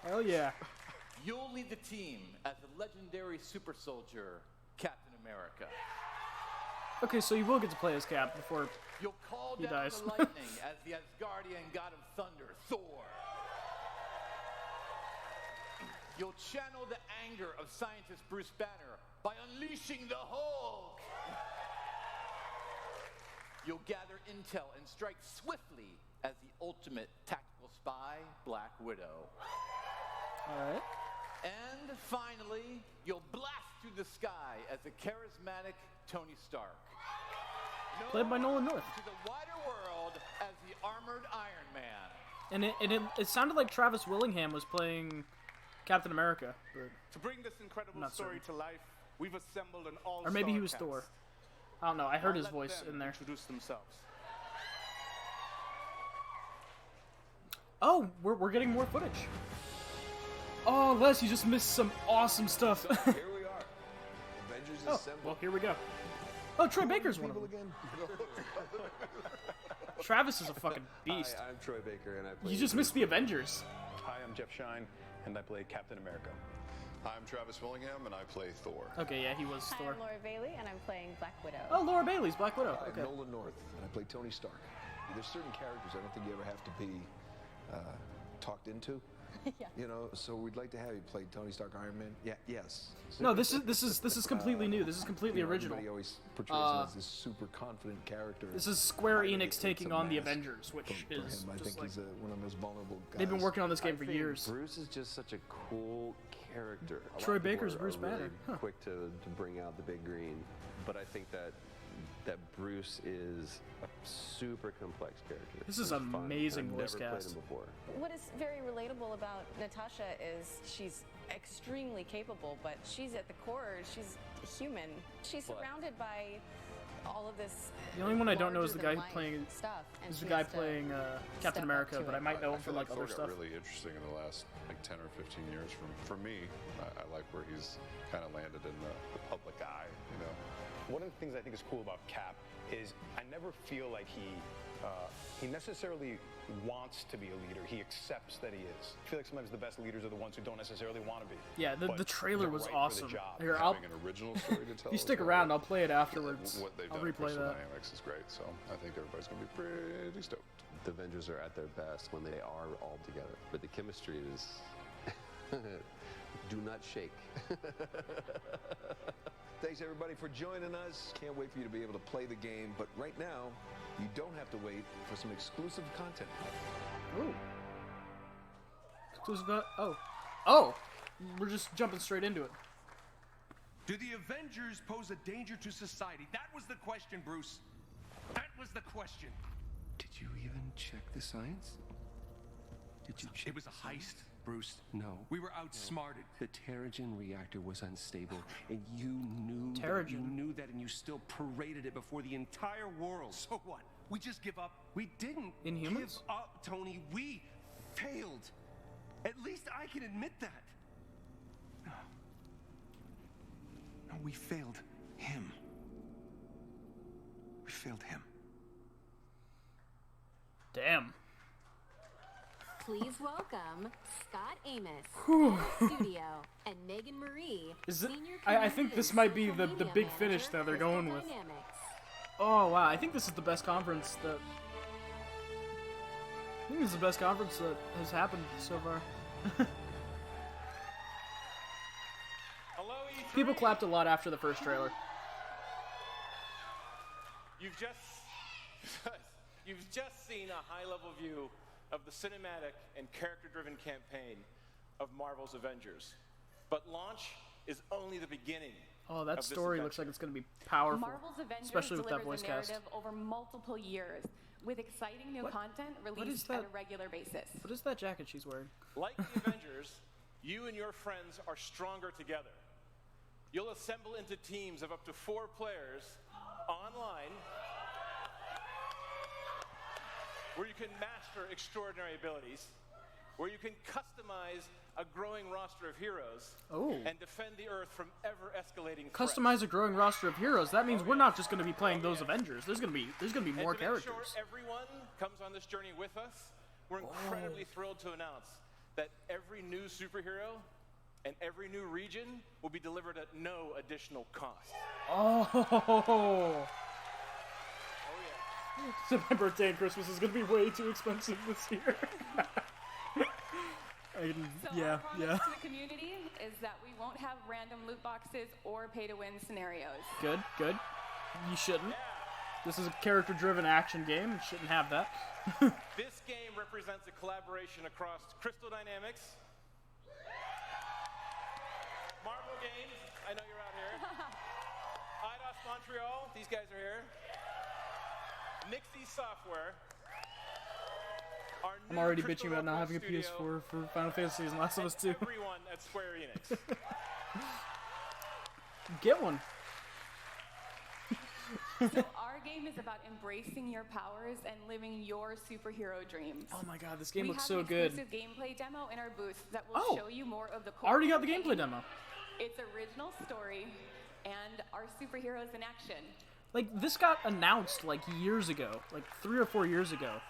Speaker 1: Hell yeah.
Speaker 17: You'll lead the team as the legendary super soldier, Captain America.
Speaker 1: Okay, so you will get to play as Cap before
Speaker 17: You'll call
Speaker 1: he
Speaker 17: down
Speaker 1: dies.
Speaker 17: the lightning as the Asgardian god of thunder, Thor. You'll channel the anger of scientist Bruce Banner by unleashing the Hulk. You'll gather intel and strike swiftly as the ultimate tactical spy, Black Widow.
Speaker 1: Alright.
Speaker 17: And finally, you'll blast through the sky as the charismatic Tony Stark.
Speaker 1: Played by Nolan North.
Speaker 17: To the wider world as the armored Iron Man.
Speaker 1: And it sounded like Travis Willingham was playing Captain America. But
Speaker 13: To bring this incredible
Speaker 1: Not
Speaker 13: story
Speaker 1: certain.
Speaker 13: to life, we've assembled an all-star
Speaker 1: or maybe he was
Speaker 13: cast.
Speaker 1: Thor. I don't know. I heard
Speaker 13: Now
Speaker 1: his
Speaker 13: let
Speaker 1: voice
Speaker 13: them
Speaker 1: in there.
Speaker 13: Introduce themselves.
Speaker 1: Oh, we're getting more footage. Oh, Les, you just missed some awesome stuff.
Speaker 3: So here we are. Avengers
Speaker 1: Oh,
Speaker 3: assembled.
Speaker 1: well, here we go. Oh, Troy Baker's one of them.
Speaker 3: Again?
Speaker 1: Travis is a fucking beast.
Speaker 3: Hi, I'm Troy Baker, and I play.
Speaker 1: You just missed the Avengers.
Speaker 23: Hi, I'm Jeff Shine, and I play Captain America.
Speaker 18: Hi, I'm Travis Willingham, and I play Thor.
Speaker 1: Okay, yeah, he was
Speaker 20: Hi,
Speaker 1: Thor.
Speaker 20: I'm Laura Bailey, and I'm playing Black Widow.
Speaker 1: Oh, Laura Bailey's Black Widow.
Speaker 3: I'm
Speaker 1: Okay.
Speaker 3: Nolan North, and I play Tony Stark. There's certain characters I don't think you ever have to be talked into.
Speaker 20: Yeah.
Speaker 3: You know, so we'd like to have you play Tony Stark, Iron Man. Yeah, yes.
Speaker 1: No, this is completely new. This is completely
Speaker 3: you know,
Speaker 1: original.
Speaker 3: Everybody always portrays him as this super confident character.
Speaker 1: This is Square Enix
Speaker 3: It's
Speaker 1: taking
Speaker 3: a
Speaker 1: on the
Speaker 3: mask
Speaker 1: Avengers, which
Speaker 3: for
Speaker 1: is
Speaker 3: him. I
Speaker 1: just
Speaker 3: think
Speaker 1: like
Speaker 3: he's one of the most vulnerable guys.
Speaker 1: they've been working on this game for
Speaker 21: I think
Speaker 1: years.
Speaker 21: Bruce is just such a cool character. A lot
Speaker 1: Troy
Speaker 21: of people
Speaker 1: Baker's
Speaker 21: are
Speaker 1: Bruce
Speaker 21: really
Speaker 1: Banner. Huh.
Speaker 21: quick to bring out the big green, but I think that Bruce is a super complex character.
Speaker 1: This is
Speaker 21: He's fun.
Speaker 1: amazing
Speaker 21: I've
Speaker 1: voice
Speaker 21: never played
Speaker 1: cast.
Speaker 21: him before.
Speaker 20: What is very relatable about Natasha is she's extremely capable, but she's at the core, she's human. She's
Speaker 21: But-
Speaker 20: surrounded by all of this.
Speaker 1: The only one I don't know is the guy
Speaker 20: larger-than-life
Speaker 1: playing
Speaker 20: stuff, and
Speaker 1: is the
Speaker 20: she
Speaker 1: guy
Speaker 20: has to
Speaker 1: playing
Speaker 20: step
Speaker 1: Captain
Speaker 20: up
Speaker 1: America,
Speaker 20: to
Speaker 1: but
Speaker 20: it.
Speaker 1: I might know
Speaker 18: I
Speaker 1: him
Speaker 18: feel
Speaker 1: from like
Speaker 18: Thor
Speaker 1: other
Speaker 18: got
Speaker 1: stuff.
Speaker 18: really interesting in the last like 10 or 15 years. For me, I like where he's kind of landed in the public eye. You know.
Speaker 23: One of the things I think is cool about Cap is I never feel like he necessarily wants to be a leader. He accepts that he is. I feel like sometimes the best leaders are the ones who don't necessarily want to be.
Speaker 1: Yeah, the
Speaker 23: but
Speaker 1: trailer
Speaker 23: they're
Speaker 1: was
Speaker 23: right for the
Speaker 1: awesome.
Speaker 23: job.
Speaker 1: Here, I'll,
Speaker 18: Having an original story to tell.
Speaker 1: if you stick
Speaker 18: as well.
Speaker 1: around, I'll play it afterwards.
Speaker 18: What they've
Speaker 1: I'll
Speaker 18: done in
Speaker 1: replay
Speaker 18: Crystal
Speaker 1: that.
Speaker 18: Dynamics is great, so I think everybody's going to be pretty stoked.
Speaker 21: The Avengers are at their best when they are all together, but the chemistry is do not shake.
Speaker 3: Thanks everybody for joining us. Can't wait for you to be able to play the game, but right now, you don't have to wait for some exclusive content.
Speaker 1: Ooh. Exclusive. Oh, we're just jumping straight into it.
Speaker 16: Do the Avengers pose a danger to society? That was the question, Bruce. That was the question.
Speaker 25: Did you even check the science? Did you check
Speaker 16: It was a heist, Bruce.
Speaker 25: No.
Speaker 16: We were outsmarted.
Speaker 25: The Terrigen reactor was unstable, and you knew that, and you still paraded it before the entire world.
Speaker 16: So what? We just give up?
Speaker 25: We didn't
Speaker 1: Inhumans?
Speaker 25: give up, Tony. We failed. At least I can admit that. No, we failed him. We failed him.
Speaker 1: Damn.
Speaker 10: Please welcome Scott Amos,
Speaker 1: Whew.
Speaker 10: Studio, and Megan Marie.
Speaker 1: Is it?
Speaker 10: Senior
Speaker 1: I think this might be the
Speaker 10: Media
Speaker 1: big
Speaker 10: Manager,
Speaker 1: finish that they're
Speaker 10: Crystal
Speaker 1: going with.
Speaker 10: Dynamics.
Speaker 1: Oh wow, I think this is the best conference that. I think this is the best conference that has happened so far.
Speaker 9: Hello, E3.
Speaker 1: People clapped a lot after the first trailer.
Speaker 9: You've just seen a high-level view of the cinematic and character-driven campaign of Marvel's Avengers. But launch is only the beginning.
Speaker 1: Oh, that
Speaker 9: of this
Speaker 1: story
Speaker 9: adventure.
Speaker 1: looks like it's going to be powerful,
Speaker 11: Marvel's Avengers
Speaker 1: especially with that
Speaker 11: delivers
Speaker 1: voice
Speaker 11: a
Speaker 1: cast.
Speaker 11: narrative over multiple years, with exciting new content
Speaker 1: what
Speaker 11: released
Speaker 1: is that?
Speaker 11: at a regular basis.
Speaker 1: What is that jacket she's wearing?
Speaker 9: Like the Avengers, you and your friends are stronger together. You'll assemble into teams of up to 4 players online, where you can master extraordinary abilities, where you can customize
Speaker 2: a growing roster of heroes
Speaker 1: Oh.
Speaker 2: and defend the Earth from ever-escalating threats.
Speaker 1: Customize a growing roster of heroes. That means we're not just going to be playing those Avengers. There's going to be more
Speaker 2: and to
Speaker 1: characters.
Speaker 2: Make sure everyone comes on this journey with us. We're incredibly thrilled to announce that every new superhero and every new region will be delivered at no additional cost.
Speaker 1: Oh. So my birthday and Christmas is going to be way too expensive this year.
Speaker 5: Our promise to the community is that we won't have random loot boxes or pay-to-win scenarios.
Speaker 1: Good. You shouldn't. This is a character-driven action game. You shouldn't have that.
Speaker 2: This game represents a collaboration across Crystal Dynamics, Marvel Games, I know you're out here, IDOS Montreal, these guys are here, Nixie Software,
Speaker 1: I'm already bitching about not having a PS4 for Final Fantasy and Last of Us 2.
Speaker 2: Everyone at Square Enix.
Speaker 1: Get one.
Speaker 5: So our game is about embracing your powers and living your superhero dreams.
Speaker 1: Oh my god, this game looks so good.
Speaker 5: We have an exclusive gameplay demo in our booth that will show you more of the core
Speaker 1: already got the
Speaker 5: campaign,
Speaker 1: gameplay demo.
Speaker 5: Its original story, and our superheroes in action.
Speaker 1: Like, this got announced, like, years ago. Like, 3 or 4 years ago.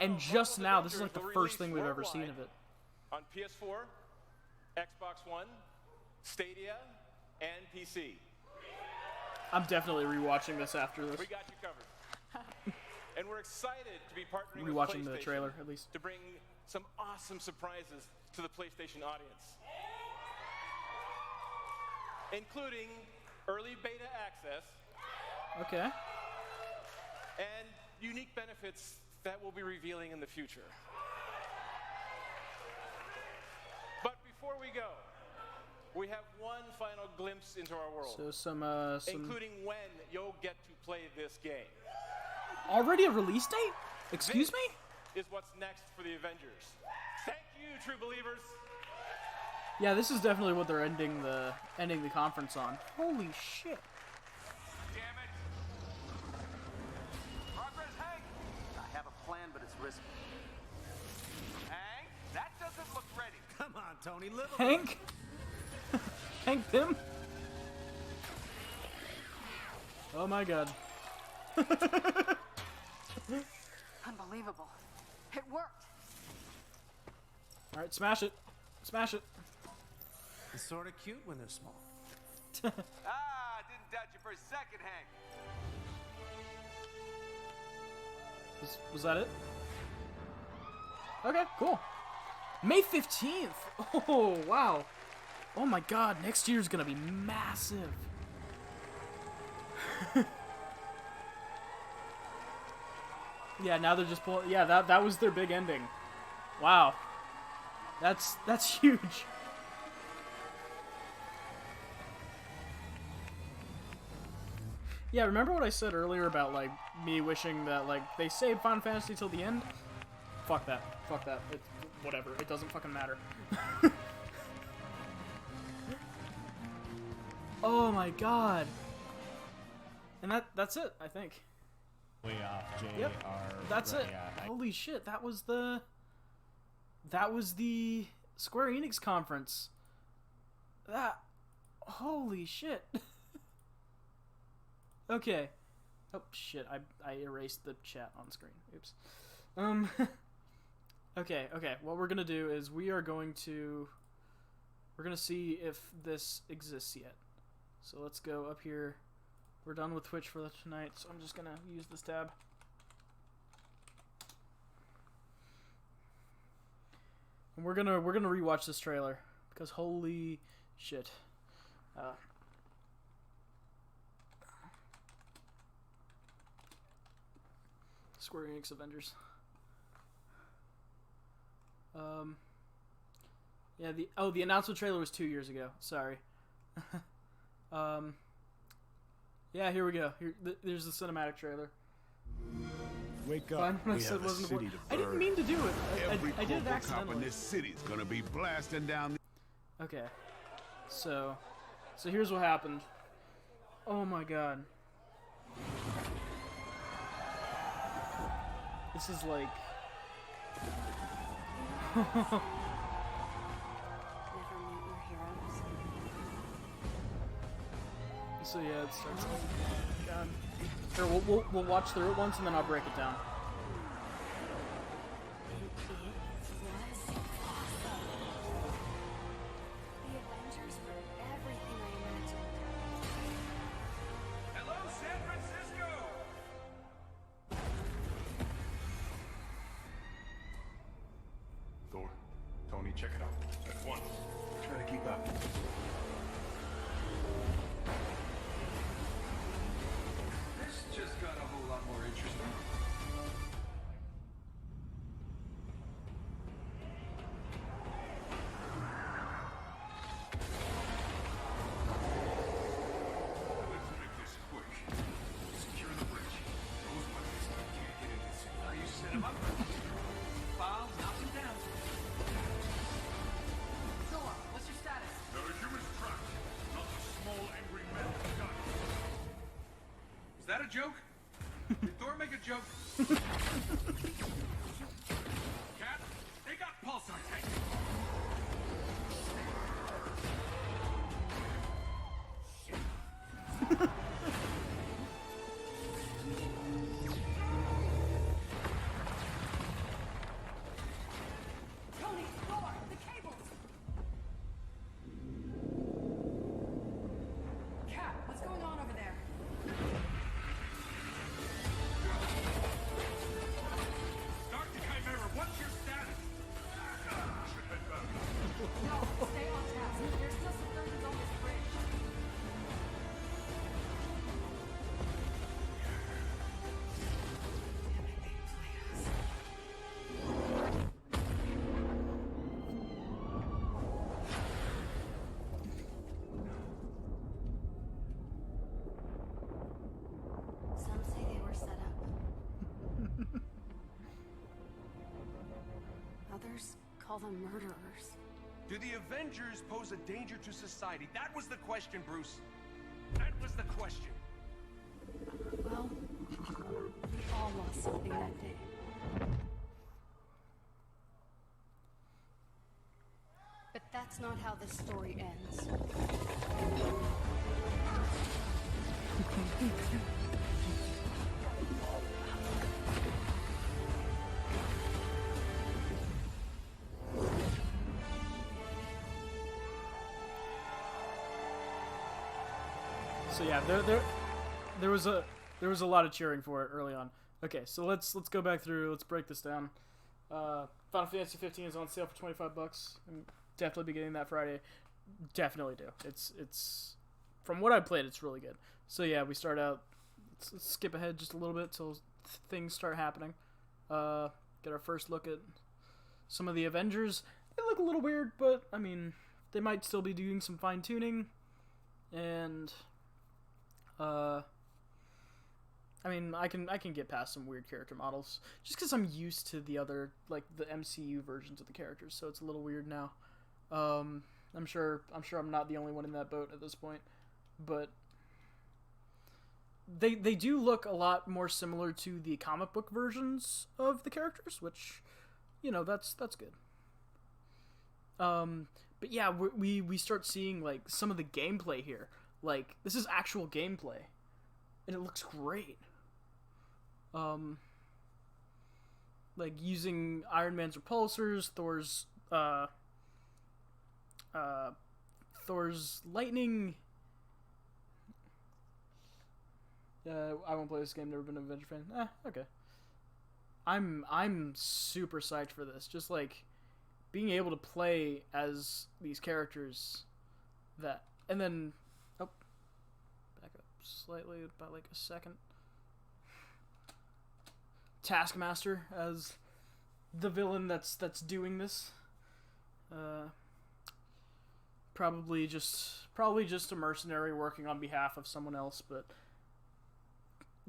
Speaker 1: And just now, this is, like, the first thing we've ever seen of it.
Speaker 2: On PS4, Xbox One, Stadia, and PC.
Speaker 1: I'm definitely rewatching this after this.
Speaker 2: We got you covered. And we're excited to be partnering with
Speaker 1: Rewatching
Speaker 2: PlayStation
Speaker 1: the trailer, at least.
Speaker 2: to bring some awesome surprises to the PlayStation audience. Including early beta access.
Speaker 1: Okay.
Speaker 2: And unique benefits that we'll be revealing in the future. But before we go, we have one final glimpse into our world.
Speaker 1: So some
Speaker 2: including when you'll get to play this game.
Speaker 1: Already a release date? Excuse me?
Speaker 2: Is what's next for the Avengers. Thank you, true believers.
Speaker 1: Yeah, this is definitely what they're ending the conference on. Holy shit.
Speaker 19: Damn it. Progress, Hank. I have a plan, but it's risky. Hank, that doesn't look ready. Come on, Tony, live a
Speaker 1: Hank? Hank Pym? Oh my god.
Speaker 5: Unbelievable. It worked.
Speaker 1: Alright, smash it. Smash it.
Speaker 8: It's sort of cute when they're small.
Speaker 19: didn't doubt you for a second, Hank.
Speaker 1: Was that it? Okay, cool. May 15th! Oh, wow. Oh my god, next year's gonna be massive. Yeah, now they're just pulling... Yeah, that was their big ending. Wow. That's huge. Yeah, remember what I said earlier about, like, me wishing that, like, they saved Final Fantasy till the end? Fuck that. Fuck that. It's whatever. It doesn't fucking matter. Oh my god. And that's it, I think.
Speaker 15: Way off, J.
Speaker 1: Yep. That's it.
Speaker 15: Yeah,
Speaker 1: Holy shit, that was the Square Enix conference. Holy shit. Okay. Oh shit, I erased the chat on screen. Oops. Okay, what we're gonna do is we're gonna see if this exists yet. So let's go up here. We're done with Twitch for tonight, so I'm just gonna use this tab. And we're gonna rewatch this trailer because holy shit. Square Enix Avengers. Yeah, the announcement trailer was 2 years ago. Sorry. Yeah, here we go. There's the cinematic trailer.
Speaker 7: Wake up.
Speaker 1: Fine, I said wasn't important. I didn't mean to do it. I did it accidentally.
Speaker 7: In this city is gonna be blasting down.
Speaker 1: Okay, so here's what happened. Oh my god. This is like... So yeah, it starts. God. Here, we'll watch through it once and then I'll break it down.
Speaker 10: The Avengers were everything I imagined.
Speaker 19: Hello, San Francisco!
Speaker 13: Thor, Tony, check it out. At once. Try to keep up.
Speaker 19: This just got a whole lot more interesting.
Speaker 13: Let's make this quick. Secure the bridge. Those weapons can't get into the city.
Speaker 19: You set him up. Bob, knock him down.
Speaker 8: Thor, what's your status?
Speaker 19: There are humans trapped, not the small angry men of God. Is that a joke? Did Thor make a joke? Cap, they got pulsar tanks.
Speaker 8: Tony, Thor, the cables! Cap, what's going on over there?
Speaker 19: Start the Chimera, what's your status? Should head back.
Speaker 8: No, stay on task. There's still civilians on this bridge.
Speaker 10: Some say they were set up. Others call them murderers.
Speaker 16: Do the Avengers pose a danger to society? That was the question, Bruce. That was the question.
Speaker 10: Well, we all lost something that day. But that's not how this story ends.
Speaker 1: So yeah, there was a lot of cheering for it early on. Okay, so let's go back through. Let's break this down. Final Fantasy 15 is on sale for $25. I'm definitely be getting that Friday. Definitely do. It's from what I played, it's really good. So yeah, we start out. Let's skip ahead just a little bit till things start happening. Get our first look at some of the Avengers. They look a little weird, but I mean, they might still be doing some fine tuning. And I mean, I can get past some weird character models just because I'm used to the other, like, the MCU versions of the characters, so it's a little weird now. I'm sure I'm not the only one in that boat at this point, but they do look a lot more similar to the comic book versions of the characters, which, you know, that's good. But yeah, we start seeing, like, some of the gameplay here. Like, this is actual gameplay, and it looks great. Like, using Iron Man's repulsors, Thor's lightning. I won't play this game, never been an Avenger fan. Okay. I'm super psyched for this. Just, like, being able to play as these characters that... And then... Oh. Back up slightly, about, like, a second. Taskmaster as the villain that's doing this. Probably just a mercenary working on behalf of someone else, but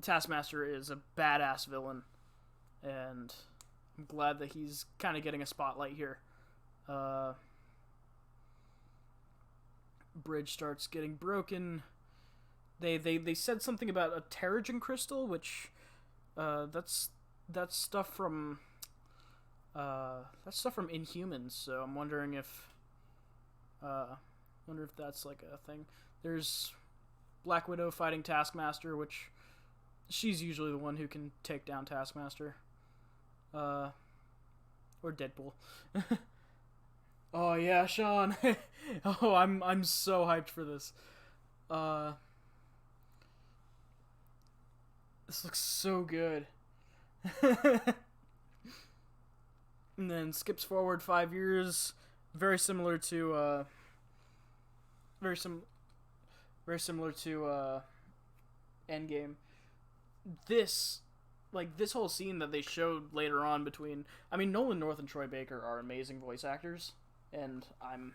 Speaker 1: Taskmaster is a badass villain, and I'm glad that he's kind of getting a spotlight here. Bridge starts getting broken. They said something about a Terrigen crystal, which that's stuff from Inhumans. So I'm wondering if that's like a thing. There's Black Widow fighting Taskmaster, which she's usually the one who can take down Taskmaster. Or Deadpool. Oh yeah, Sean. Oh, I'm so hyped for this. This looks so good. And then skips forward 5 years, very similar to Endgame. This whole scene that they showed later on between, I mean, Nolan North and Troy Baker are amazing voice actors, and I'm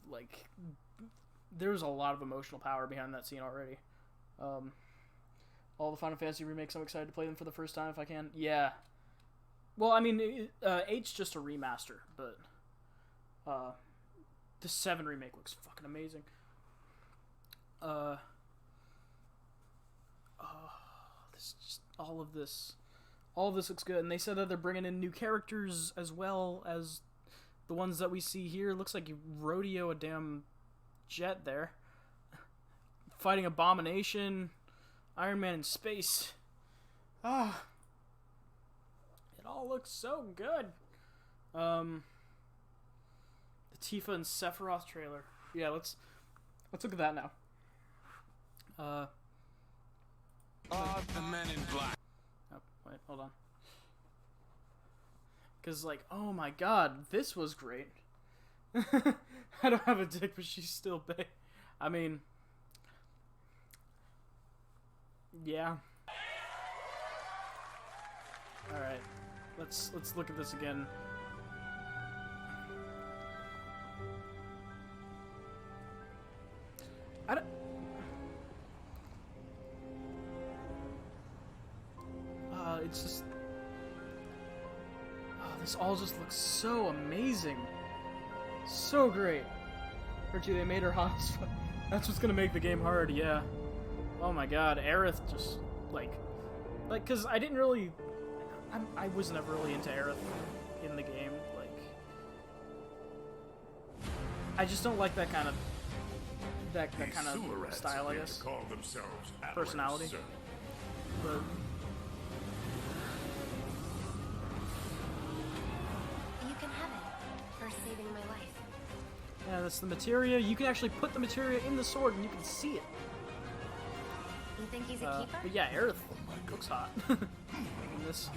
Speaker 1: like, there's a lot of emotional power behind that scene already. All the Final Fantasy remakes, I'm excited to play them for the first time if I can. Yeah. Well, I mean, 8's just a remaster, but the 7 remake looks fucking amazing. All of this looks good, and they said that they're bringing in new characters as well as the ones that we see here. Looks like you rodeo a damn jet there, fighting Abomination, Iron Man in space. Ah, it all looks so good. The Tifa and Sephiroth trailer. Yeah, let's look at that now.
Speaker 19: The Men in Black.
Speaker 1: Oh, wait, hold on. Because, like, oh my god, this was great. I don't have a dick, but she's still big. I mean, yeah. Alright, let's look at this again. It's just, this all just looks so amazing, so great. Archie, they made her hot as fuck. That's what's gonna make the game hard, yeah. Oh my god, Aerith just, like, cause I didn't really, I was never really into Aerith in the game, like, I just don't like that kind of, that kind of style, I guess, personality, but...
Speaker 10: Saving my life.
Speaker 1: Yeah, that's the materia. You can actually put the materia in the sword and you can see it.
Speaker 10: You think he's a keeper?
Speaker 1: But yeah, Aerith looks hot. In this.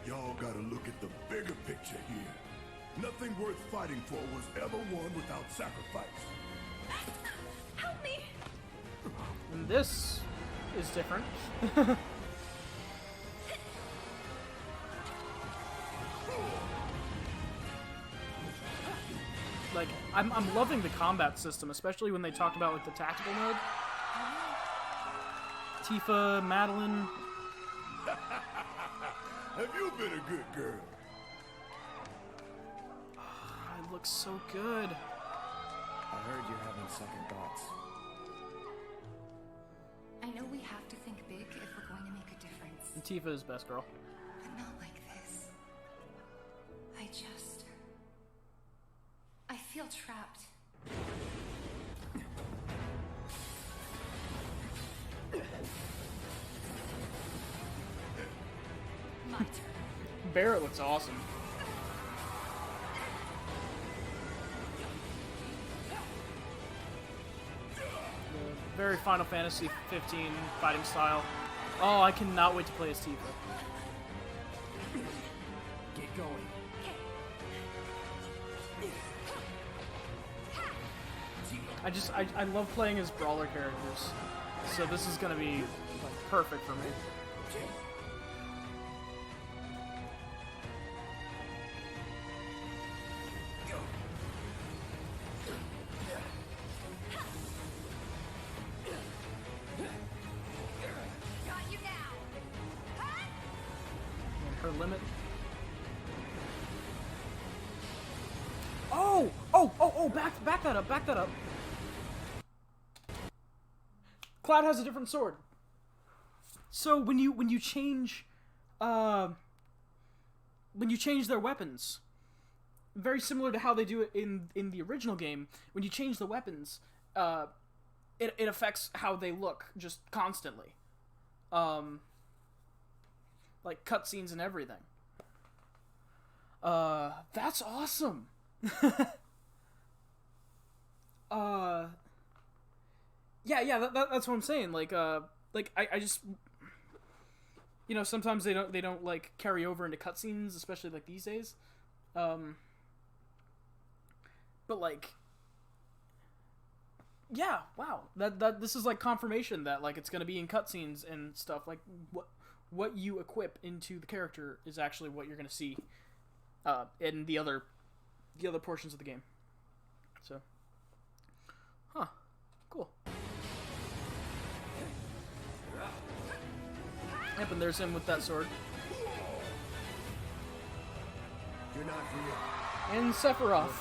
Speaker 6: Y'all gotta look at the bigger picture here. Nothing worth fighting for was ever won without sacrifice.
Speaker 10: Help me!
Speaker 1: And this is different. Like, I'm loving the combat system, especially when they talked about, like, the tactical mode. Tifa, Madeline.
Speaker 6: Have you been a good girl?
Speaker 1: Oh, it looks so good.
Speaker 12: I heard you're having second thoughts.
Speaker 8: I know we have to think big if we're going to make a difference.
Speaker 1: And Tifa is best girl.
Speaker 8: But not like this. I feel trapped. My turn.
Speaker 1: Barrett looks awesome. Very Final Fantasy 15 fighting style. Oh, I cannot wait to play as Tifa.
Speaker 12: Get going.
Speaker 1: I love playing as brawler characters, so this is gonna be like perfect for me. Her limit. Oh! Back that up! Back that up! Cloud has a different sword. So when you change, when you change their weapons, very similar to how they do it in the original game, when you change the weapons, it affects how they look just constantly. Like cutscenes and everything. That's awesome. Yeah, that's what I'm saying. Like I just, you know, sometimes they don't like carry over into cutscenes, especially like these days. But like, yeah, wow, that this is like confirmation that like it's gonna be in cutscenes and stuff. Like what you equip into the character is actually what you're gonna see in the other portions of the game. So, cool. Yep, and there's him with that sword.
Speaker 6: You're not real.
Speaker 1: And Sephiroth.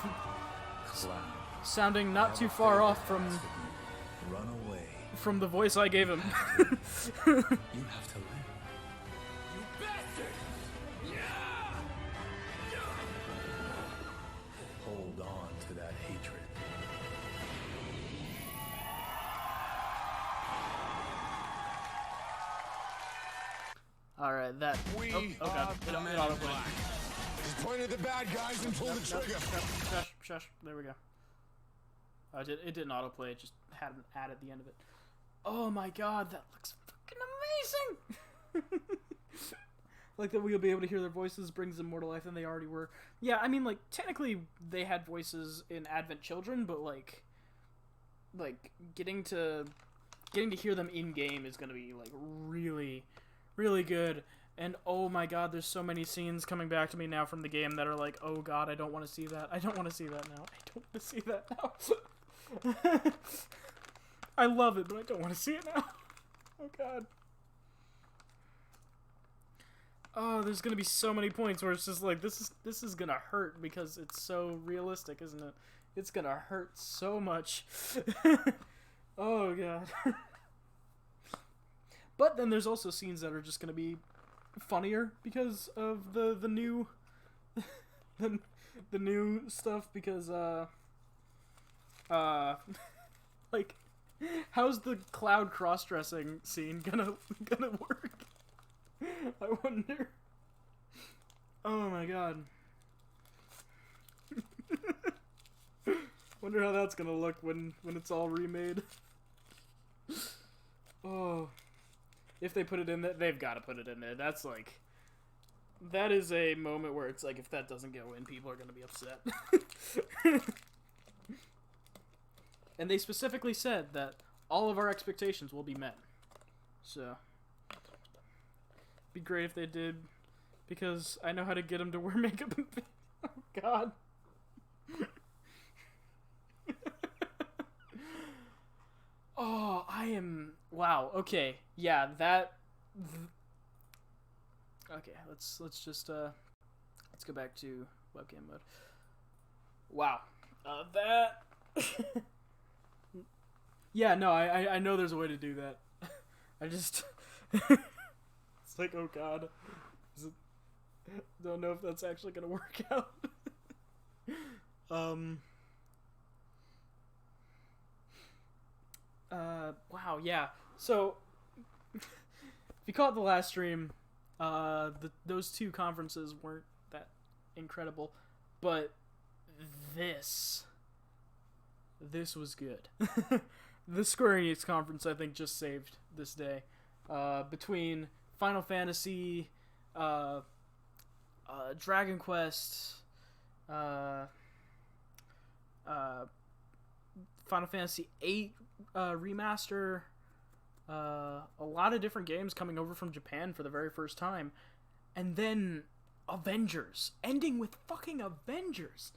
Speaker 1: Sounding not too far off from
Speaker 6: Run away.
Speaker 1: from the voice I gave him.
Speaker 6: You have to live. You bastard! Yeah! Hold on to that hatred.
Speaker 1: Alright, that. Oh god. It autoplayed.
Speaker 6: Just point at the bad guys and pull the trigger.
Speaker 1: Shush. There we go. It didn't autoplay, it just had an ad at the end of it. Oh my god, that looks fucking amazing! Like that we'll be able to hear their voices brings them more to life than they already were. Yeah, I mean, like, technically they had voices in Advent Children, but like getting to hear them in-game is gonna be, like, really, really good. And oh my god, there's so many scenes coming back to me now from the game that are like, oh god, I don't want to see that. I don't want to see that now. I don't want to see that now. I love it, but I don't want to see it now. Oh god. Oh, there's gonna be so many points where it's just like, this is gonna hurt because it's so realistic, isn't it? It's gonna hurt so much. Oh god. But then there's also scenes that are just gonna be funnier because of the new the new stuff, because like, how's the Cloud cross-dressing scene gonna work? I wonder. Oh my god. Wonder how that's gonna look when it's all remade. Oh. If they put it in there, they've got to put it in there. That's like, that is a moment where it's like, if that doesn't go in, people are going to be upset. And they specifically said that all of our expectations will be met. So, be great if they did, because I know how to get them to wear makeup and oh god. Oh, I am... Wow, okay. Yeah, that... Okay, let's just, let's go back to webcam mode. Wow. That... Yeah, no, I know there's a way to do that. I just... It's like, oh god. Don't know if that's actually gonna work out. Wow, yeah. So, if you caught the last stream, those two conferences weren't that incredible, but this was good. The Square Enix conference, I think, just saved this day. Between Final Fantasy, Dragon Quest, Final Fantasy VIII remaster, a lot of different games coming over from Japan for the very first time, and then Avengers, ending with fucking Avengers.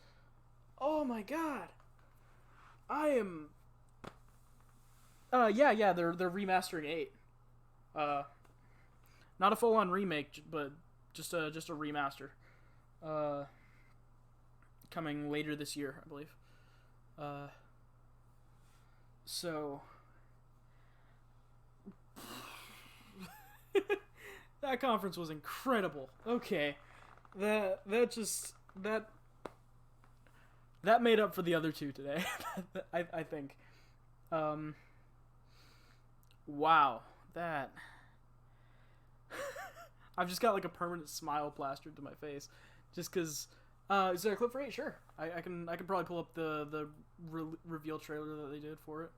Speaker 1: Oh my god. I am... yeah, they're remastering 8. Not a full-on remake, but just a remaster. Coming later this year, I believe. So... That conference was incredible. Okay. That made up for the other two today. I think. Wow, that. I've just got like a permanent smile plastered to my face, just because. Is there a clip for 8? Sure, I can probably pull up the reveal trailer that they did for it.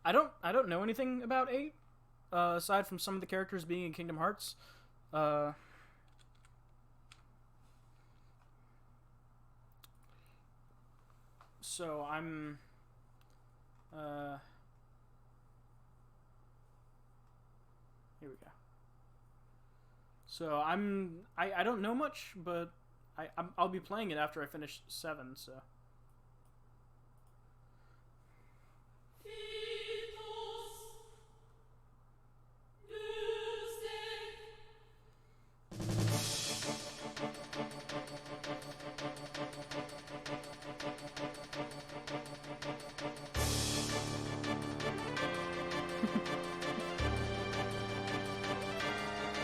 Speaker 1: I don't know anything about 8, aside from some of the characters being in Kingdom Hearts. So I'm. Here we go. So I don't know much, but I'll be playing it after I finish 7. So.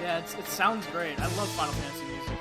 Speaker 1: Yeah, it sounds great. I love Final Fantasy music.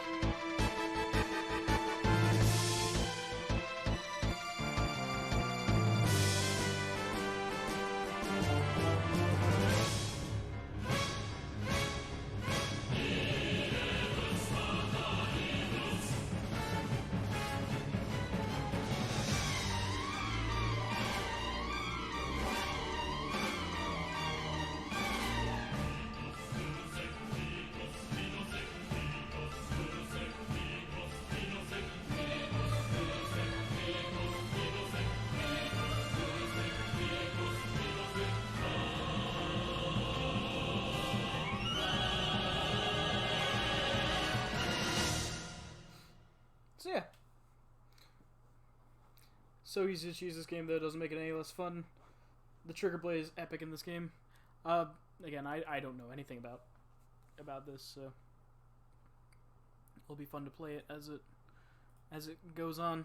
Speaker 1: So yeah. So easy to choose this game though, doesn't make it any less fun. The trigger play is epic in this game. Again, I don't know anything about this, so it'll be fun to play it as it goes on.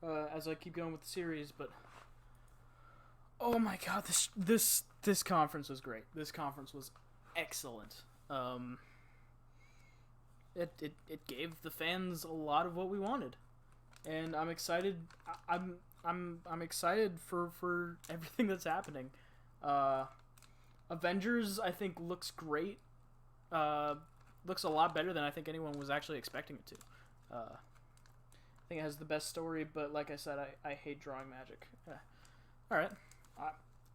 Speaker 1: As I keep going with the series, but oh my god, this conference was great. This conference was excellent. It gave the fans a lot of what we wanted, and I'm excited. I'm excited for everything that's happening. Avengers, I think, looks great. Looks a lot better than I think anyone was actually expecting it to. I think it has the best story, but like I said, I hate drawing magic. All right,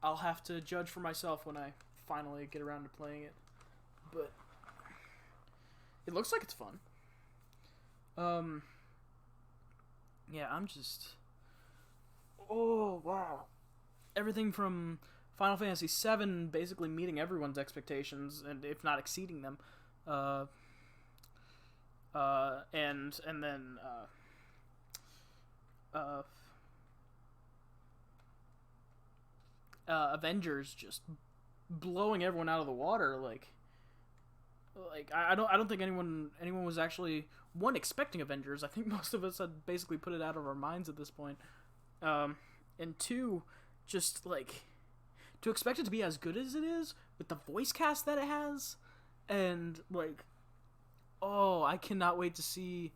Speaker 1: I'll have to judge for myself when I finally get around to playing it, but. It looks like it's fun. Yeah, I'm just... Oh, wow. Everything from Final Fantasy VII basically meeting everyone's expectations, and if not exceeding them. And then... Avengers just blowing everyone out of the water, like I don't think anyone was actually expecting Avengers. I think most of us had basically put it out of our minds at this point. And 2, just like to expect it to be as good as it is with the voice cast that it has, and like, oh, I cannot wait to see,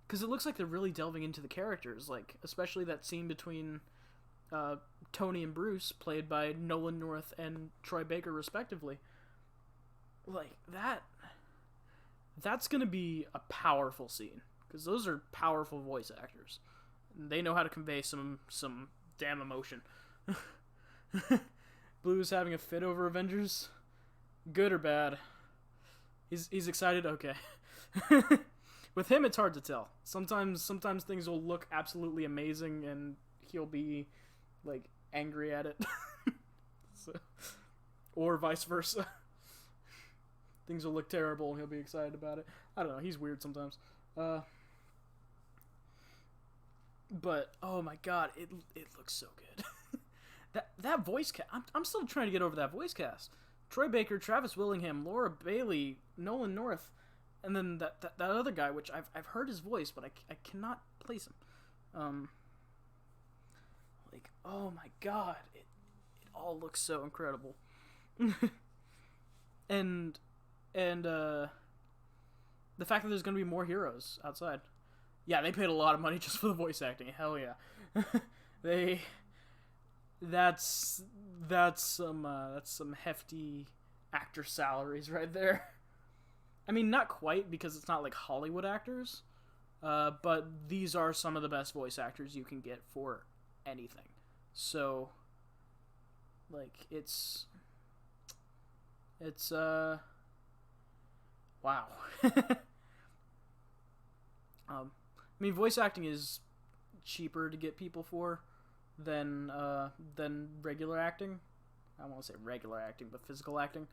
Speaker 1: because it looks like they're really delving into the characters, like especially that scene between Tony and Bruce, played by Nolan North and Troy Baker respectively. Like that's gonna be a powerful scene, because those are powerful voice actors. They know how to convey some damn emotion. Blue's having a fit over Avengers. Good or bad? He's excited. Okay. With him, it's hard to tell. Sometimes things will look absolutely amazing, and he'll be like angry at it. So, or vice versa. Things will look terrible and he'll be excited about it. I don't know. He's weird sometimes. But oh my god, it looks so good. that voice cast. I'm still trying to get over that voice cast. Troy Baker, Travis Willingham, Laura Bailey, Nolan North, and then that other guy, which I've heard his voice, but I cannot place him. Like, oh my god, it all looks so incredible. and the fact that there's gonna be more heroes outside. Yeah, they paid a lot of money just for the voice acting. Hell yeah. That's some hefty actor salaries right there. I mean, not quite, because it's not like Hollywood actors, but these are some of the best voice actors you can get for anything. So, like, it's wow. I mean, voice acting is cheaper to get people for than regular acting. I don't want to say regular acting, but physical acting.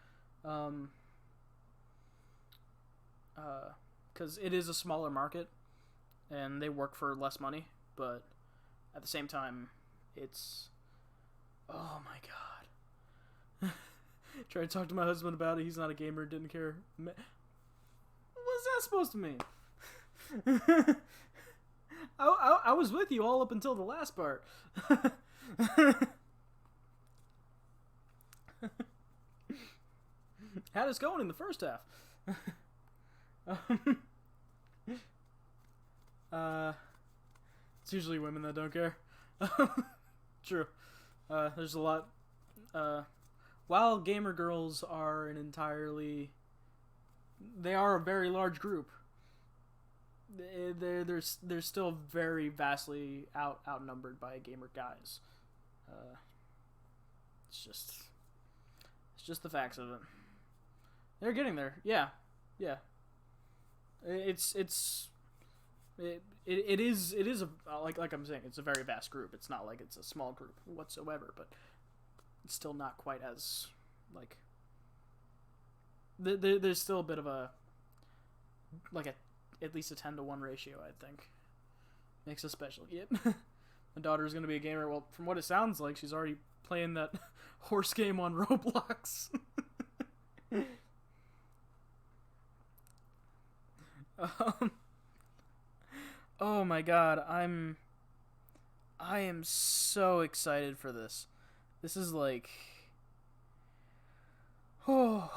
Speaker 1: Because it is a smaller market, and they work for less money, but at the same time, it's... Oh my god. Tried to talk to my husband about it, he's not a gamer, didn't care. What's that supposed to mean? I was with you all up until the last part. Had us going in the first half. It's usually women that don't care. True. There's a lot. While gamer girls are they are a very large group. They're still very vastly outnumbered by gamer guys. It's just the facts of it. They're getting there. Yeah. It is like I'm saying, it's a very vast group. It's not like it's a small group whatsoever, but it's still not quite as like there's still a bit of a at least a 10-to-1 ratio, I think. Makes us special. Yep. My daughter's gonna be a gamer. Well, from what it sounds like, she's already playing that horse game on Roblox. Oh my god, I am so excited for this. This is like... Oh...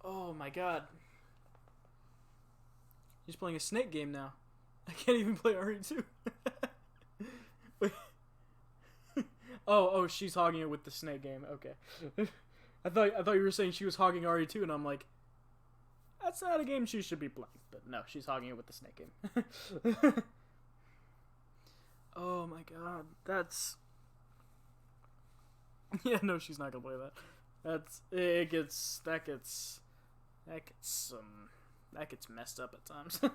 Speaker 1: Oh my god. He's playing a snake game now. I can't even play RE2. Wait. Oh, she's hogging it with the snake game. Okay. I thought you were saying she was hogging RE2, and I'm like, that's not a game she should be playing. But no, she's hogging it with the snake game. Oh my god, that's... Yeah, no, she's not gonna play that. That gets messed up at times. I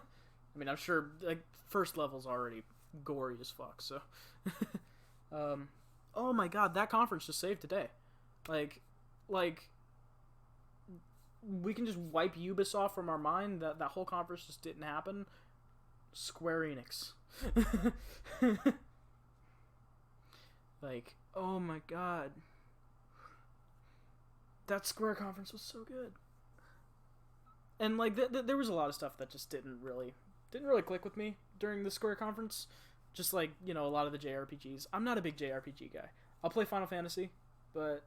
Speaker 1: mean, I'm sure like first level's already gory as fuck. So, oh my god, that conference just saved today. Like, we can just wipe Ubisoft from our mind. That whole conference just didn't happen. Square Enix. Like, oh my god. That Square conference was so good. And like there was a lot of stuff that just didn't really click with me during the Square conference. Just like, you know, a lot of the JRPGs. I'm not a big JRPG guy. I'll play Final Fantasy, but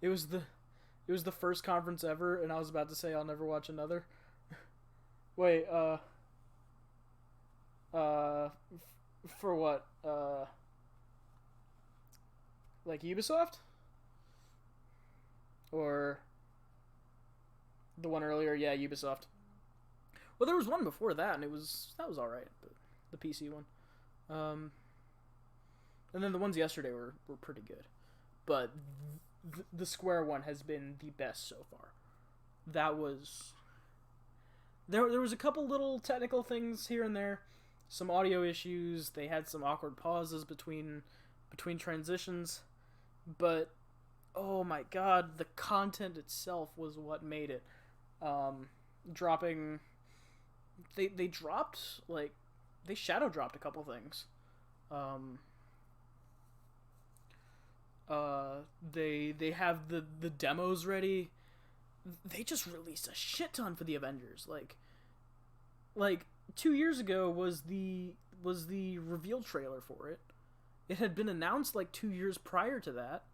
Speaker 1: it was the first conference ever, and I was about to say I'll never watch another. Wait, for what? Like Ubisoft? Or the one earlier? Yeah, Ubisoft. Well, there was one before that, and that was alright, the PC one. And then the ones yesterday were pretty good. But the Square one has been the best so far. That was... There was a couple little technical things here and there. Some audio issues. They had some awkward pauses between transitions. But, oh my god, the content itself was what made it. Dropping... They dropped, like... They shadow dropped a couple things. They have the demos ready. they just released a shit ton for the Avengers. Like 2 years ago was the reveal trailer for it. It had been announced like 2 years prior to that,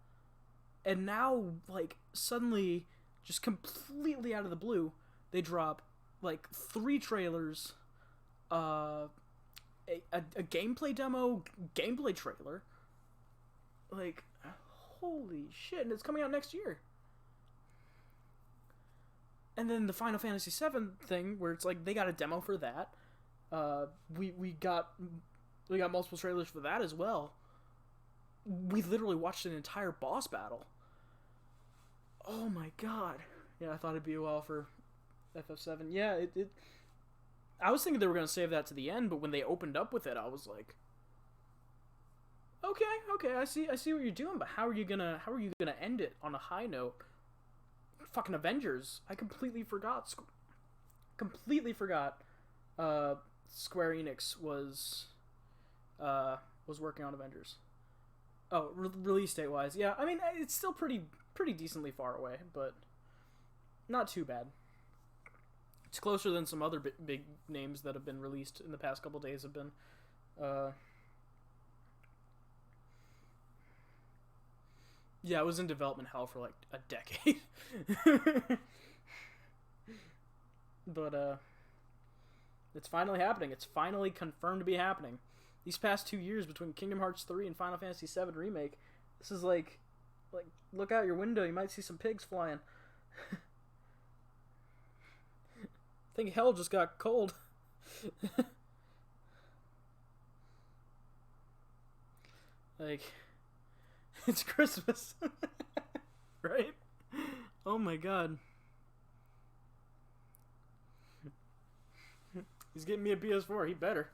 Speaker 1: and now like suddenly, just completely out of the blue, they drop like 3 trailers, a gameplay demo, gameplay trailer. Like, holy shit! And it's coming out next year. And then the Final Fantasy VII thing, where it's like they got a demo for that. We got multiple trailers for that as well. We literally watched an entire boss battle. Oh my god! Yeah, I thought it'd be a while for FF7. Yeah, it. I was thinking they were gonna save that to the end, but when they opened up with it, I was like, okay, I see what you're doing, but how are you gonna end it on a high note? Fucking Avengers! I completely forgot. Square Enix was working on Avengers. Oh, release date wise, yeah. I mean, it's still pretty decently far away, but not too bad. It's closer than some other big names that have been released in the past couple days have been. Yeah, it was in development hell for like a decade. But it's finally happening. It's finally confirmed to be happening. These past 2 years between Kingdom Hearts 3 and Final Fantasy VII Remake, this is like look out your window, you might see some pigs flying. I think hell just got cold. Like, it's Christmas. Right? Oh my god. He's getting me a PS4, he better.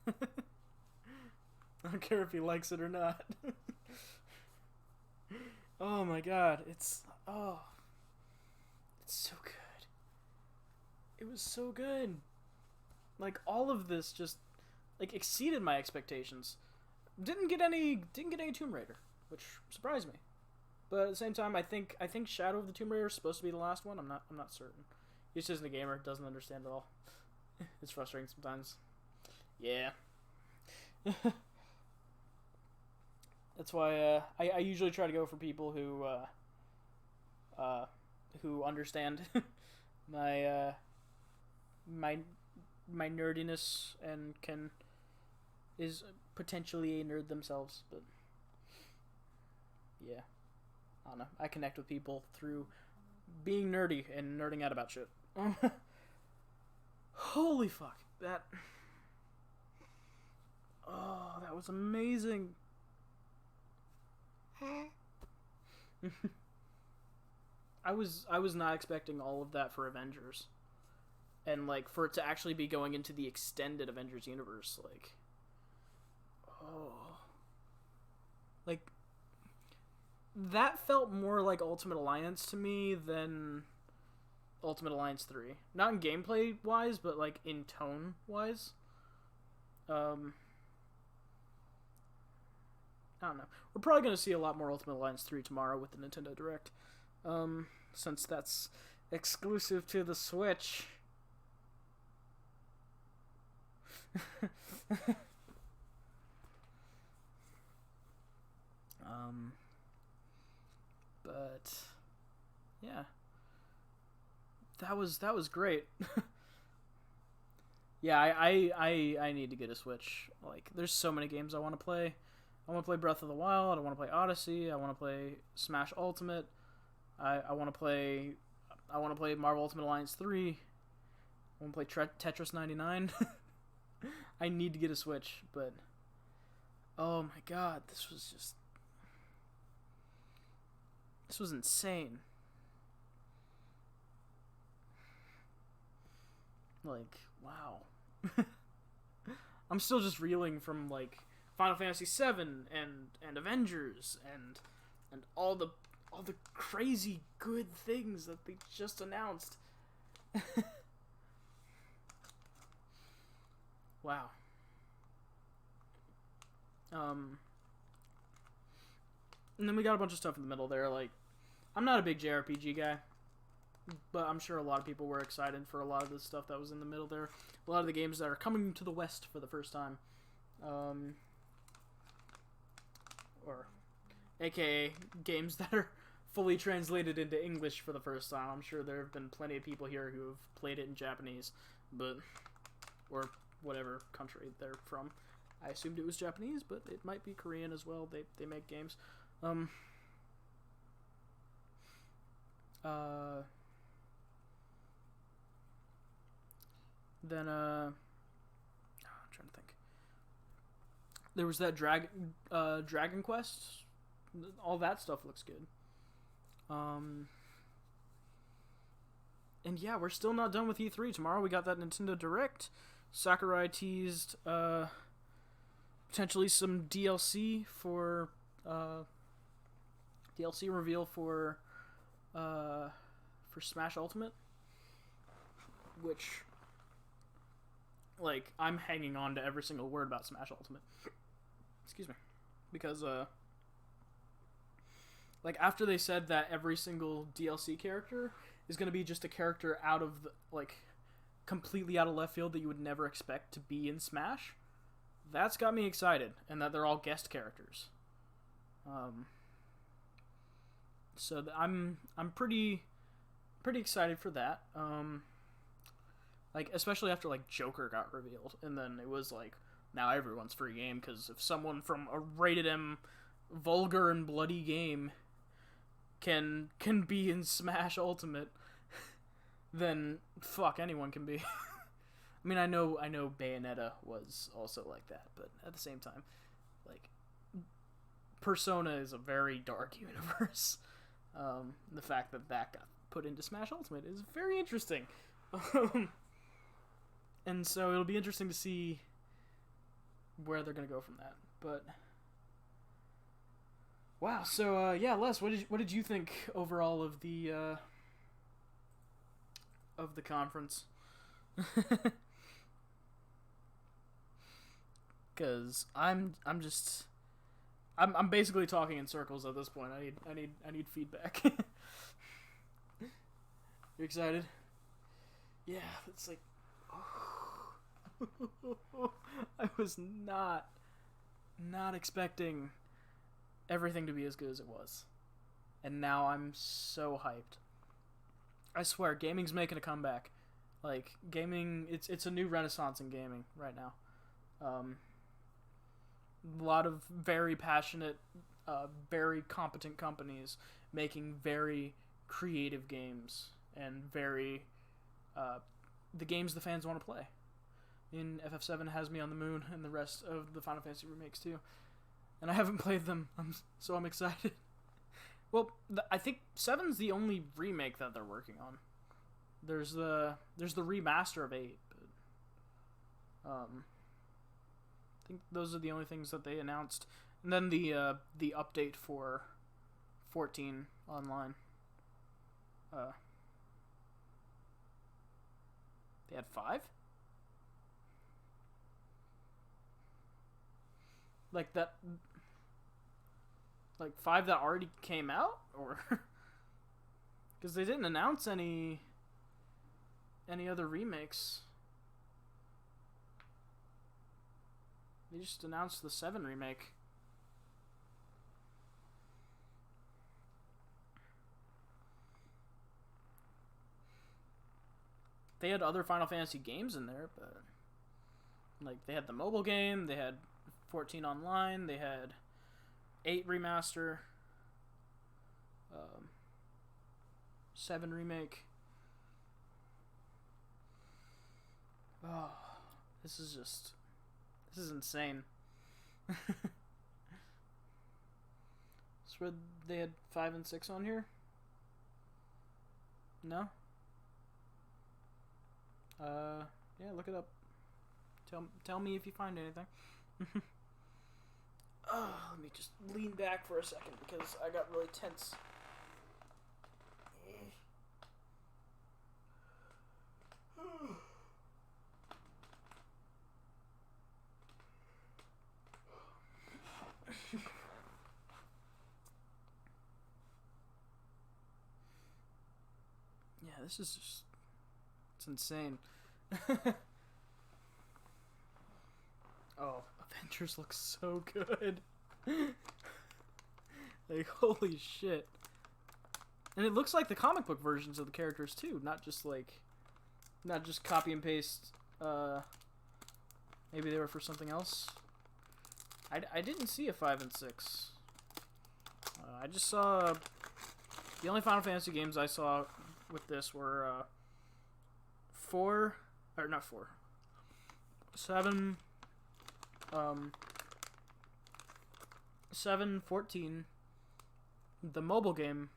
Speaker 1: I don't care if he likes it or not. Oh my god, it's so good. It was so good. Like, all of this just like exceeded my expectations. Didn't get any Tomb Raider, which surprised me. But at the same time, I think Shadow of the Tomb Raider is supposed to be the last one. I'm not certain. He just isn't a gamer, doesn't understand it all. It's frustrating sometimes. Yeah. That's why I usually try to go for people who understand my nerdiness and is potentially a nerd themselves, but yeah, I don't know. I connect with people through being nerdy and nerding out about shit. Holy fuck, that was amazing. I was not expecting all of that for Avengers, and like for it to actually be going into the extended Avengers universe, like, like that felt more like Ultimate Alliance to me than Ultimate Alliance 3. Not in gameplay wise, but like in tone wise. I don't know. We're probably going to see a lot more Ultimate Alliance 3 tomorrow with the Nintendo Direct. Since that's exclusive to the Switch. But yeah. That was great. Yeah, I need to get a Switch. Like, there's so many games I want to play. I want to play Breath of the Wild. I want to play Odyssey. I want to play Smash Ultimate. I want to play Marvel Ultimate Alliance 3. I want to play Tetris 99. I need to get a Switch, but oh my god, this was insane. Like, wow. I'm still just reeling from like Final Fantasy VII and Avengers and all the crazy good things that they just announced. Wow. And then we got a bunch of stuff in the middle there. Like, I'm not a big JRPG guy. but I'm sure a lot of people were excited for a lot of the stuff that was in the middle there. A lot of the games that are coming to the West for the first time. Or, aka, games that are fully translated into English for the first time. I'm sure there have been plenty of people here who have played it in Japanese, or whatever country they're from. I assumed it was Japanese, but it might be Korean as well. They make games. Then, I'm trying to think. There was that Dragon Quest. All that stuff looks good. And yeah, we're still not done with E3. Tomorrow we got that Nintendo Direct. Sakurai teased, potentially some DLC for, DLC reveal for Smash Ultimate. Which, like, I'm hanging on to every single word about Smash Ultimate. Excuse me. Because, like, after they said that every single DLC character is going to be just a character out of, like, completely out of left field that you would never expect to be in Smash, that's got me excited. And that they're all guest characters. So I'm pretty excited for that. Like, especially after, like, Joker got revealed, and then it was like, now everyone's free game, because if someone from a rated M vulgar and bloody game can be in Smash Ultimate, then fuck, anyone can be. I mean, I know Bayonetta was also like that, but at the same time, like, Persona is a very dark universe. The fact that got put into Smash Ultimate is very interesting. And so it'll be interesting to see where they're gonna go from that. But wow, so yeah, Les, what did you think overall of the conference? Because I'm basically talking in circles at this point. I need feedback. You excited? Yeah, it's like, I was not expecting everything to be as good as it was. And now I'm so hyped. I swear, gaming's making a comeback. Like, gaming, it's a new renaissance in gaming right now. A lot of very passionate, very competent companies making very creative games. And very, the games the fans want to play. In FF7 has me on the moon, and the rest of the Final Fantasy remakes too. And I haven't played them, so I'm excited. Well, I think 7's the only remake that they're working on. There's the remaster of 8, but I think those are the only things that they announced. And then the update for 14 online. They had 5? Like that, like 5 that already came out, or because they didn't announce any other remakes. They just announced the 7 remake. They had other Final Fantasy games in there, but like they had the mobile game, they had 14 online, they had 8 remaster, 7 remake. Oh, this is insane. Swear they had 5 and 6 on here? No? Yeah, look it up. Tell me if you find anything. Oh, let me just lean back for a second because I got really tense. Yeah, this is just... It's insane. Oh, Avengers looks so good. Like, holy shit. And it looks like the comic book versions of the characters, too. Not just, like... Not just copy and paste. Maybe they were for something else. I didn't see a 5 and 6. I just saw... The only Final Fantasy games I saw with this were 4... Or not 4. 7... 7, 14, the mobile game,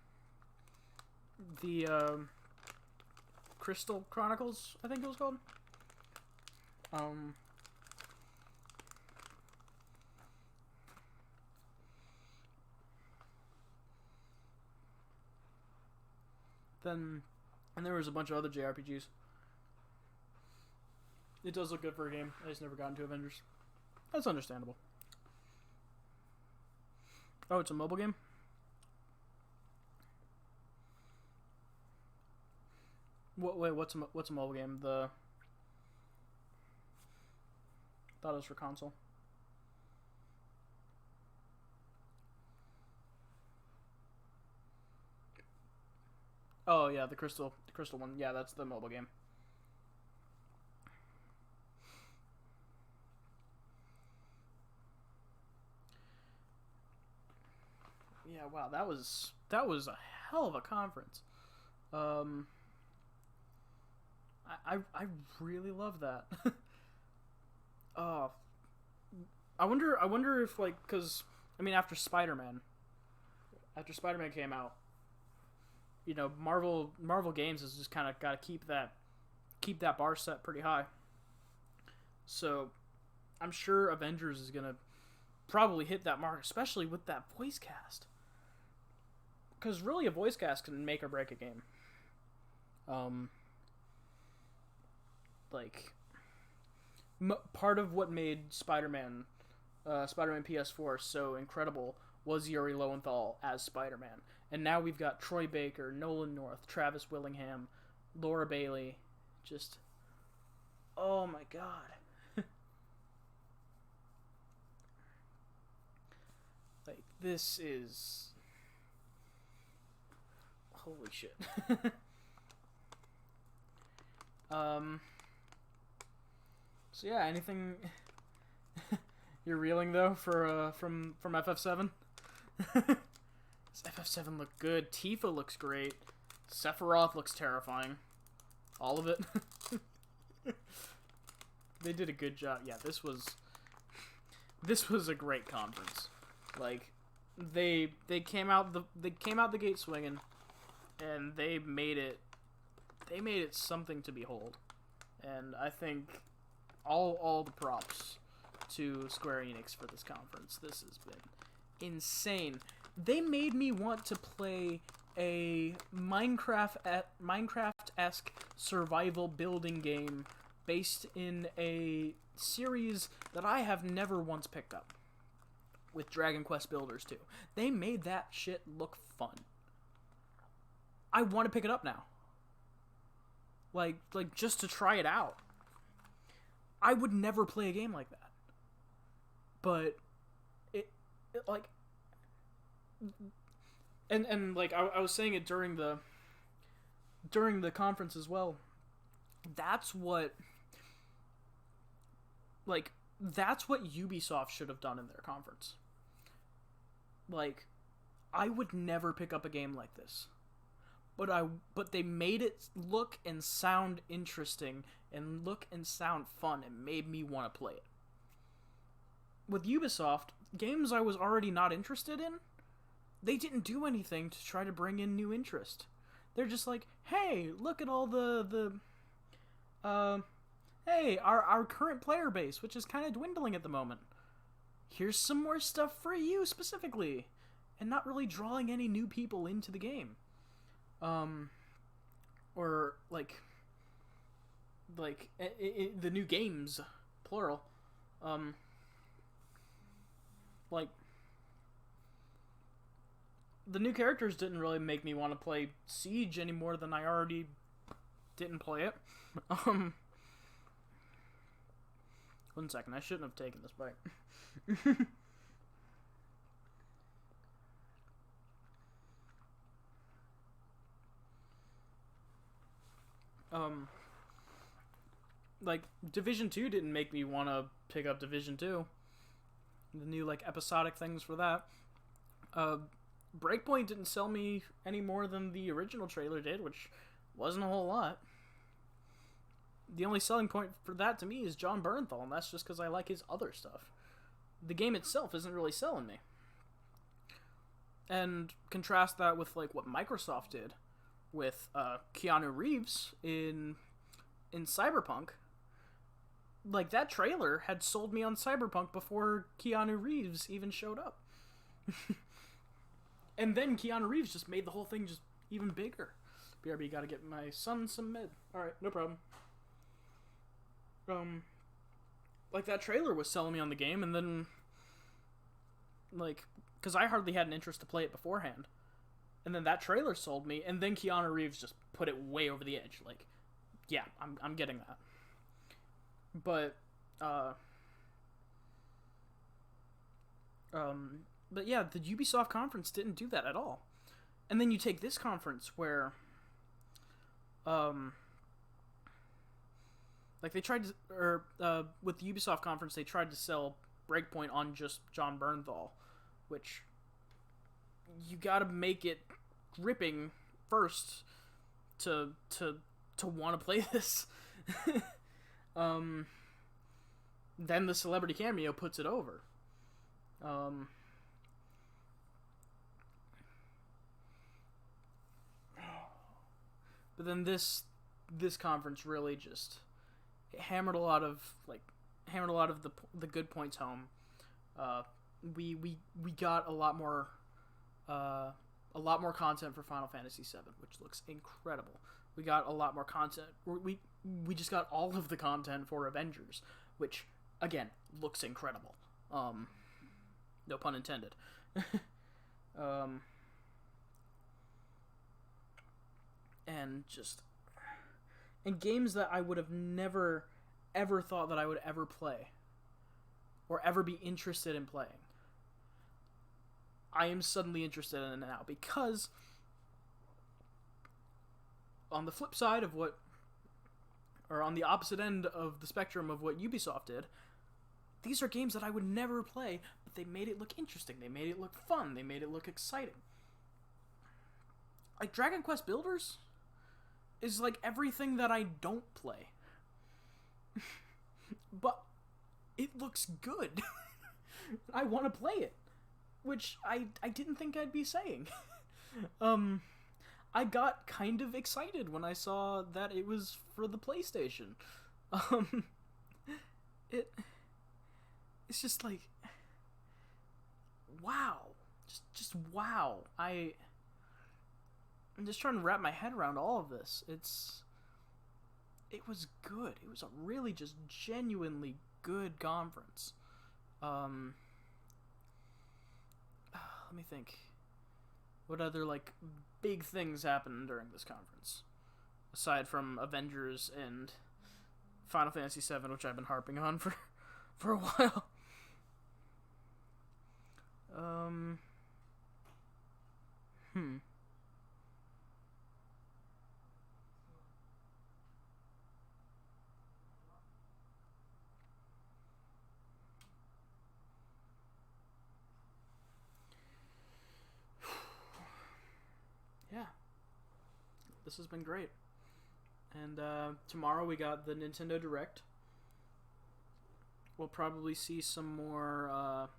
Speaker 1: the Crystal Chronicles, I think it was called. Then, and there was a bunch of other JRPGs. It does look good for a game. I just never got into Avengers. That's understandable. Oh, it's a mobile game? Wait, what's a mobile game? Thought it was for console. Oh yeah, the crystal one. Yeah, that's the mobile game. Yeah, wow, that was a hell of a conference. I really love that. Oh, I wonder if, like, cause I mean, after Spider-Man came out, you know, Marvel Games has just kind of got to keep that bar set pretty high. So, I'm sure Avengers is gonna probably hit that mark, especially with that voice cast. Because really, a voice cast can make or break a game. Like, part of what made Spider-Man PS4 so incredible was Yuri Lowenthal as Spider-Man. And now we've got Troy Baker, Nolan North, Travis Willingham, Laura Bailey. Just, oh my god. Like, this is... Holy shit. So yeah, anything... You're reeling, though, for from FF7? Does FF7 look good? Tifa looks great. Sephiroth looks terrifying. All of it. They did a good job. Yeah, this was a great conference. Like, they came out the gate swinging, and they made it something to behold. And I think all the props to Square Enix for this conference. This has been insane. They made me want to play a Minecraft-esque survival building game based in a series that I have never once picked up, with Dragon Quest Builders 2. They made that shit look fun. I want to pick it up now. Like just to try it out. I would never play a game like that. But it like, and like I was saying it during the conference as well. That's what Ubisoft should have done in their conference. Like, I would never pick up a game like this. But they made it look and sound interesting and look and sound fun and made me want to play it. With Ubisoft, games I was already not interested in, they didn't do anything to try to bring in new interest. They're just like, hey, look at all hey, our current player base, which is kind of dwindling at the moment. Here's some more stuff for you specifically. And not really drawing any new people into the game. Or, the new games, plural. The new characters didn't really make me want to play Siege any more than I already didn't play it. 1 second, I shouldn't have taken this bite. Like, Division 2 didn't make me want to pick up Division 2. The new, like, episodic things for that. Breakpoint didn't sell me any more than the original trailer did, which wasn't a whole lot. The only selling point for that to me is John Bernthal, and that's just because I like his other stuff. The game itself isn't really selling me. And contrast that with, like, what Microsoft did with Keanu Reeves in Cyberpunk. Like, that trailer had sold me on Cyberpunk before Keanu Reeves even showed up. And then Keanu Reeves just made the whole thing just even bigger. BRB, gotta get my son some med. Alright, no problem. Like, that trailer was selling me on the game, and then, like, because I hardly had an interest to play it beforehand. And then that trailer sold me, and then Keanu Reeves just put it way over the edge. Like, yeah, I'm getting that. But yeah, the Ubisoft conference didn't do that at all. And then you take this conference where, like, they tried to, or, with the Ubisoft conference, they tried to sell Breakpoint on just John Bernthal, which, you gotta make it gripping first to want to play this. Then the celebrity cameo puts it over. But then this conference really just hammered a lot of the good points home. We got a lot more content for Final Fantasy VII, which looks incredible. We got a lot more content. We just got all of the content for Avengers, which again looks incredible. No pun intended. And games that I would have never ever thought that I would ever play or ever be interested in playing. I am suddenly interested in it now, because on the flip side of what, or on the opposite end of the spectrum of what Ubisoft did, these are games that I would never play, but they made it look interesting, they made it look fun, they made it look exciting. Like, Dragon Quest Builders is like everything that I don't play. But it looks good. I want to play it. Which I didn't think I'd be saying. I got kind of excited when I saw that it was for the PlayStation. It's just like, wow. Just wow. I'm just trying to wrap my head around all of this. It was good. It was a really just genuinely good conference. Let me think. What other, like, big things happened during this conference? Aside from Avengers and Final Fantasy VII, which I've been harping on for a while. Yeah. This has been great. And tomorrow we got the Nintendo Direct. We'll probably see some more of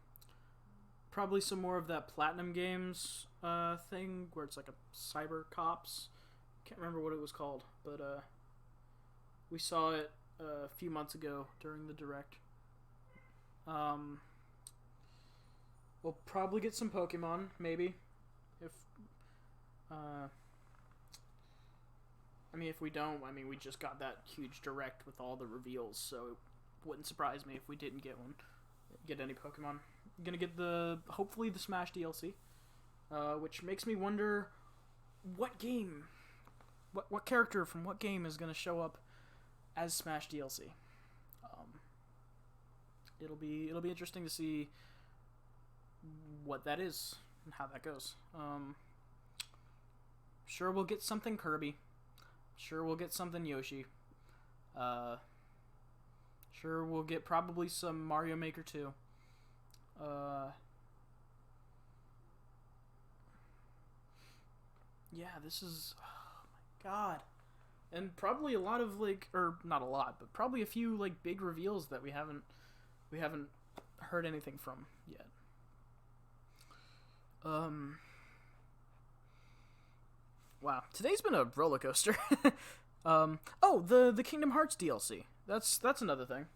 Speaker 1: that Platinum Games thing where it's like a cyber cops. Can't remember what it was called, but we saw it a few months ago during the Direct. We'll probably get some Pokemon, maybe. If we don't, we just got that huge Direct with all the reveals, so it wouldn't surprise me if we didn't get any Pokemon. I'm gonna get hopefully the Smash DLC, which makes me wonder what game what character from what game is gonna show up as Smash DLC. It'll be interesting to see what that is and how that goes. Sure, we'll get something Kirby. Sure, we'll get something Yoshi. Sure, we'll get probably some Mario Maker 2. Yeah, this is... Oh my god. And probably a lot of, like... Or, not a lot, but probably a few, like, big reveals that we haven't heard anything from yet. Wow. Today's been a roller coaster. Oh, the Kingdom Hearts DLC. That's another thing.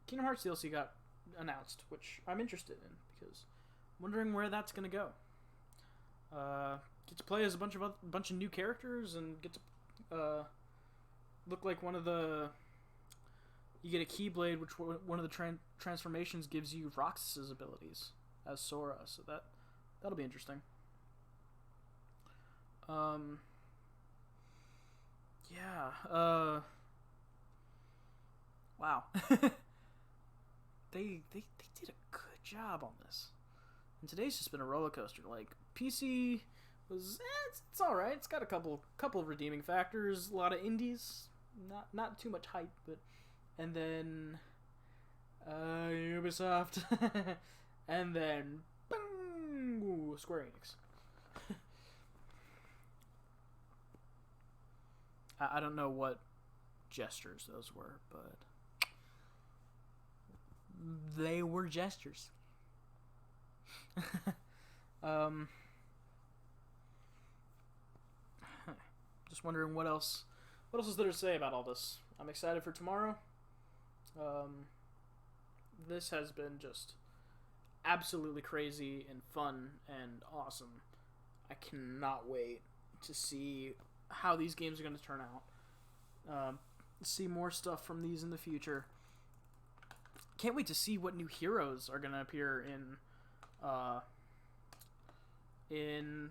Speaker 1: Kingdom Hearts DLC got announced, which I'm interested in because I'm wondering where that's gonna go. Get to play as a bunch of new characters and get to look like one of the. You get a Keyblade, which one of the transformations gives you Roxas's abilities as Sora, so that'll be interesting. Yeah. Wow. They did a good job on this. And today's just been a roller coaster. Like, PC was it's all right. It's got a couple of redeeming factors, a lot of indies, not too much hype, but and then Ubisoft and then boom, Square Enix. I don't know what gestures those were, but they were gestures. Just wondering what else is there to say about all this. I'm excited for tomorrow. This has been just absolutely crazy and fun and awesome. I cannot wait to see how these games are going to turn out. See more stuff from these in the future. Can't wait to see what new heroes are going to appear in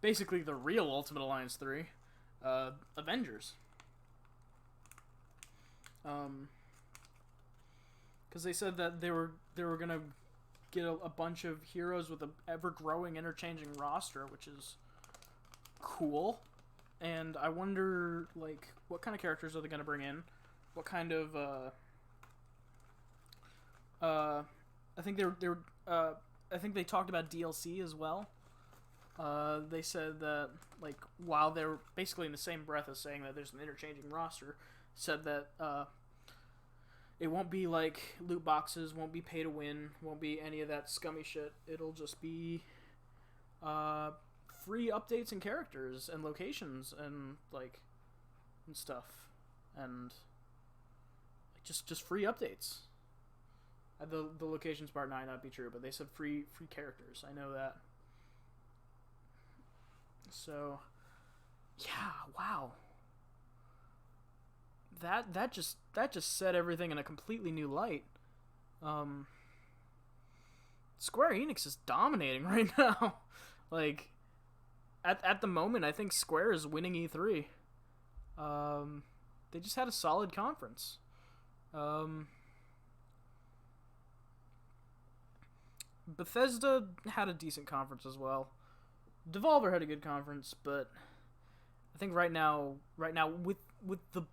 Speaker 1: basically the real Ultimate Alliance 3, Avengers. Because they said that they were going to get a bunch of heroes with an ever-growing, interchanging roster, which is cool. And I wonder, like, what kind of characters are they going to bring in? What kind of I think I think they talked about DLC as well. They said that, like, while they're basically in the same breath as saying that there's an interchanging roster, said that it won't be like loot boxes, won't be pay to win, won't be any of that scummy shit. It'll just be free updates and characters and locations and and stuff, and just free updates. The locations part might not be true, but they said free characters. I know that. So, yeah, wow. That just set everything in a completely new light. Square Enix is dominating right now. Like, at the moment, I think Square is winning E3. They just had a solid conference. Bethesda had a decent conference as well. Devolver had a good conference, but I think right now with the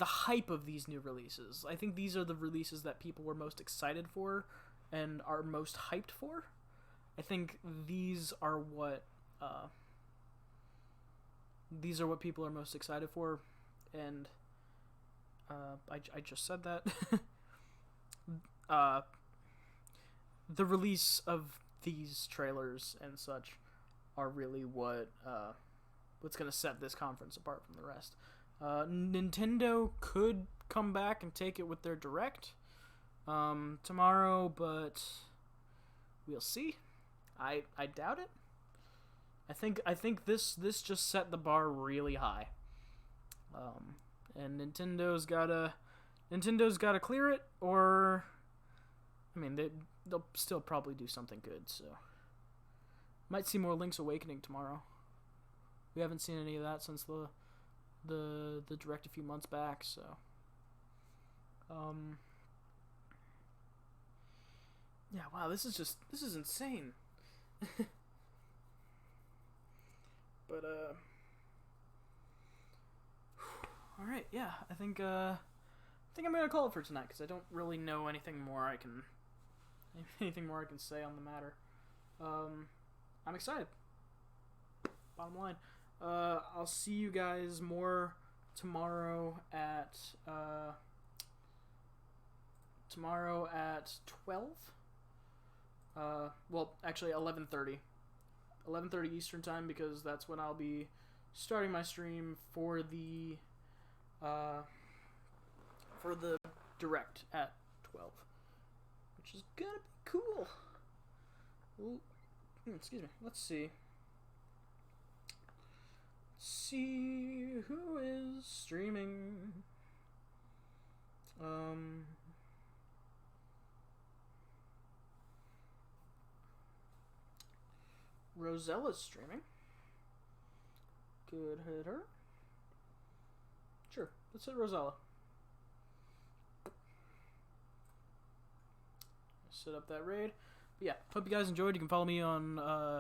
Speaker 1: hype of these new releases, I think these are the releases that people were most excited for and are most hyped for. I think these are what people are most excited for, and I just said that. The release of these trailers and such are really what's going to set this conference apart from the rest. Nintendo could come back and take it with their Direct tomorrow, but we'll see. I doubt it. I think this just set the bar really high. And Nintendo's gotta clear it, or I mean they'll still probably do something good. So Might see more Link's Awakening tomorrow. We haven't seen any of that since the direct a few months back, so yeah, wow, this is insane. But all right, yeah, I think I'm gonna call it for tonight because I don't really know anything more I can say on the matter. I'm excited. Bottom line, I'll see you guys more tomorrow at 12. Well, actually 11:30. 11:30 Eastern time, because that's when I'll be starting my stream for the direct at 12, which is gonna be cool. Ooh, excuse me. Let's see who is streaming. Rosella's streaming. Could hit her. Sure, let's hit Rosella. Set up that raid. But yeah, hope you guys enjoyed. You can follow me on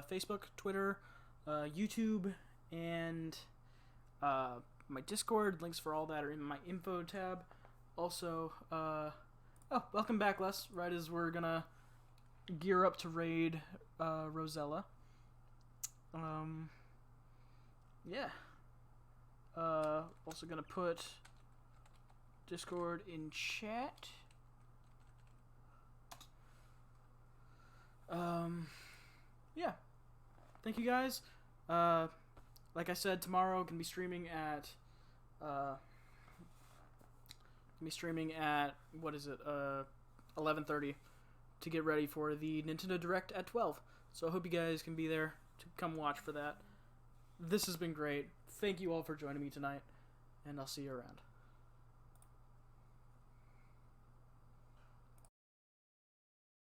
Speaker 1: Facebook, Twitter, YouTube, and my Discord. Links for all that are in my info tab. Also, welcome back, Les. Right as we're gonna gear up to raid Rosella. Yeah. Also gonna put Discord in chat. Yeah. Thank you guys. Like I said, tomorrow gonna be streaming at what is it? 11:30 to get ready for the Nintendo Direct at 12. So I hope you guys can be there to come watch for that. This has been great. Thank you all for joining me tonight, and I'll see you around.